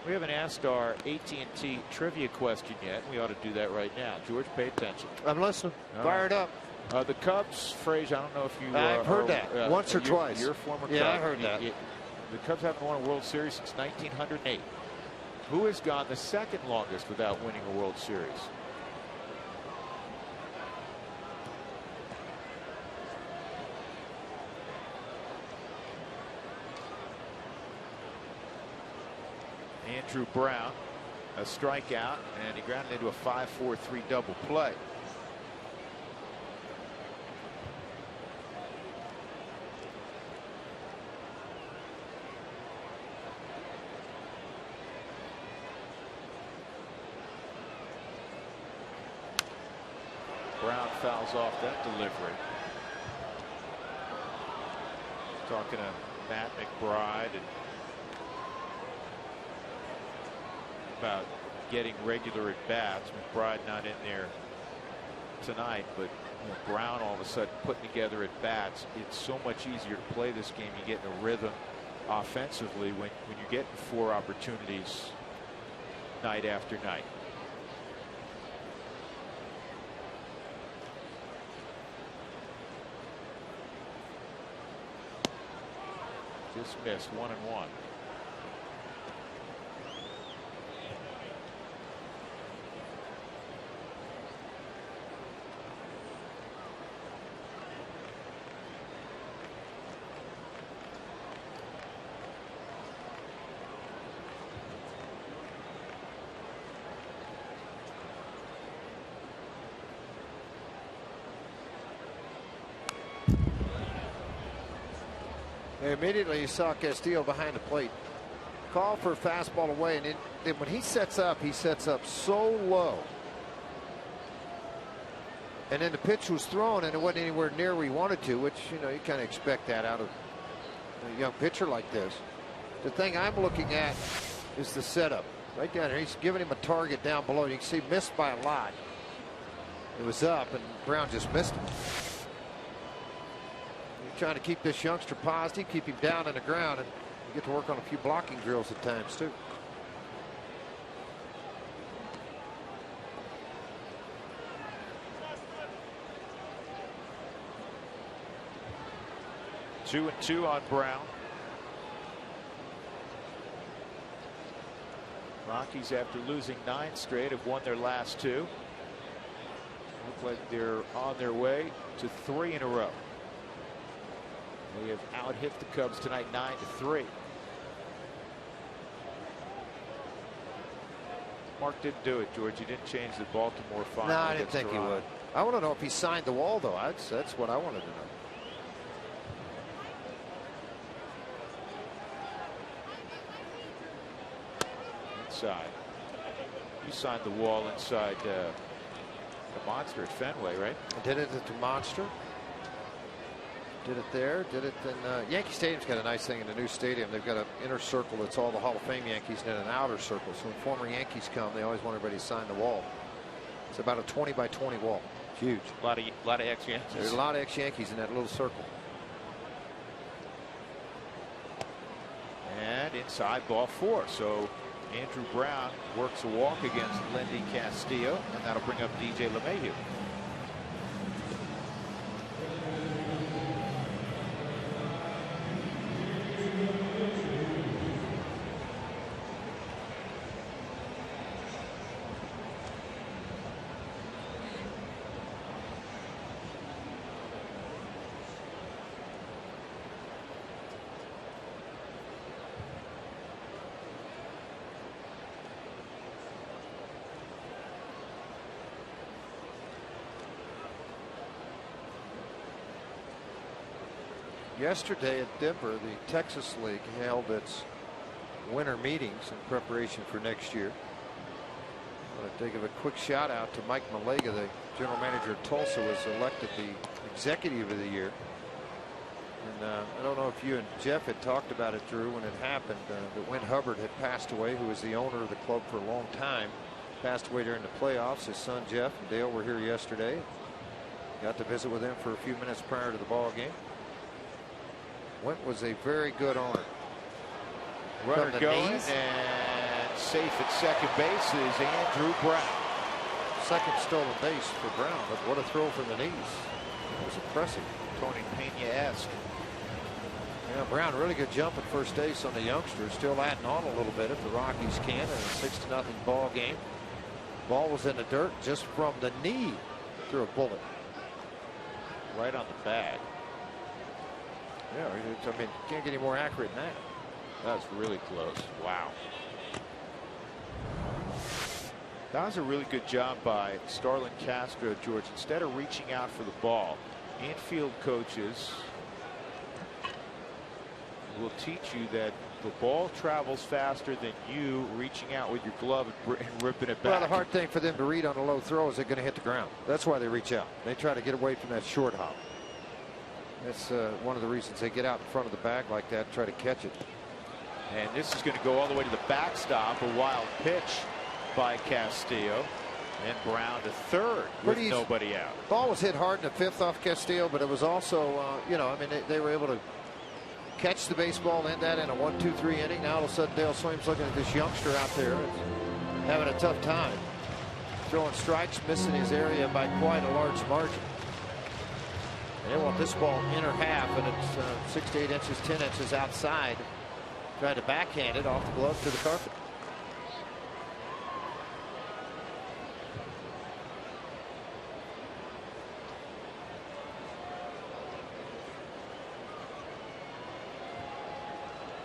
We haven't asked our AT&T trivia question yet. We ought to do that right now. George, pay attention. I'm listening. Fire it up. The Cubs, Frazier, I don't know if you... I've heard that once or twice. You're a former Cub. Yeah, I heard that. The Cubs haven't won a World Series since 1908. Who has gone the second longest without winning a World Series? Andrew Brown, a strikeout, and he grounded into a 5-4-3 double play. Brown fouls off that delivery. Talking to Matt McBride and about getting regular at bats. McBride not in there tonight, but Brown all of a sudden putting together at bats. It's so much easier to play this game. You get in a rhythm offensively when you're getting 4 opportunities night after night. Just missed 1-1. Immediately you saw Castillo behind the plate. Call for a fastball away, and then when he sets up so low. And then the pitch was thrown, and it wasn't anywhere near where he wanted to, which, you kind of expect that out of a young pitcher like this. The thing I'm looking at is the setup. Right down there, he's giving him a target down below. You can see missed by a lot. It was up, and Brown just missed him. Trying to keep this youngster positive, keep him down on the ground, and you get to work on a few blocking drills at times too. Two and two on Brown. Rockies, after losing 9 straight, have won their last 2. Look like they're on their way to 3 in a row. They have out-hit the Cubs tonight 9-3. Mark didn't do it, George. He didn't change the Baltimore final. No, I didn't think he would. I want to know if he signed the wall, though. That's what I wanted to know. Inside. You signed the wall inside the Monster at Fenway, right? I did it at the Monster. Did it there, did it in Yankee Stadium's got a nice thing in the new stadium. They've got an inner circle that's all the Hall of Fame Yankees, and then an outer circle. So when former Yankees come, they always want everybody to sign the wall. It's about a 20 by 20 wall. It's huge. A lot of ex-Yankees. There's a lot of ex-Yankees in that little circle. And inside, ball 4. So Andrew Brown works a walk against Lendy Castillo, and that'll bring up DJ LeMahieu. Yesterday at Denver, the Texas League held its winter meetings in preparation for next year. I want to give a quick shout out to Mike Malega, the general manager of Tulsa, was elected the executive of the year. And I don't know if you and Jeff had talked about it, Drew, when it happened, that Win Hubbard had passed away, who was the owner of the club for a long time. Passed away during the playoffs. His son Jeff and Dale were here yesterday. Got to visit with him for a few minutes prior to the ball game. Went was a very good owner. Runner going, and safe at second base is Andrew Brown. Second stolen base for Brown, but what a throw from the knees. It was impressive. Tony Pena-esque. Yeah, Brown really good jump at first base on the youngster. Still adding on a little bit if the Rockies can in a 6-0 ball game. Ball was in the dirt just from the knee. Threw a bullet right on the bag. Yeah, I mean, can't get any more accurate than that. That was really close. Wow. That was a really good job by Starlin Castro, George. Instead of reaching out for the ball, infield coaches will teach you that the ball travels faster than you reaching out with your glove and ripping it back. Well, the hard thing for them to read on a low throw is they're going to hit the ground. That's why they reach out. They try to get away from that short hop. That's one of the reasons they get out in front of the bag like that, try to catch it. And this is going to go all the way to the backstop. A wild pitch by Castillo. And Brown to third with nobody out. Ball was hit hard in the fifth off Castillo, but it was also, you know, I mean, they were able to catch the baseball, end that in a 1-2-3 inning. Now all of a sudden Dale Swaim's looking at this youngster out there having a tough time. Throwing strikes, missing his area by quite a large margin. And they want this ball inner half, and it's 6 to 8 inches, 10 inches outside. Tried to backhand it off the glove to the carpet.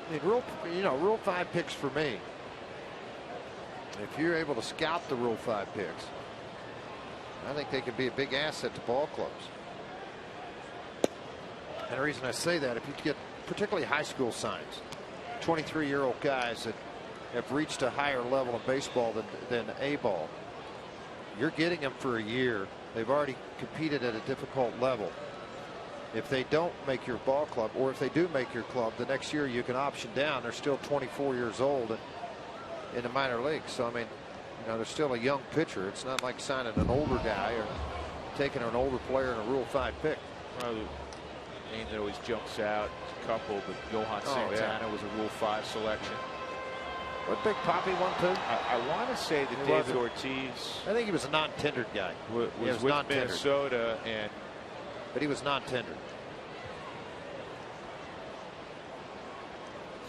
I mean, Rule 5 picks for me. If you're able to scout the Rule 5 picks, I think they could be a big asset to ball clubs. And the reason I say that, if you get particularly high school signs, 23-year-old guys that have reached a higher level of baseball than A-ball, you're getting them for a year. They've already competed at a difficult level. If they don't make your ball club, or if they do make your club, the next year you can option down. They're still 24 years old in the minor leagues. So, I mean, you know, they're still a young pitcher. It's not like signing an older guy or taking an older player in a Rule 5 pick. Well, the name that always jumps out, a couple, but Johan Santana was a Rule 5 selection. What Big Poppy one too? I want to say that David Ortiz. I think he was a non-tendered guy. Was with Minnesota, but he was non-tendered.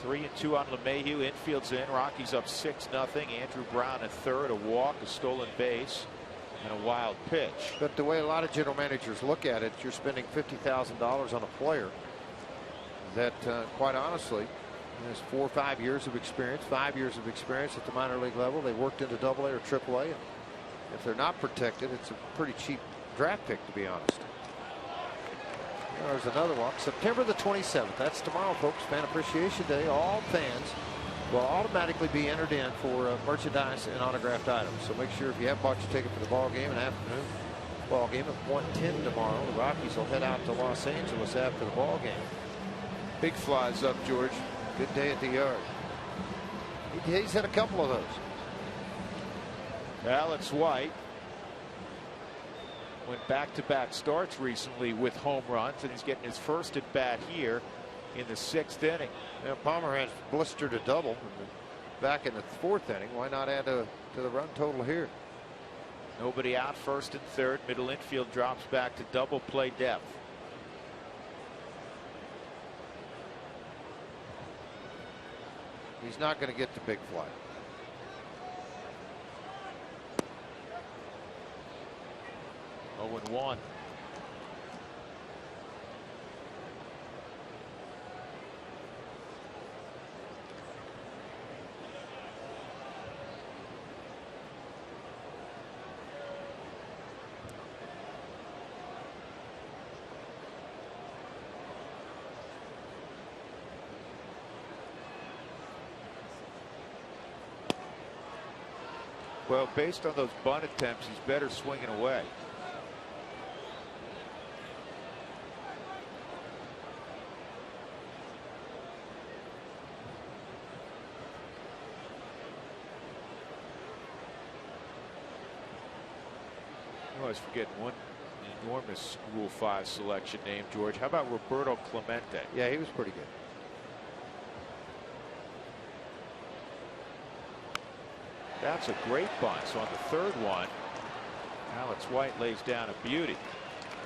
3-2 on LeMahieu. Infield's in. Rockies up 6-0. Andrew Brown at third. A walk, a stolen base, and a wild pitch. But the way a lot of general managers look at it, you're spending $50,000 on a player that, quite honestly, has 4 or 5 years of experience, 5 years of experience at the minor league level. They worked into AA or AAA. And if they're not protected, it's a pretty cheap draft pick, to be honest. There's another walk. September the 27th. That's tomorrow, folks. Fan Appreciation Day. All fans will automatically be entered in for merchandise and autographed items. So make sure if you have bought your ticket for the ball game, an afternoon ball game at 1:10 tomorrow, the Rockies will head out to Los Angeles after the ball game. Big flies up, George. Good day at the yard. He's hit a couple of those. Alex White went back-to-back starts recently with home runs, and he's getting his first at bat here in the 6th inning. Yeah, Pomeranz blistered a double back in the 4th inning. Why not add to the run total here? Nobody out, first and third. Middle infield drops back to double play depth. He's not going to get the big fly. Oh, 0-1. Well, based on those bunt attempts, he's better swinging away. I always forget one enormous Rule 5 selection name, George. How about Roberto Clemente? Yeah, he was pretty good. That's a great bunt. So on the third one, Alex White lays down a beauty.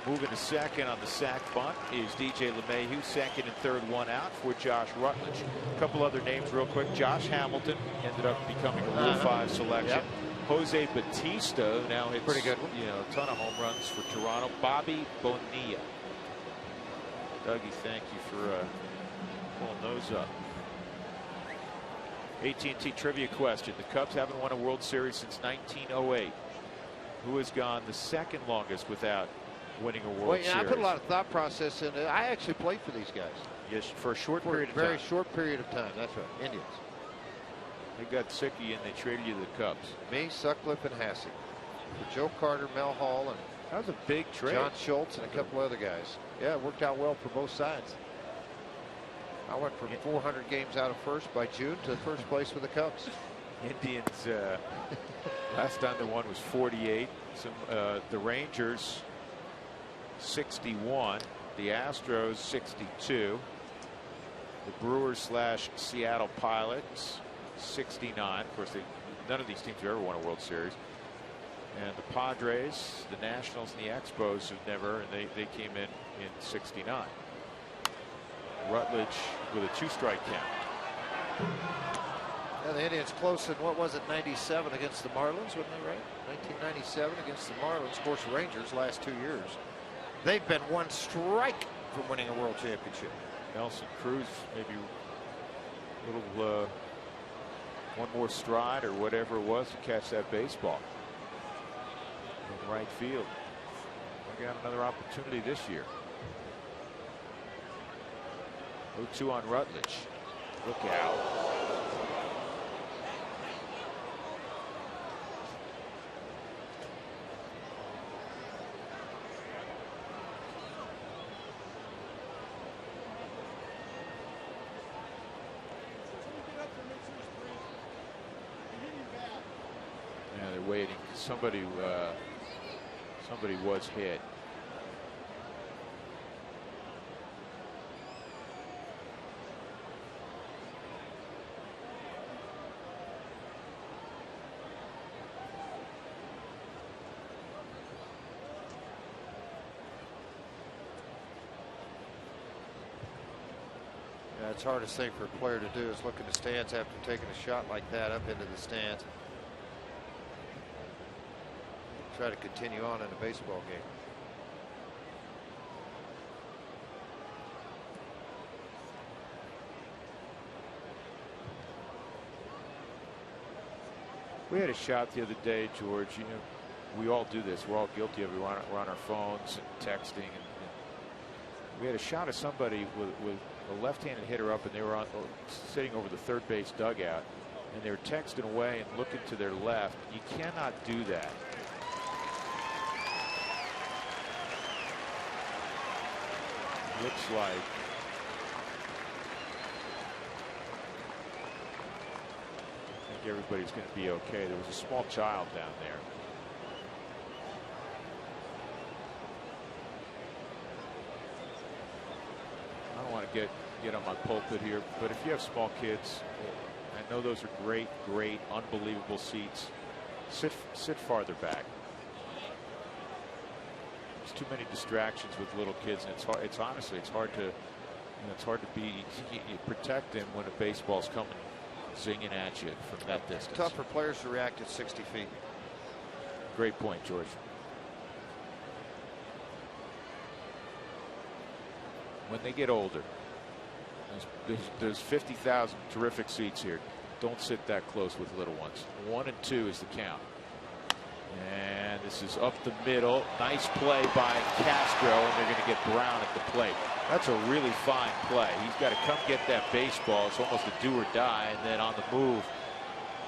Moving to second on the sac bunt is DJ LeMahieu. Second and third, one out for Josh Rutledge. A couple other names real quick. Josh Hamilton ended up becoming a Rule 5 selection. Yep. Jose Batista now hits pretty good one. A ton of home runs for Toronto. Bobby Bonilla. Dougie, thank you for pulling those up. AT&T trivia question. The Cubs haven't won a World Series since 1908. Who has gone the second longest without winning a World Series? I put a lot of thought process in it. I actually played for these guys. Yes, for a short period of time. Very short period of time. That's right. Indians. They got sick of you and they traded you to the Cubs. Me, Sutcliffe, and Hassey. For Joe Carter, Mel Hall, and that was a big trade. John Schultz and a couple other guys. Yeah, it worked out well for both sides. I went from 400 games out of first by June to first place with the Cubs. Indians, last time they won was 48. The Rangers 61. The Astros 62. The Brewers / Seattle Pilots 69. Of course, none of these teams have ever won a World Series. And the Padres, the Nationals, and the Expos have never, and they came in 69. Rutledge with a 2-strike count. Yeah, the Indians close in, what was it, 97 against the Marlins, wasn't that right? 1997 against the Marlins. Of course, Rangers last 2 years. They've been 1 strike from winning a World Championship. Nelson Cruz, maybe a little one more stride or whatever it was to catch that baseball in right field. We got another opportunity this year. 0-2 on Rutledge. Look out. Yeah, they're waiting. Somebody was hit. Yeah, it's the hardest thing for a player to do is look in the stands after taking a shot like that up into the stands. Try to continue on in a baseball game. We had a shot the other day, George. You know, we all do this. We're all guilty of it. We're on our phones and texting. And we had a shot of somebody with a left-handed hitter up, and they were sitting over the third base dugout, and they were texting away and looking to their left. You cannot do that. Looks like I think everybody's going to be okay. There was a small child down there. I don't want to get on my pulpit here, but if you have small kids, I know those are great, unbelievable seats. Sit farther back. There's too many distractions with little kids, and it's honestly hard to, it's hard to you protect them when a baseball's coming zinging at you from that distance. Tough for players to react at 60 feet. Great point, George. When they get older, there's 50,000 terrific seats here. Don't sit that close with little ones. 1 and 2 is the count. And this is up the middle. Nice play by Castro, and they're going to get Brown at the plate. That's a really fine play. He's got to come get that baseball. It's almost a do or die, and then on the move,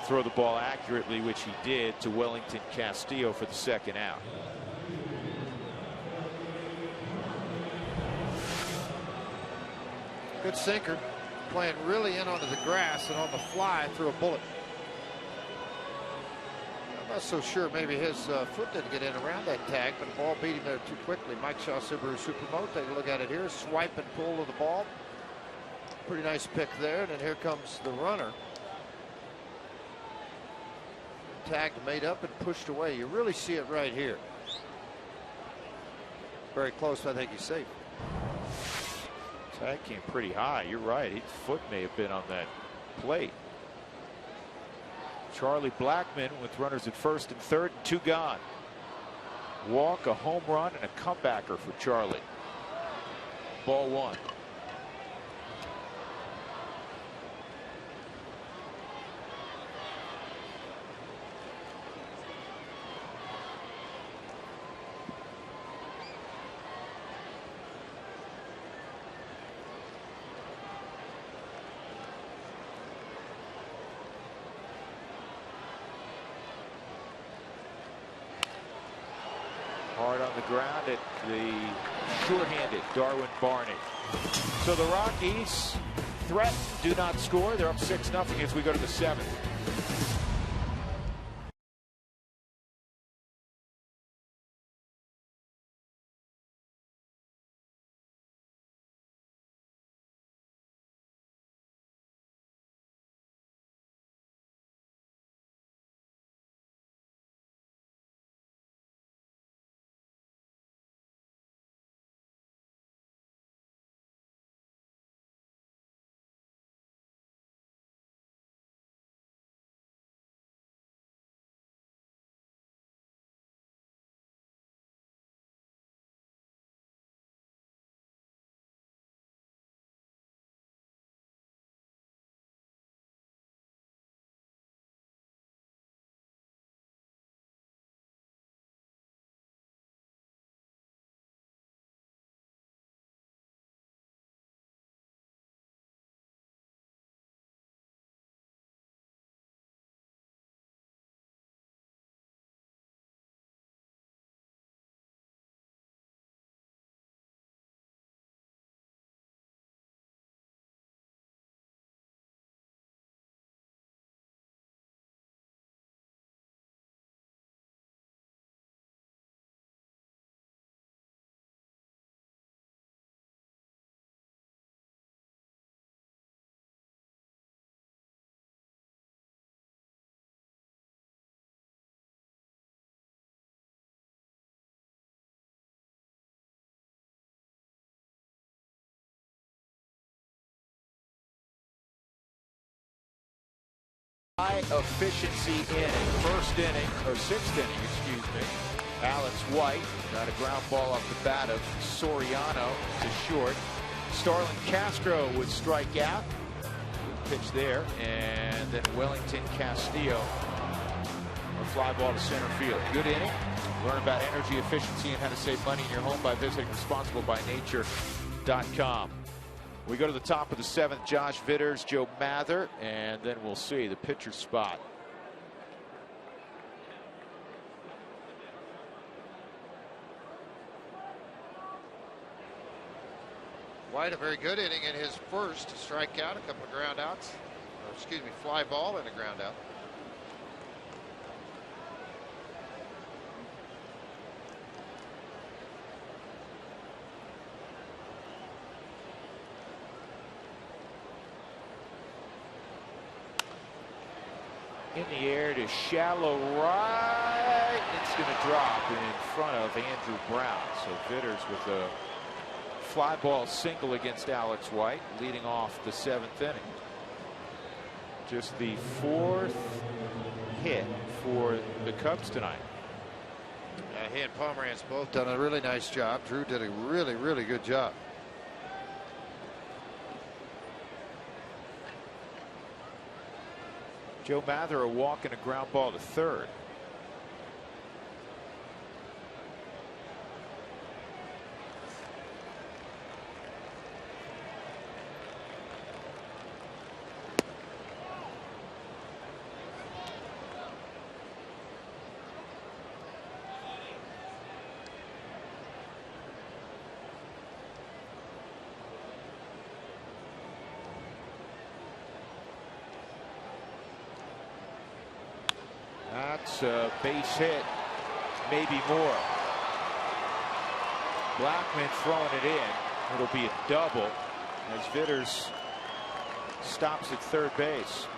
throw the ball accurately, which he did, to Wellington Castillo for the second out. Good sinker, playing really in onto the grass, and on the fly threw a bullet. I'm not so sure. Maybe his foot didn't get in around that tag, but the ball beat him there too quickly. Mike Shaw, Subaru Supermo. Take a look at it here. Swipe and pull of the ball. Pretty nice pick there. And then here comes the runner. Tagged, made up, and pushed away. You really see it right here. Very close, but I think he's safe. Tag came pretty high. You're right. His foot may have been on that plate. Charlie Blackmon with runners at first and third, and 2 gone. Walk, a home run, and a comebacker for Charlie. Ball 1. Hard on the ground at the sure-handed Darwin Barney. So the Rockies threaten, do not score. They're up 6-0 as we go to the 7th. high efficiency inning. First inning, or sixth inning, excuse me. Alex White got a ground ball off the bat of Soriano to short. Starlin Castro would strike out. Good pitch there. And then Wellington Castillo, a fly ball to center field. Good inning. Learn about energy efficiency and how to save money in your home by visiting responsiblebynature.com. We go to the top of the seventh. Josh Vitters, Joe Mather, and then we'll see the pitcher spot. White, a very good inning in his first. Strikeout, a couple of ground outs. Or excuse me, fly ball and a ground out. In the air to shallow right. It's going to drop in front of Andrew Brown. So Vitters with a fly ball single against Alex White, leading off the seventh inning. Just the fourth hit for the Cubs tonight. He and Pomeranz both done a really nice job. Drew did a really good job. Joe Mather a walk and a ground ball to third. That's a base hit, maybe more. Blackman throwing it in. It'll be a double as Vitters stops at third base.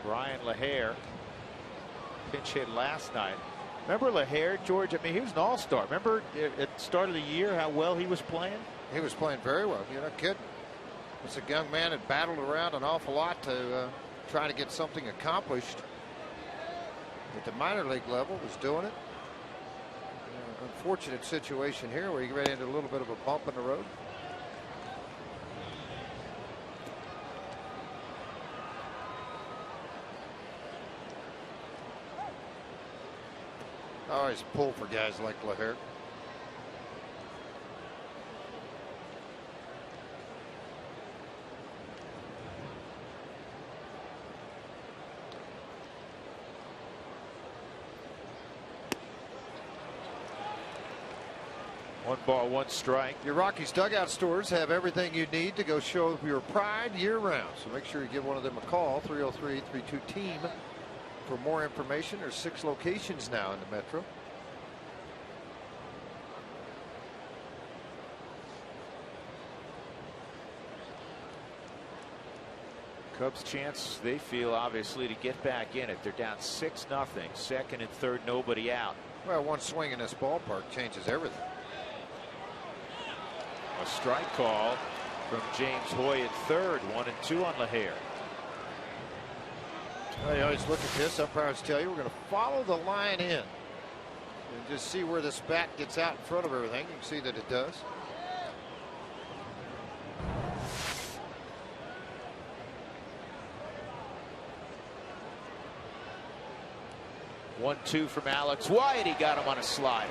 Brian LaHare pinch hit last night. Remember LaHare, George? I mean, he was an all-star. Remember at the start of the year how well he was playing? He was playing very well. You're not kidding. It's a young man that battled around an awful lot to try to get something accomplished at the minor league level. Was doing it. Unfortunate situation here where he ran into a little bit of a bump in the road. I always pull for guys like LaHare. One ball, one strike. Your Rockies dugout stores have everything you need to go show your pride year-round. So make sure you give one of them a call, 303-832-TEAM. For more information, there's 6 locations now in the Metro. Cubs' chance, they feel, obviously, to get back in it. They're down 6-0. Second and third, nobody out. Well, one swing in this ballpark changes everything. A strike call from James Hoy at third. 1-2 on LaHare. Well, you always look at this. Umpires tell you we're going to follow the line in and just see where this bat gets out in front of everything. You can see that it does. One, two from Alex White. He got him on a slider.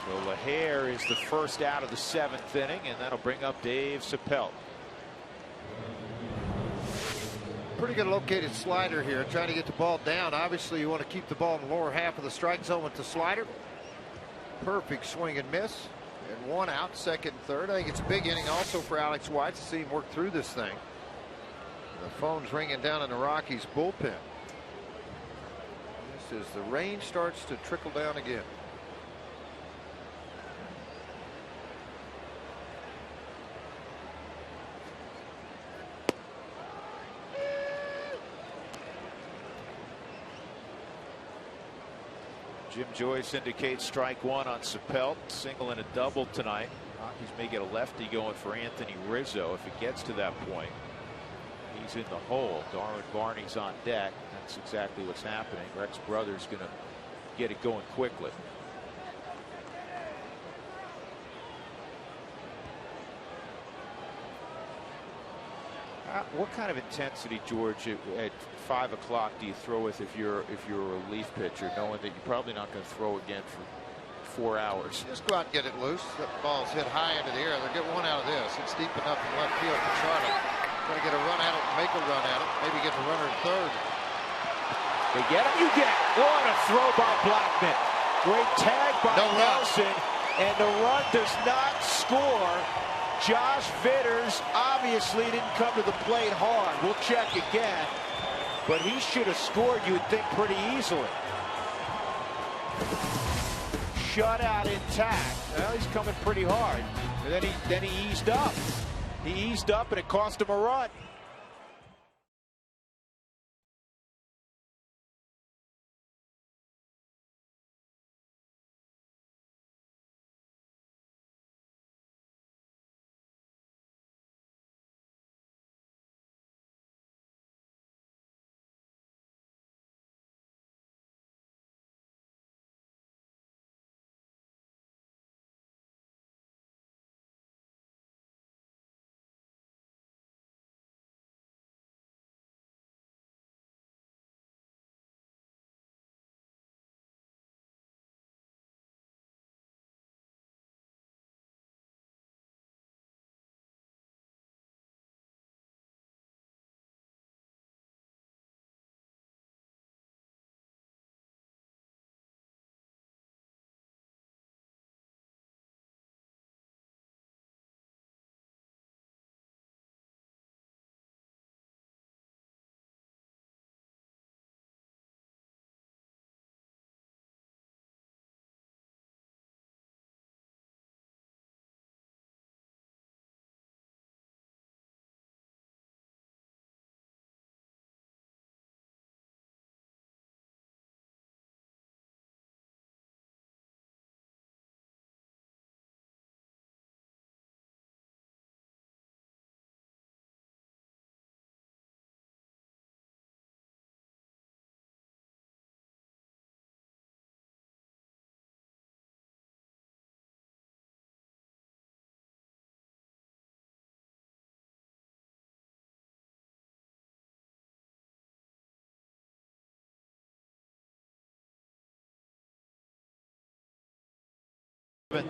So LaHare is the first out of the 7th inning, and that'll bring up Dave Chappelle. Pretty good located slider here, trying to get the ball down. Obviously, you want to keep the ball in the lower half of the strike zone with the slider. Perfect swing and miss. and 1 out, second and third. I think it's a big inning also for Alex White to see him work through this thing. The phone's ringing down in the Rockies bullpen. This is the rain starts to trickle down again. Jim Joyce indicates strike 1 on Sapelt. Single and a double tonight. Rockies may get a lefty going for Anthony Rizzo if it gets to that point. He's in the hole. Darwin Barney's on deck. That's exactly what's happening. Rex Brothers going to get it going quickly. What kind of intensity, George, at 5 o'clock do you throw with if you're a relief pitcher, knowing that you're probably not going to throw again for 4 hours? Just go out and get it loose. That ball's hit high into the air. They'll get 1 out of this. It's deep enough in left field for Charlotte. Trying to get a run at it, make a run at it, maybe get the runner in third. They get him. You get it. What a throw by Blackman. Great tag by Nelson, and the run does not score. Josh Vitters obviously didn't come to the plate hard. We'll check again, but he should have scored, you would think, pretty easily. Shutout intact. Well, he's coming pretty hard. And then he eased up. He eased up, and it cost him a run.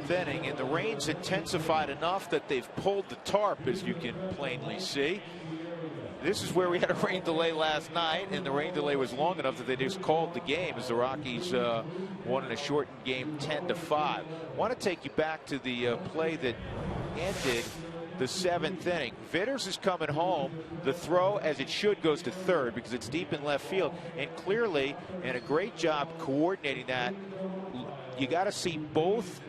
Inning, and the rain's intensified enough that they've pulled the tarp, as you can plainly see. This is where we had a rain delay last night, and the rain delay was long enough that they just called the game as the Rockies won in a shortened game 10-5. I want to take you back to the play that ended the 7th inning. Vitters is coming home. The throw, as it should, goes to third because it's deep in left field, and clearly, and a great job coordinating that. You got to see both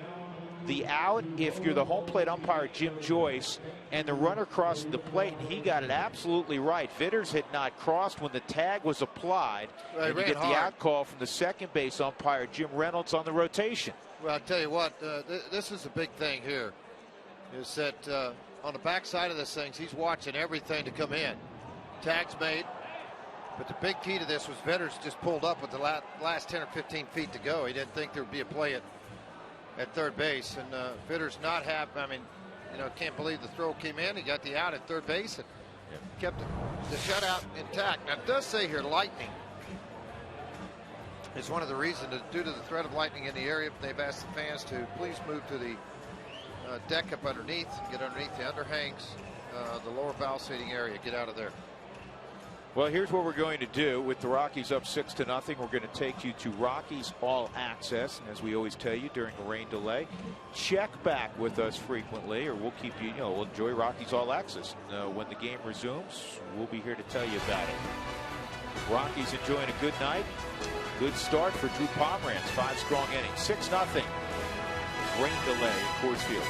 the out, if you're the home plate umpire, Jim Joyce, and the runner crossing the plate, and he got it absolutely right. Vitters had not crossed when the tag was applied. And you get the out call from the second base umpire, Jim Reynolds, on the rotation. Well, I'll tell you what, this is a big thing here, is that on the backside of this thing, he's watching everything to come in. Tag's made, but the big key to this was Vitters just pulled up with the last 10 or 15 feet to go. He didn't think there would be a play at third base, and Vitters not happy. I mean, can't believe the throw came in. He got the out at third base and kept the shutout intact. Now, it does say here lightning is one of the reasons that due to the threat of lightning in the area, they've asked the fans to please move to the deck up underneath, get underneath the underhangs, the lower bow seating area, get out of there. Well, here's what we're going to do. With the Rockies up 6-0, we're going to take you to Rockies All Access. And as we always tell you during a rain delay, check back with us frequently, or we'll keep you, we'll enjoy Rockies All Access. And, when the game resumes, we'll be here to tell you about it. Rockies enjoying a good night. Good start for Drew Pomeranz. 5 strong innings. 6-0. Rain delay at Coors Field.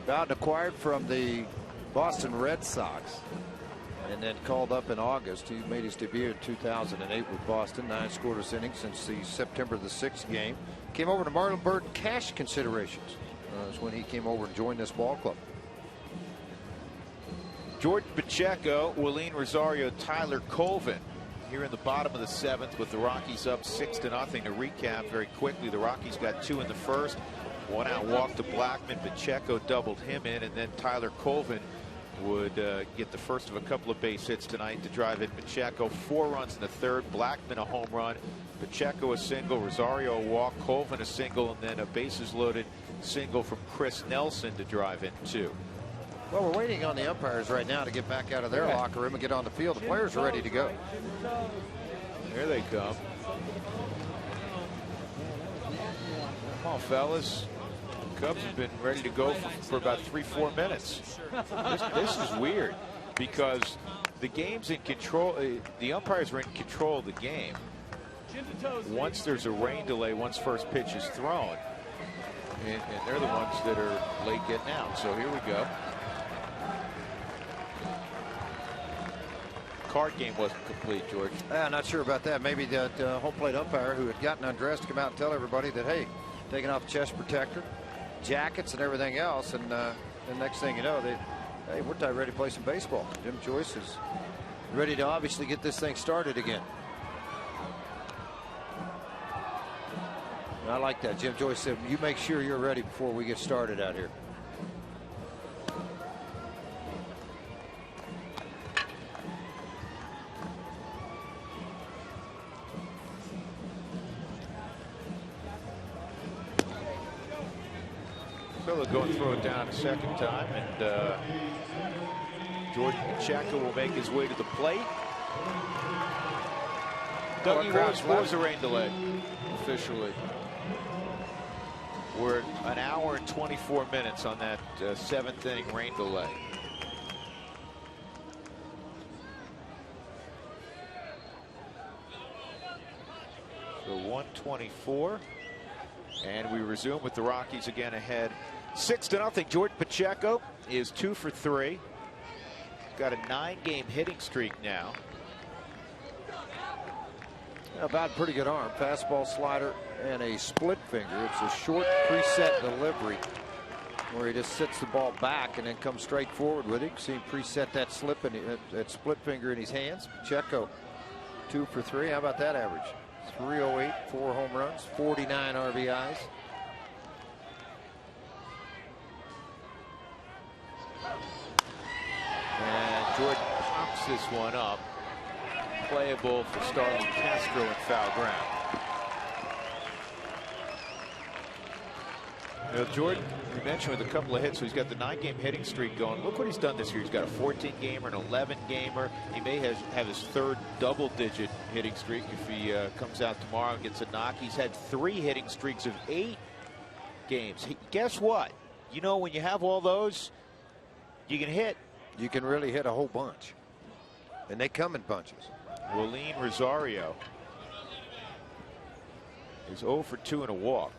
Bowden acquired from the Boston Red Sox and then called up in August. He made his debut in 2008 with Boston. 9 scoreless innings since the September the 6th game. Came over to Marlinburg cash considerations. That's when he came over and joined this ball club. Jordan Pacheco, Willeen Rosario, Tyler Colvin here in the bottom of the 7th with the Rockies up 6-0. To recap very quickly, the Rockies got 2 in the first. 1 out walk to Blackman. Pacheco doubled him in, and then Tyler Colvin would get the first of a couple of base hits tonight to drive in Pacheco. 4 runs in the third. Blackman a home run. Pacheco a single. Rosario a walk. Colvin a single, and then a bases loaded single from Chris Nelson to drive in 2. Well, we're waiting on the umpires right now to get back out of their locker room and get on the field. The players are ready to go. Here they come. Come on, fellas. Cubs have been ready to go for about 3-4 minutes. This is weird because the game's in control. The umpires are in control of the game. Once there's a rain delay, once first pitch is thrown, and they're the ones that are late getting out. So here we go. Card game wasn't complete, George. Not sure about that. Maybe the home plate umpire who had gotten undressed come out and tell everybody that, hey, taking off the chest protector, jackets and everything else, and the next thing you know, hey, we're tied ready to play some baseball. Jim Joyce is ready to obviously get this thing started again. And I like that. Jim Joyce said, you make sure you're ready before we get started out here. They'll go and throw it down a second time, and Jordan Pacheco will make his way to the plate. Dougie, what was the rain delay officially? We're at 1 hour and 24 minutes on that 7th inning rain delay. So 1:24, and we resume with the Rockies again ahead 6-0. Jordan Pacheco is 2 for 3. Got a 9-game hitting streak now. About pretty good arm. Fastball, slider, and a split finger. It's a short preset delivery where he just sits the ball back and then comes straight forward with it. See him preset that that split finger in his hands. Pacheco 2 for 3. How about that average? 308, 4 home runs, 49 RBIs. And Jordan pops this one up. Playable for Starlin Castro in foul ground. You know, Jordan, we mentioned with a couple of hits, so he's got the 9-game hitting streak going. Look what he's done this year. He's got a 14-gamer, an 11-gamer. He may have his 3rd double-digit hitting streak if he comes out tomorrow and gets a knock. He's had 3 hitting streaks of 8 games. Guess what? You know, when you have all those, you can hit. You can really hit a whole bunch. And they come in bunches. Willeen Rosario is 0 for 2 and a walk.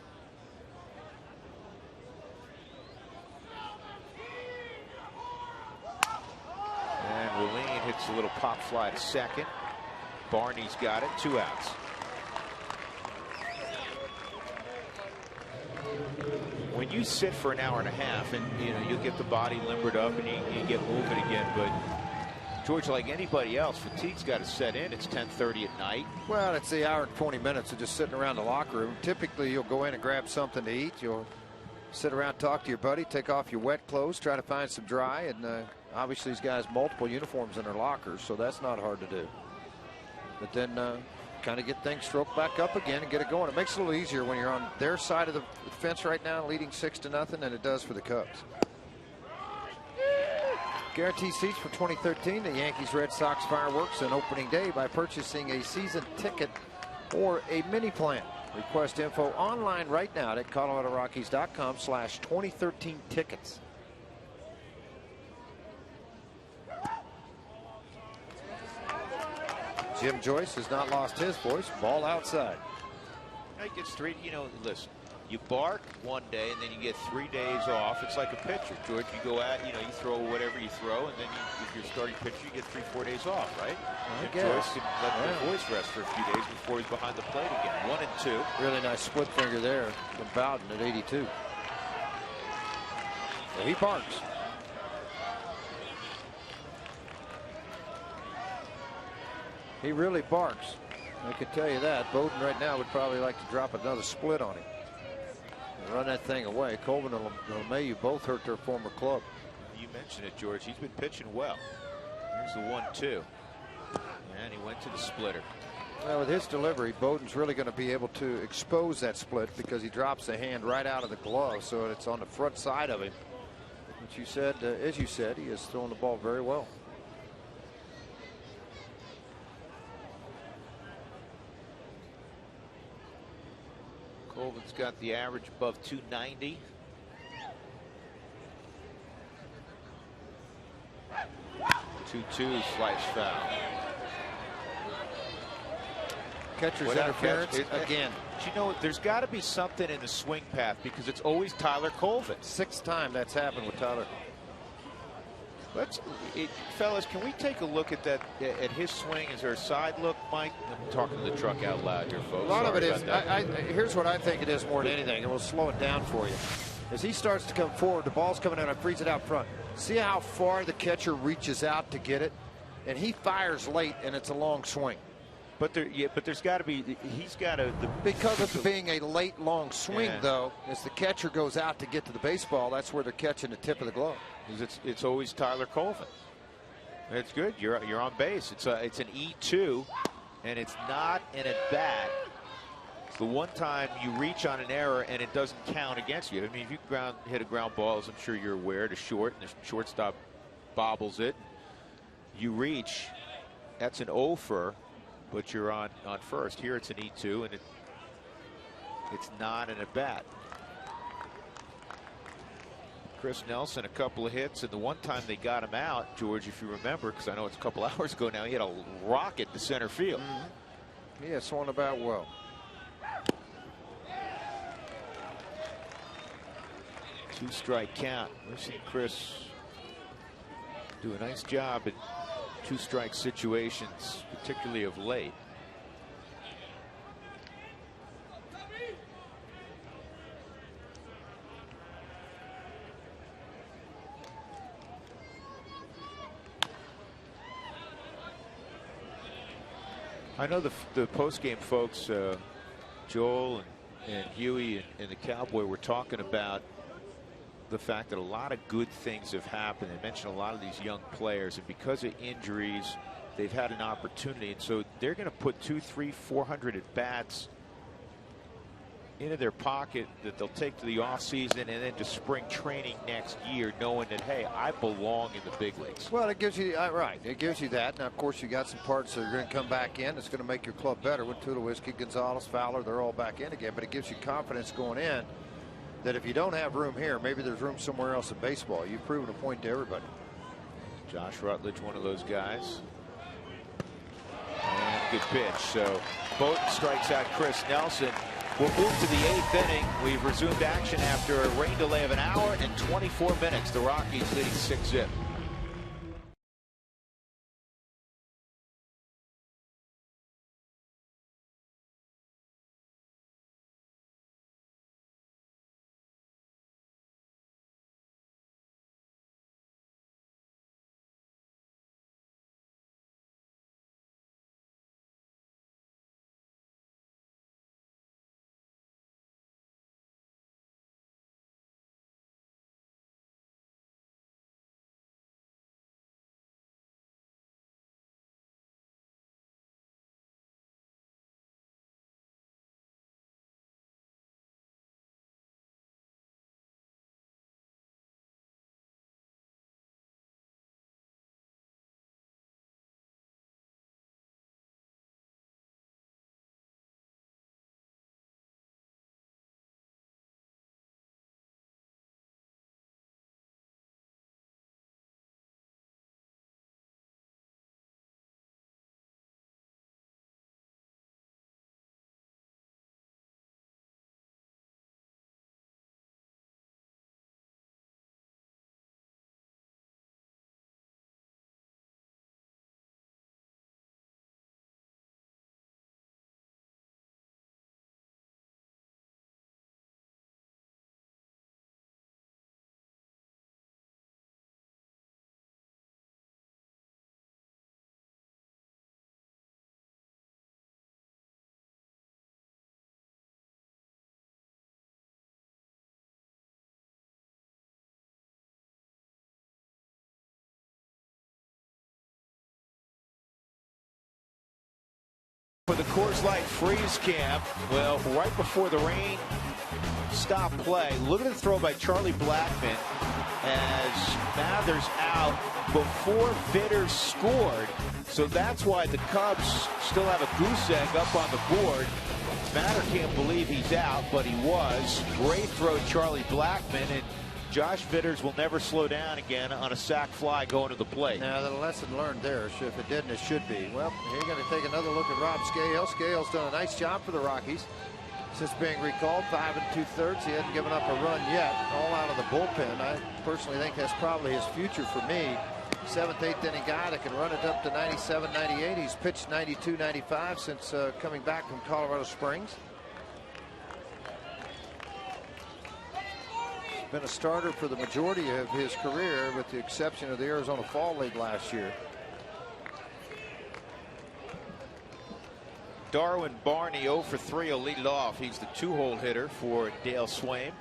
And Willeen hits a little pop fly to second. Barney's got it. 2 outs. When you sit for an hour and a half, and you know you'll get the body limbered up and you get moving again, but George, like anybody else, fatigue's got to set in. It's 10:30 at night. Well, it's the hour and 20 minutes of just sitting around the locker room. Typically, you'll go in and grab something to eat. You'll sit around, talk to your buddy, take off your wet clothes, try to find some dry. And obviously, these guys multiple uniforms in their lockers, so that's not hard to do. But then kind of get things stroked back up again and get it going. It makes it a little easier when you're on their side of the fence right now, leading 6-0, than it does for the Cubs. Guaranteed seats for 2013, the Yankees Red Sox fireworks on opening day by purchasing a season ticket or a mini plan. Request info online right now at ColoradoRockies.com/2013 tickets. Jim Joyce has not lost his voice. Ball outside. I get straight. You know, listen. You bark one day, and then you get 3 days off. It's like a pitcher, George. You go out, you throw whatever you throw, and then if you're starting pitcher, you get 3-4 days off, right? I and guess. George can let the voice rest for a few days before he's behind the plate again. 1 and 2. Really nice split finger there from Bowden at 82. So he barks. He really barks. I can tell you that. Bowden right now would probably like to drop another split on him. And run that thing away. Colvin and LeMahieu both hurt their former club. You mentioned it, George. He's been pitching well. Here's the 1-2. And he went to the splitter. Well, with his delivery, Bowden's really going to be able to expose that split because he drops the hand right out of the glove, so it's on the front side of him. But you said, as you said, he is throwing the ball very well. Colvin's got the average above 290. Two slice foul. Catcher's interference again. But you know what? There's got to be something in the swing path because it's always Tyler Colvin. 6th time that's happened with Tyler. Fellas, can we take a look at that, at his swing? Is there a side look, Mike? I'm talking to the truck out loud here, folks. A lot of it is, here's what I think it is more than anything, and we'll slow it down for you. As he starts to come forward, the ball's coming out and frees it out front. See how far the catcher reaches out to get it? And he fires late, and it's a long swing. But there's got to be, he's got to. Because of being a late, long swing, though, as the catcher goes out to get to the baseball, that's where they're catching the tip of the glove. It's always Tyler Colvin. That's good. You're on base. It's an E2, and it's not an at bat. It's the one time you reach on an error and it doesn't count against you. I mean, if you hit a ground ball, as I'm sure you're aware, to short, and the shortstop bobbles it, you reach. That's an offer. But you're on first. Here it's an E2, and it's not an at bat. Chris Nelson, a couple of hits, and the one time they got him out, George, if you remember, because I know it's a couple hours ago now, he had a rocket to center field. Yeah, swung about well. Two-strike count. We've seen Chris do a nice job at two-strike situations, particularly of late. I know the post-game folks, Joel and Huey and the Cowboy were talking about the fact that a lot of good things have happened. They mentioned a lot of these young players, and because of injuries, they've had an opportunity, and so they're going to put 200, 300, 400 at bats into their pocket that they'll take to the offseason and then to spring training next year, knowing that, hey, I belong in the big leagues. Well, it gives you right. It gives you that. Now, of course, you got some parts that are going to come back in. It's going to make your club better. With Tulowitzki, Gonzalez, Fowler, they're all back in again. But it gives you confidence going in that if you don't have room here, maybe there's room somewhere else in baseball. You've proven a point to everybody. Josh Rutledge, one of those guys. And good pitch. So Bowden strikes out Chris Nelson. We'll move to the 8th inning. We've resumed action after a rain delay of 1 hour and 24 minutes. The Rockies leading 6-zip. For the Coors Light freeze camp, well, right before the rain stopped play, look at the throw by Charlie Blackmon as Mathers out before Vitters scored. So that's why the Cubs still have a goose egg up on the board. Matter can't believe he's out, but he was. Great throw, Charlie Blackmon, and Josh Vitters will never slow down again on a sac fly going to the plate. Now, the lesson learned there. If it didn't, it should be. Well, here you're going to take another look at Rob Scahill. Scahill's done a nice job for the Rockies since being recalled. 5 2/3. He hasn't given up a run yet, all out of the bullpen. I personally think that's probably his future for me. 7th, 8th inning guy that can run it up to 97, 98. He's pitched 92, 95 since coming back from Colorado Springs. Been a starter for the majority of his career, with the exception of the Arizona Fall League last year. Darwin Barney 0 for 3 will lead it off. He's the 2-hole hitter for Dale Swaim.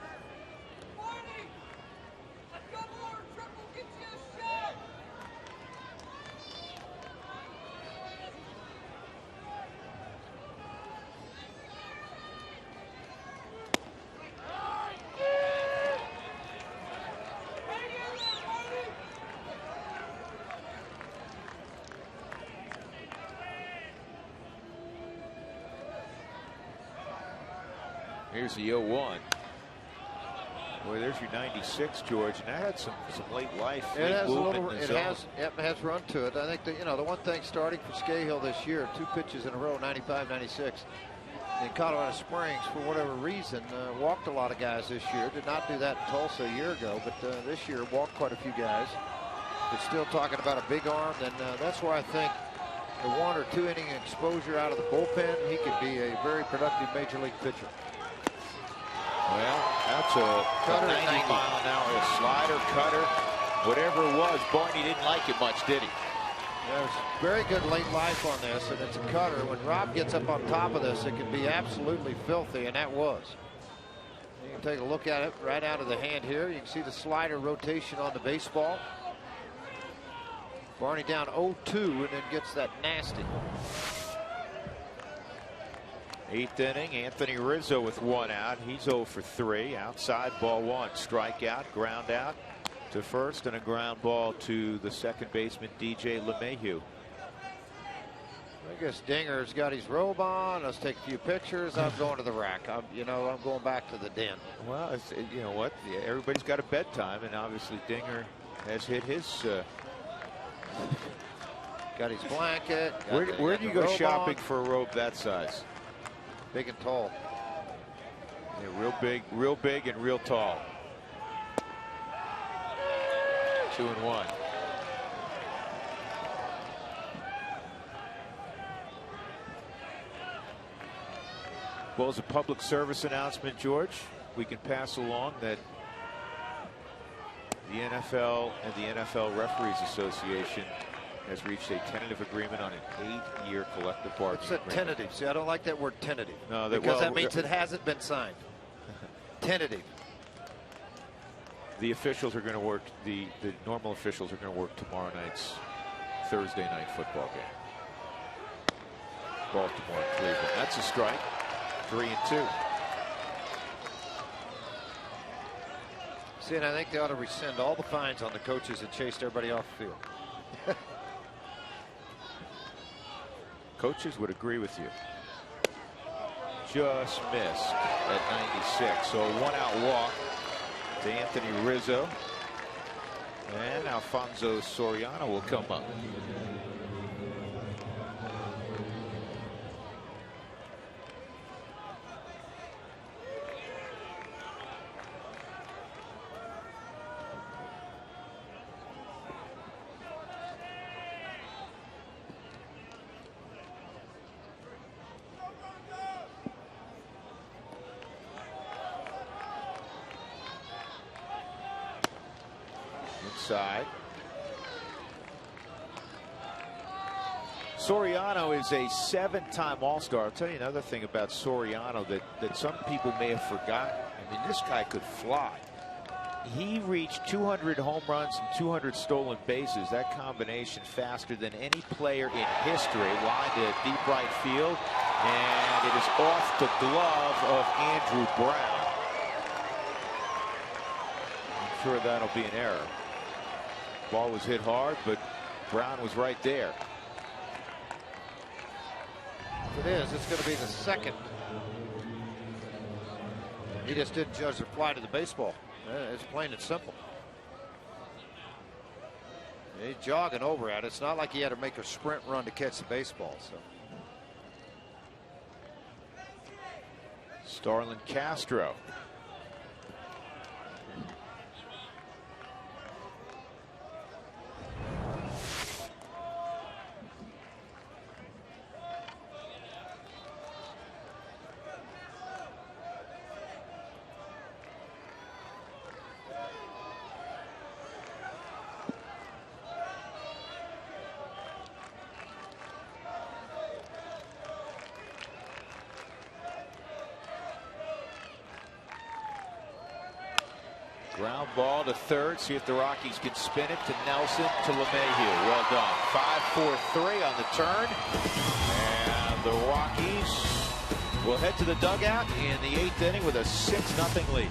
Here's the 0-1. Boy, there's your 96, George, and that had some late life. It has a little. It has run to it. I think that, the one thing starting for Scahill this year, 2 pitches in a row, 95, 96. In Colorado Springs, for whatever reason, walked a lot of guys this year. Did not do that in Tulsa a year ago, but this year walked quite a few guys. But still talking about a big arm, and that's where I think the 1 or 2 inning exposure out of the bullpen, he could be a very productive major league pitcher. Well, that's a 90-mile-an-hour slider, cutter, whatever it was. Barney didn't like it much, did he? There's very good late life on this, and it's a cutter. When Rob gets up on top of this, it can be absolutely filthy, and that was. You can take a look at it right out of the hand here. You can see the slider rotation on the baseball. Barney down 0-2 and then gets that nasty. 8th inning, Anthony Rizzo with 1 out. He's 0 for 3. Outside, ball 1. Strikeout, ground out to first, and a ground ball to the second baseman, DJ LeMahieu. I guess Dinger's got his robe on. Let's take a few pictures. I'm going to the rack. I'm going back to the den. Well, you know what? Everybody's got a bedtime, and obviously Dinger has hit his. Got his blanket. Where do you go shopping for a robe that size? Big and tall. Yeah, real big and real tall. 2-1. Well, as a public service announcement, George, we can pass along that the NFL and the NFL Referees Association has reached a tentative agreement on an 8-year collective bargaining agreement. It's a tentative. See, I don't like that word tentative. No, because that means it hasn't been signed. Tentative. The officials are going to work. The normal officials are going to work tomorrow night's Thursday night football game. Baltimore and Cleveland. That's a strike. 3-2. See, and I think they ought to rescind all the fines on the coaches that chased everybody off the field. Coaches would agree with you. Just missed at 96. So a 1-out walk to Anthony Rizzo. And Alfonso Soriano will come up. Inside. Soriano is a 7-time All-Star. I'll tell you another thing about Soriano that some people may have forgotten. I mean, this guy could fly. He reached 200 home runs and 200 stolen bases. That combination faster than any player in history. Line to deep right field, and it is off the glove of Andrew Brown. I'm sure that'll be an error. Ball was hit hard, but Brown was right there. If it is, it's going to be the second. He just didn't judge the fly to the baseball. It's plain and simple. He's jogging over at it. It's not like he had to make a sprint run to catch the baseball. So Starlin Castro. Ground ball to third. See if the Rockies can spin it to Nelson, to LeMahieu. Well done. 5-4-3 on the turn. And the Rockies will head to the dugout in the 8th inning with a 6-0 lead.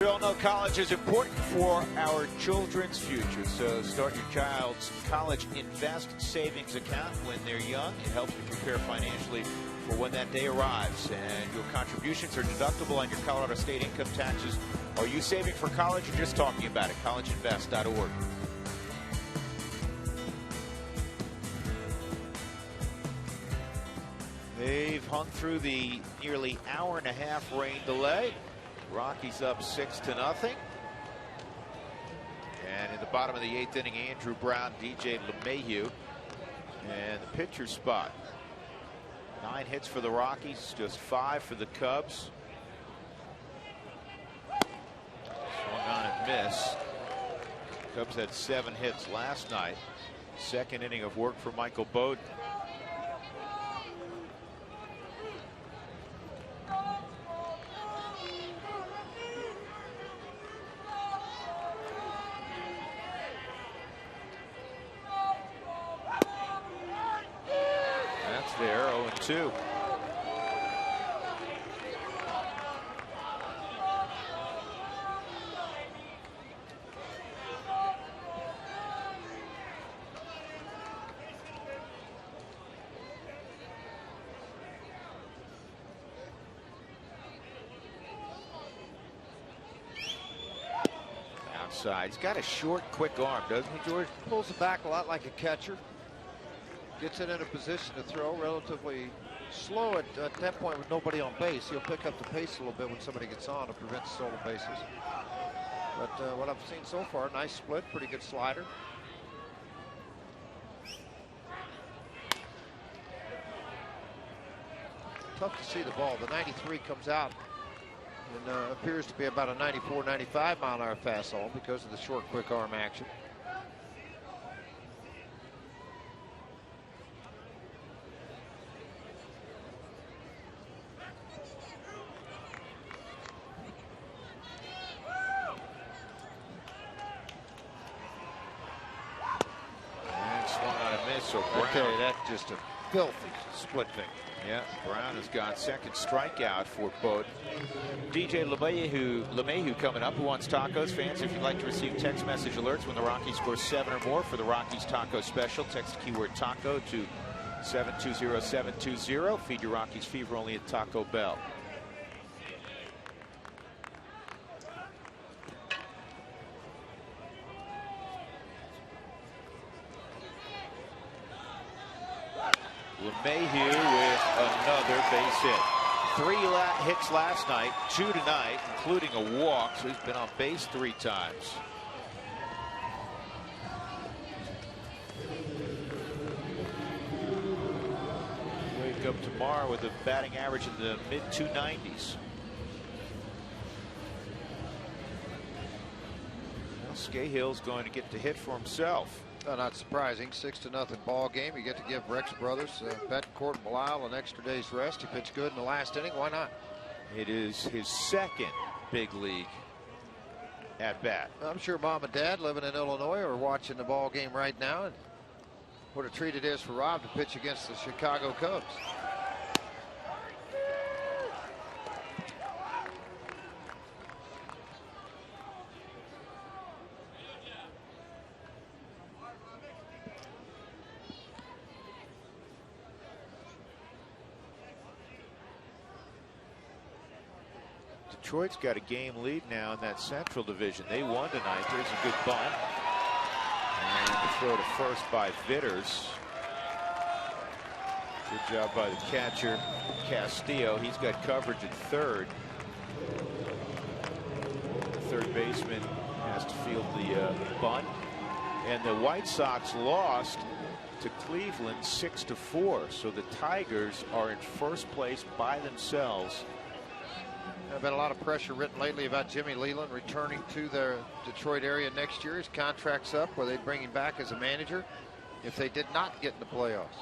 We all know college is important for our children's future, so start your child's college invest savings account when they're young. It helps you prepare financially for when that day arrives, and your contributions are deductible on your Colorado state income taxes. Are you saving for college or just talking about it? collegeinvest.org. They've hung through the nearly hour-and-a-half rain delay. Rockies up 6-0. And in the bottom of the 8th inning, Andrew Brown, DJ LeMahieu, and the pitcher spot. 9 hits for the Rockies, just 5 for the Cubs. Swung on and missed. Cubs had 7 hits last night. Second inning of work for Michael Bowden. There, 0-2. Outside. He's got a short, quick arm, doesn't he, George? Pulls it back a lot like a catcher. Gets it in a position to throw relatively slow at that point with nobody on base. He'll pick up the pace a little bit when somebody gets on to prevent stolen bases. But what I've seen so far, nice split, pretty good slider. Tough to see the ball. The 93 comes out and appears to be about a 94, 95 mile an hour fastball because of the short, quick arm action. And swung on a miss. So Brown. Okay, that's just a filthy split finger. Yeah, Brown has got second strikeout for Bode. DJ LeMahieu coming up, who wants tacos. Fans, if you'd like to receive text message alerts when the Rockies score 7 or more for the Rockies Taco Special, text keyword taco to 720-720. Feed your Rockies fever only at Taco Bell. LeMahieu with another base hit. 3 hits last night, 2 tonight, including a walk, so he's been on base 3 times. Wake up tomorrow with a batting average in the mid-290s. Well, Scahill's going to get to hit for himself. Not surprising. 6-0 ball game. You get to give Rex Brothers, Betancourt, and Belisle an extra day's rest. He pitched good in the last inning. Why not? It is his second big league at bat. I'm sure Mom and Dad living in Illinois are watching the ball game right now. And what a treat it is for Rob to pitch against the Chicago Cubs. Detroit's got a game lead now in that Central Division. They won tonight. There's a good bunt. And the throw to first by Vitters. Good job by the catcher, Castillo. He's got coverage at third. The third baseman has to field the bunt. And the White Sox lost to Cleveland 6-4. So the Tigers are in first place by themselves. There's been a lot of pressure written lately about Jimmy Leland returning to the Detroit area next year. His contract's up, where they'd bring him back as a manager if they did not get in the playoffs.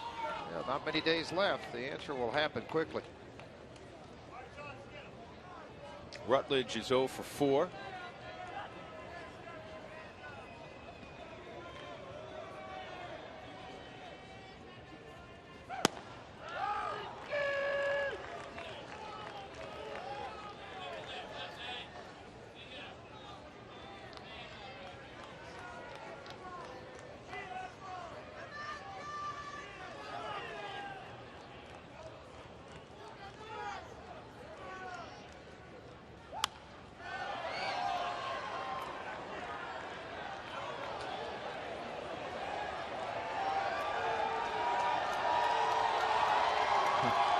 Not many days left. The answer will happen quickly. Rutledge is 0 for 4.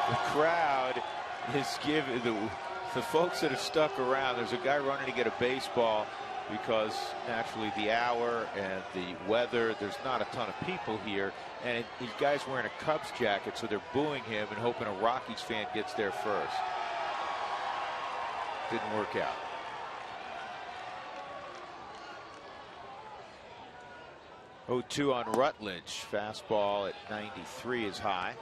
The crowd is giving the folks that have stuck around. There's a guy running to get a baseball because naturally the hour and the weather, there's not a ton of people here, and these guys wearing a Cubs jacket, so they're booing him and hoping a Rockies fan gets there first. Didn't work out. Oh-2 on Rutledge. Fastball at 93 is high.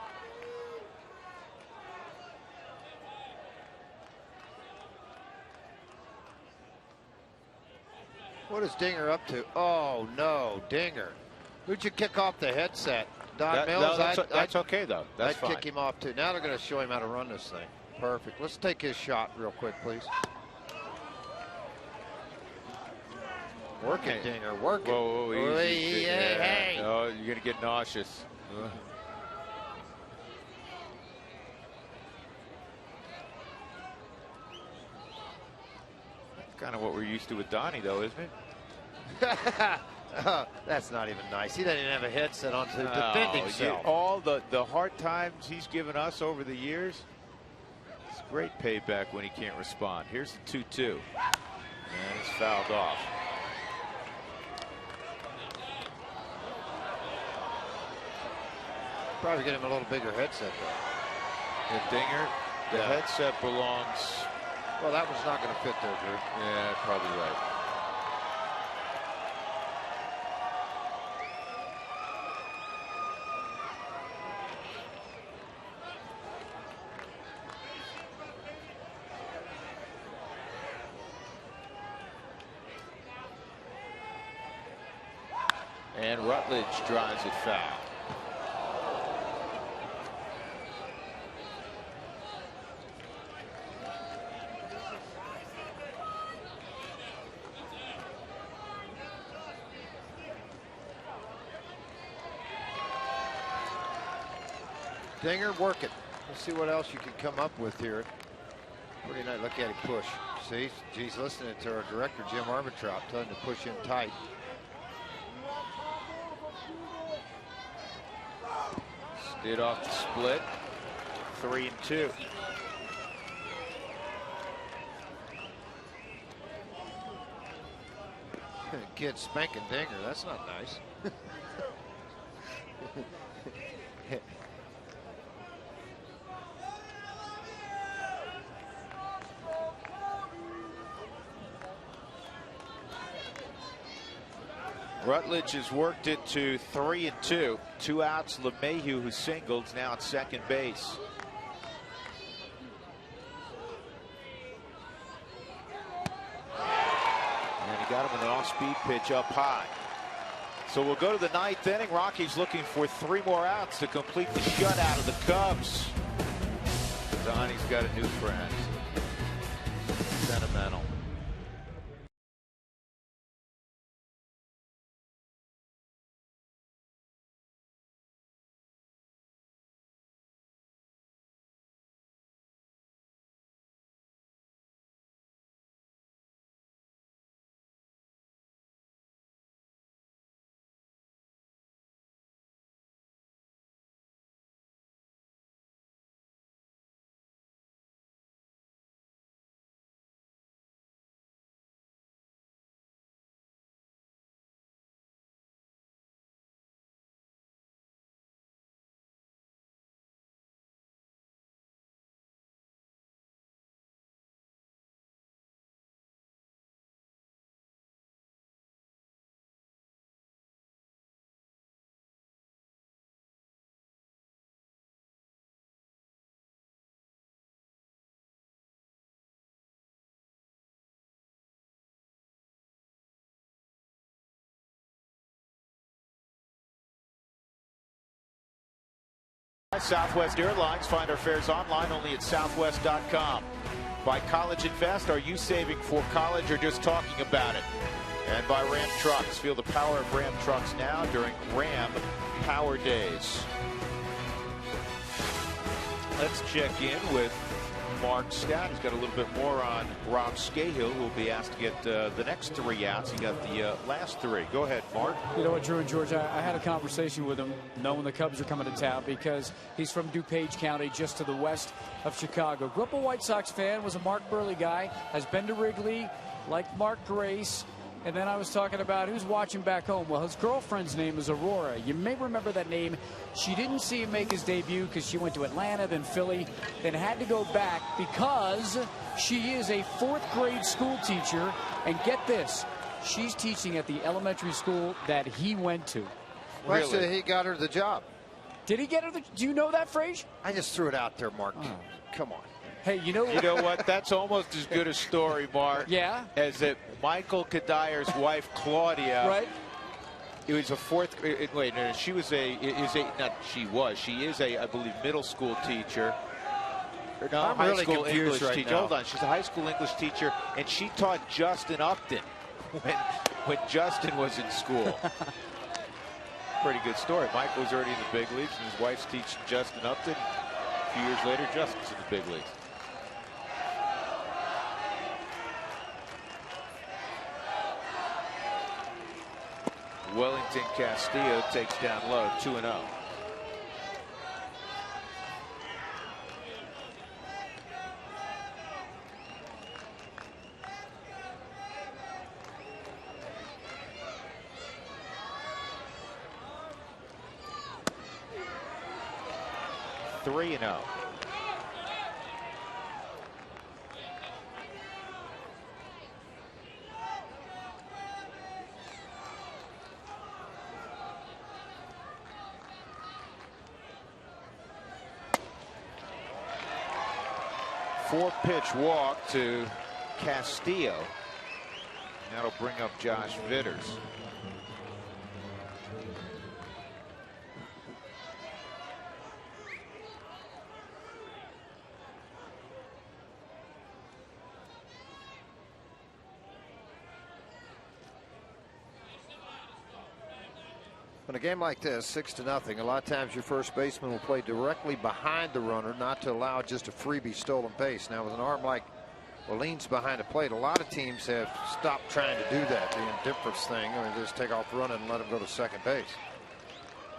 What is Dinger up to? Oh, no, Dinger. Who'd you kick off the headset? Don Mills? No, that's okay, though. That's fine. I'd kick him off, too. Now they're going to show him how to run this thing. Perfect. Let's take his shot real quick, please. Work it, Dinger. Work it. Whoa, easy. Hey. Oh, you're going to get nauseous. Kind of what we're used to with Donnie, though, isn't it? That's not even nice. He doesn't even have a headset on to defend himself. All the hard times he's given us over the years. It's great payback when he can't respond. Here's the 2-2. And it's fouled off. Probably get him a little bigger headset, though. And Dinger, the headset belongs. Well, that one's not going to fit there, Drew. Yeah, probably right. And Rutledge drives it foul. Dinger, work it. Let's see what else you can come up with here. Pretty nice. Look at him push. See, he's listening to our director, Jim Arbitrop, telling him to push in tight. Did off the split. 3-2. Kid spanking Dinger. That's not nice. Rutledge has worked it to 3-2. 2 outs. LeMahieu, who singled, now at second base. And he got him with an off-speed pitch up high. So we'll go to the 9th inning. Rockies looking for 3 more outs to complete the shutout of the Cubs. Donnie's got a new friend. Sentimental. Southwest Airlines. Find our fares online only at southwest.com. By College Invest. Are you saving for college or just talking about it? And by Ram Trucks. Feel the power of Ram Trucks now during Ram Power Days. Let's check in with Mark Stout. He's got a little bit more on Rob Scahill, who will be asked to get the next 3 outs. He got the last 3. Go ahead, Mark. You know what, Drew and George, I had a conversation with him knowing the Cubs are coming to town because he's from DuPage County, just to the west of Chicago. Grew up a White Sox fan, was a Mark Burley guy, has been to Wrigley, like Mark Grace. And then I was talking about who's watching back home. Well, his girlfriend's name is Aurora. You may remember that name. She didn't see him make his debut because she went to Atlanta, then Philly, then had to go back because she is a 4th grade school teacher. And get this, she's teaching at the elementary school that he went to. Well, really? He got her the job. Did he get her do you know that phrase? I just threw it out there, Mark. Oh. Come on. Hey, you know what? That's almost as good a story, Mark. Yeah. As that Michael Kadyr's wife, Claudia. Right. It was a 4th. Wait, no, she was a. Not she was. She is a, I believe, middle school teacher. Or no, I'm high really school English right teacher. now. Hold on. She's a high school English teacher, and she taught Justin Upton when Justin was in school. Pretty good story. Michael was already in the big leagues, and his wife's teaching Justin Upton. A few years later, Justin's in the big leagues. Wellington Castillo takes down low, 2-0. Three and 0. Four-pitch walk to Castillo. That'll bring up Josh Vitters. In a game like this, 6-0, a lot of times your first baseman will play directly behind the runner, not to allow just a freebie stolen base. Now, with an arm like leans behind the plate, a lot of teams have stopped trying to do that, the indifference thing, or just take off running and let him go to second base.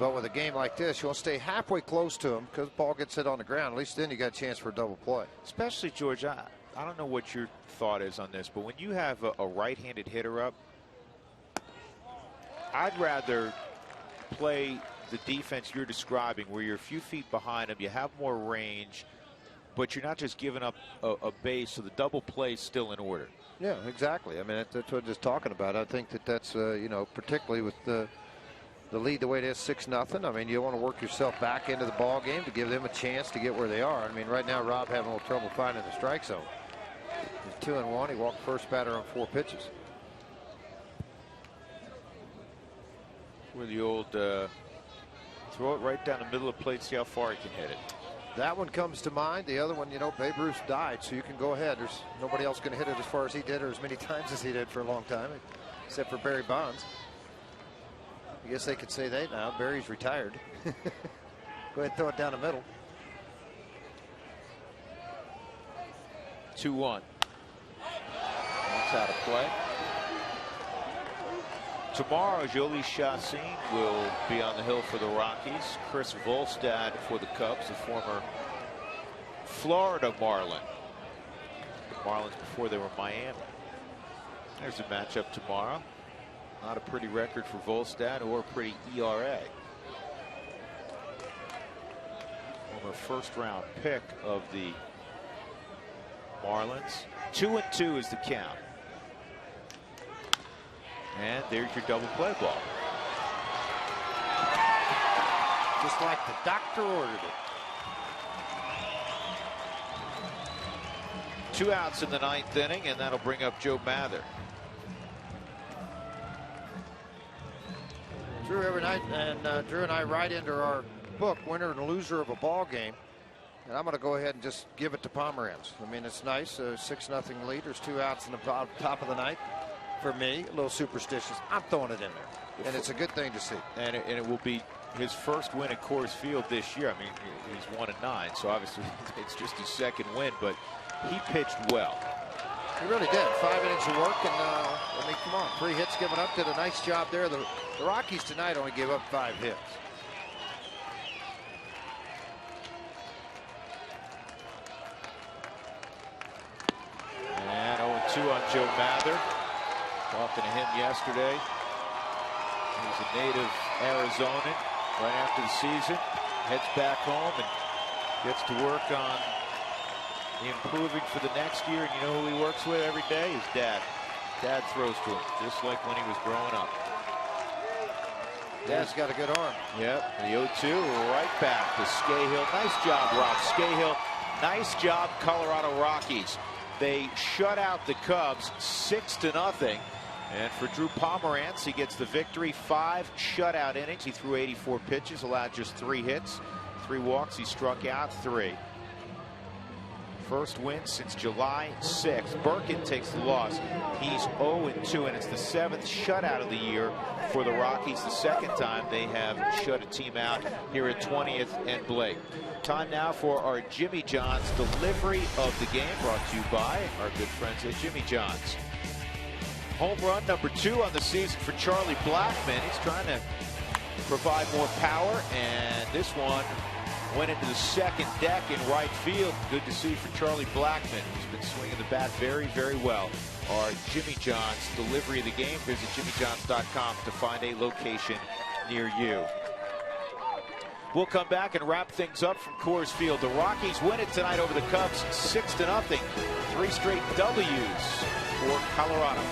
But with a game like this, you want to stay halfway close to him because the ball gets hit on the ground. At least then you got a chance for a double play. Especially, George, I don't know what your thought is on this, but when you have a right-handed hitter up, I'd rather play the defense you're describing, where you're a few feet behind him, you have more range, but you're not just giving up a base, so the double play is still in order. Yeah, exactly. I mean, that's what I'm just talking about. I think that's you know, particularly with the lead the way it is, 6-0. I mean, you want to work yourself back into the ball game to give them a chance to get where they are. I mean, right now Rob having a little trouble finding the strike zone. He's 2-1. He walked first batter on 4 pitches. Where the old throw it right down the middle of the plate, see how far he can hit it. That one comes to mind. The other one, you know, Babe Ruth died, so you can go ahead. There's nobody else going to hit it as far as he did, or as many times as he did for a long time, except for Barry Bonds. I guess they could say that now. Barry's retired. Go ahead and throw it down the middle. 2-1. That's out of play. Tomorrow, Jolie Chassin will be on the hill for the Rockies. Chris Volstad for the Cubs, the former Florida Marlin. The Marlins before they were Miami. There's a matchup tomorrow. Not a pretty record for Volstad or a pretty ERA. Former first-round pick of the Marlins. 2-2 is the count. And there's your double play ball. Just like the doctor ordered it. 2 outs in the 9th inning, and that'll bring up Joe Mather. Drew, every night, and Drew and I write into our book, winner and loser of a ball game. And I'm going to go ahead and just give it to Pomeranz. I mean, it's nice, 6-0 lead. There's 2 outs in the top of the ninth. For me, a little superstitious. I'm throwing it in there, and it's a good thing to see. And it will be his first win at Coors Field this year. I mean, he's 1-9, so obviously it's just his second win, but he pitched well. He really did. 5 innings of work, and I mean, come on, 3 hits given up. Did a nice job there. The Rockies tonight only gave up 5 hits. And 0-2 on Joe Mather. Talking to him yesterday. He's a native Arizonan. Right after the season, heads back home and gets to work on improving for the next year. And you know who he works with every day? His dad. Dad throws to him, just like when he was growing up. Dad's got a good arm. Yep. And the 0-2 right back to Scahill. Nice job, Rob Scahill. Nice job, Colorado Rockies. They shut out the Cubs 6-0. And for Drew Pomeranz, he gets the victory. 5 shutout innings. He threw 84 pitches, allowed just 3 hits, 3 walks. He struck out 3. First win since July 6th. Birkin takes the loss. He's 0-2, and it's the 7th shutout of the year for the Rockies. The second time they have shut a team out here at 20th and Blake. Time now for our Jimmy John's delivery of the game, brought to you by our good friends at Jimmy John's. Home run number 2 on the season for Charlie Blackmon. He's trying to provide more power, and this one went into the second deck in right field. Good to see for Charlie Blackmon. He's been swinging the bat very, very well. Our Jimmy John's delivery of the game. Visit jimmyjohns.com to find a location near you. We'll come back and wrap things up from Coors Field. The Rockies win it tonight over the Cubs 6-0. 3 straight W's for Colorado.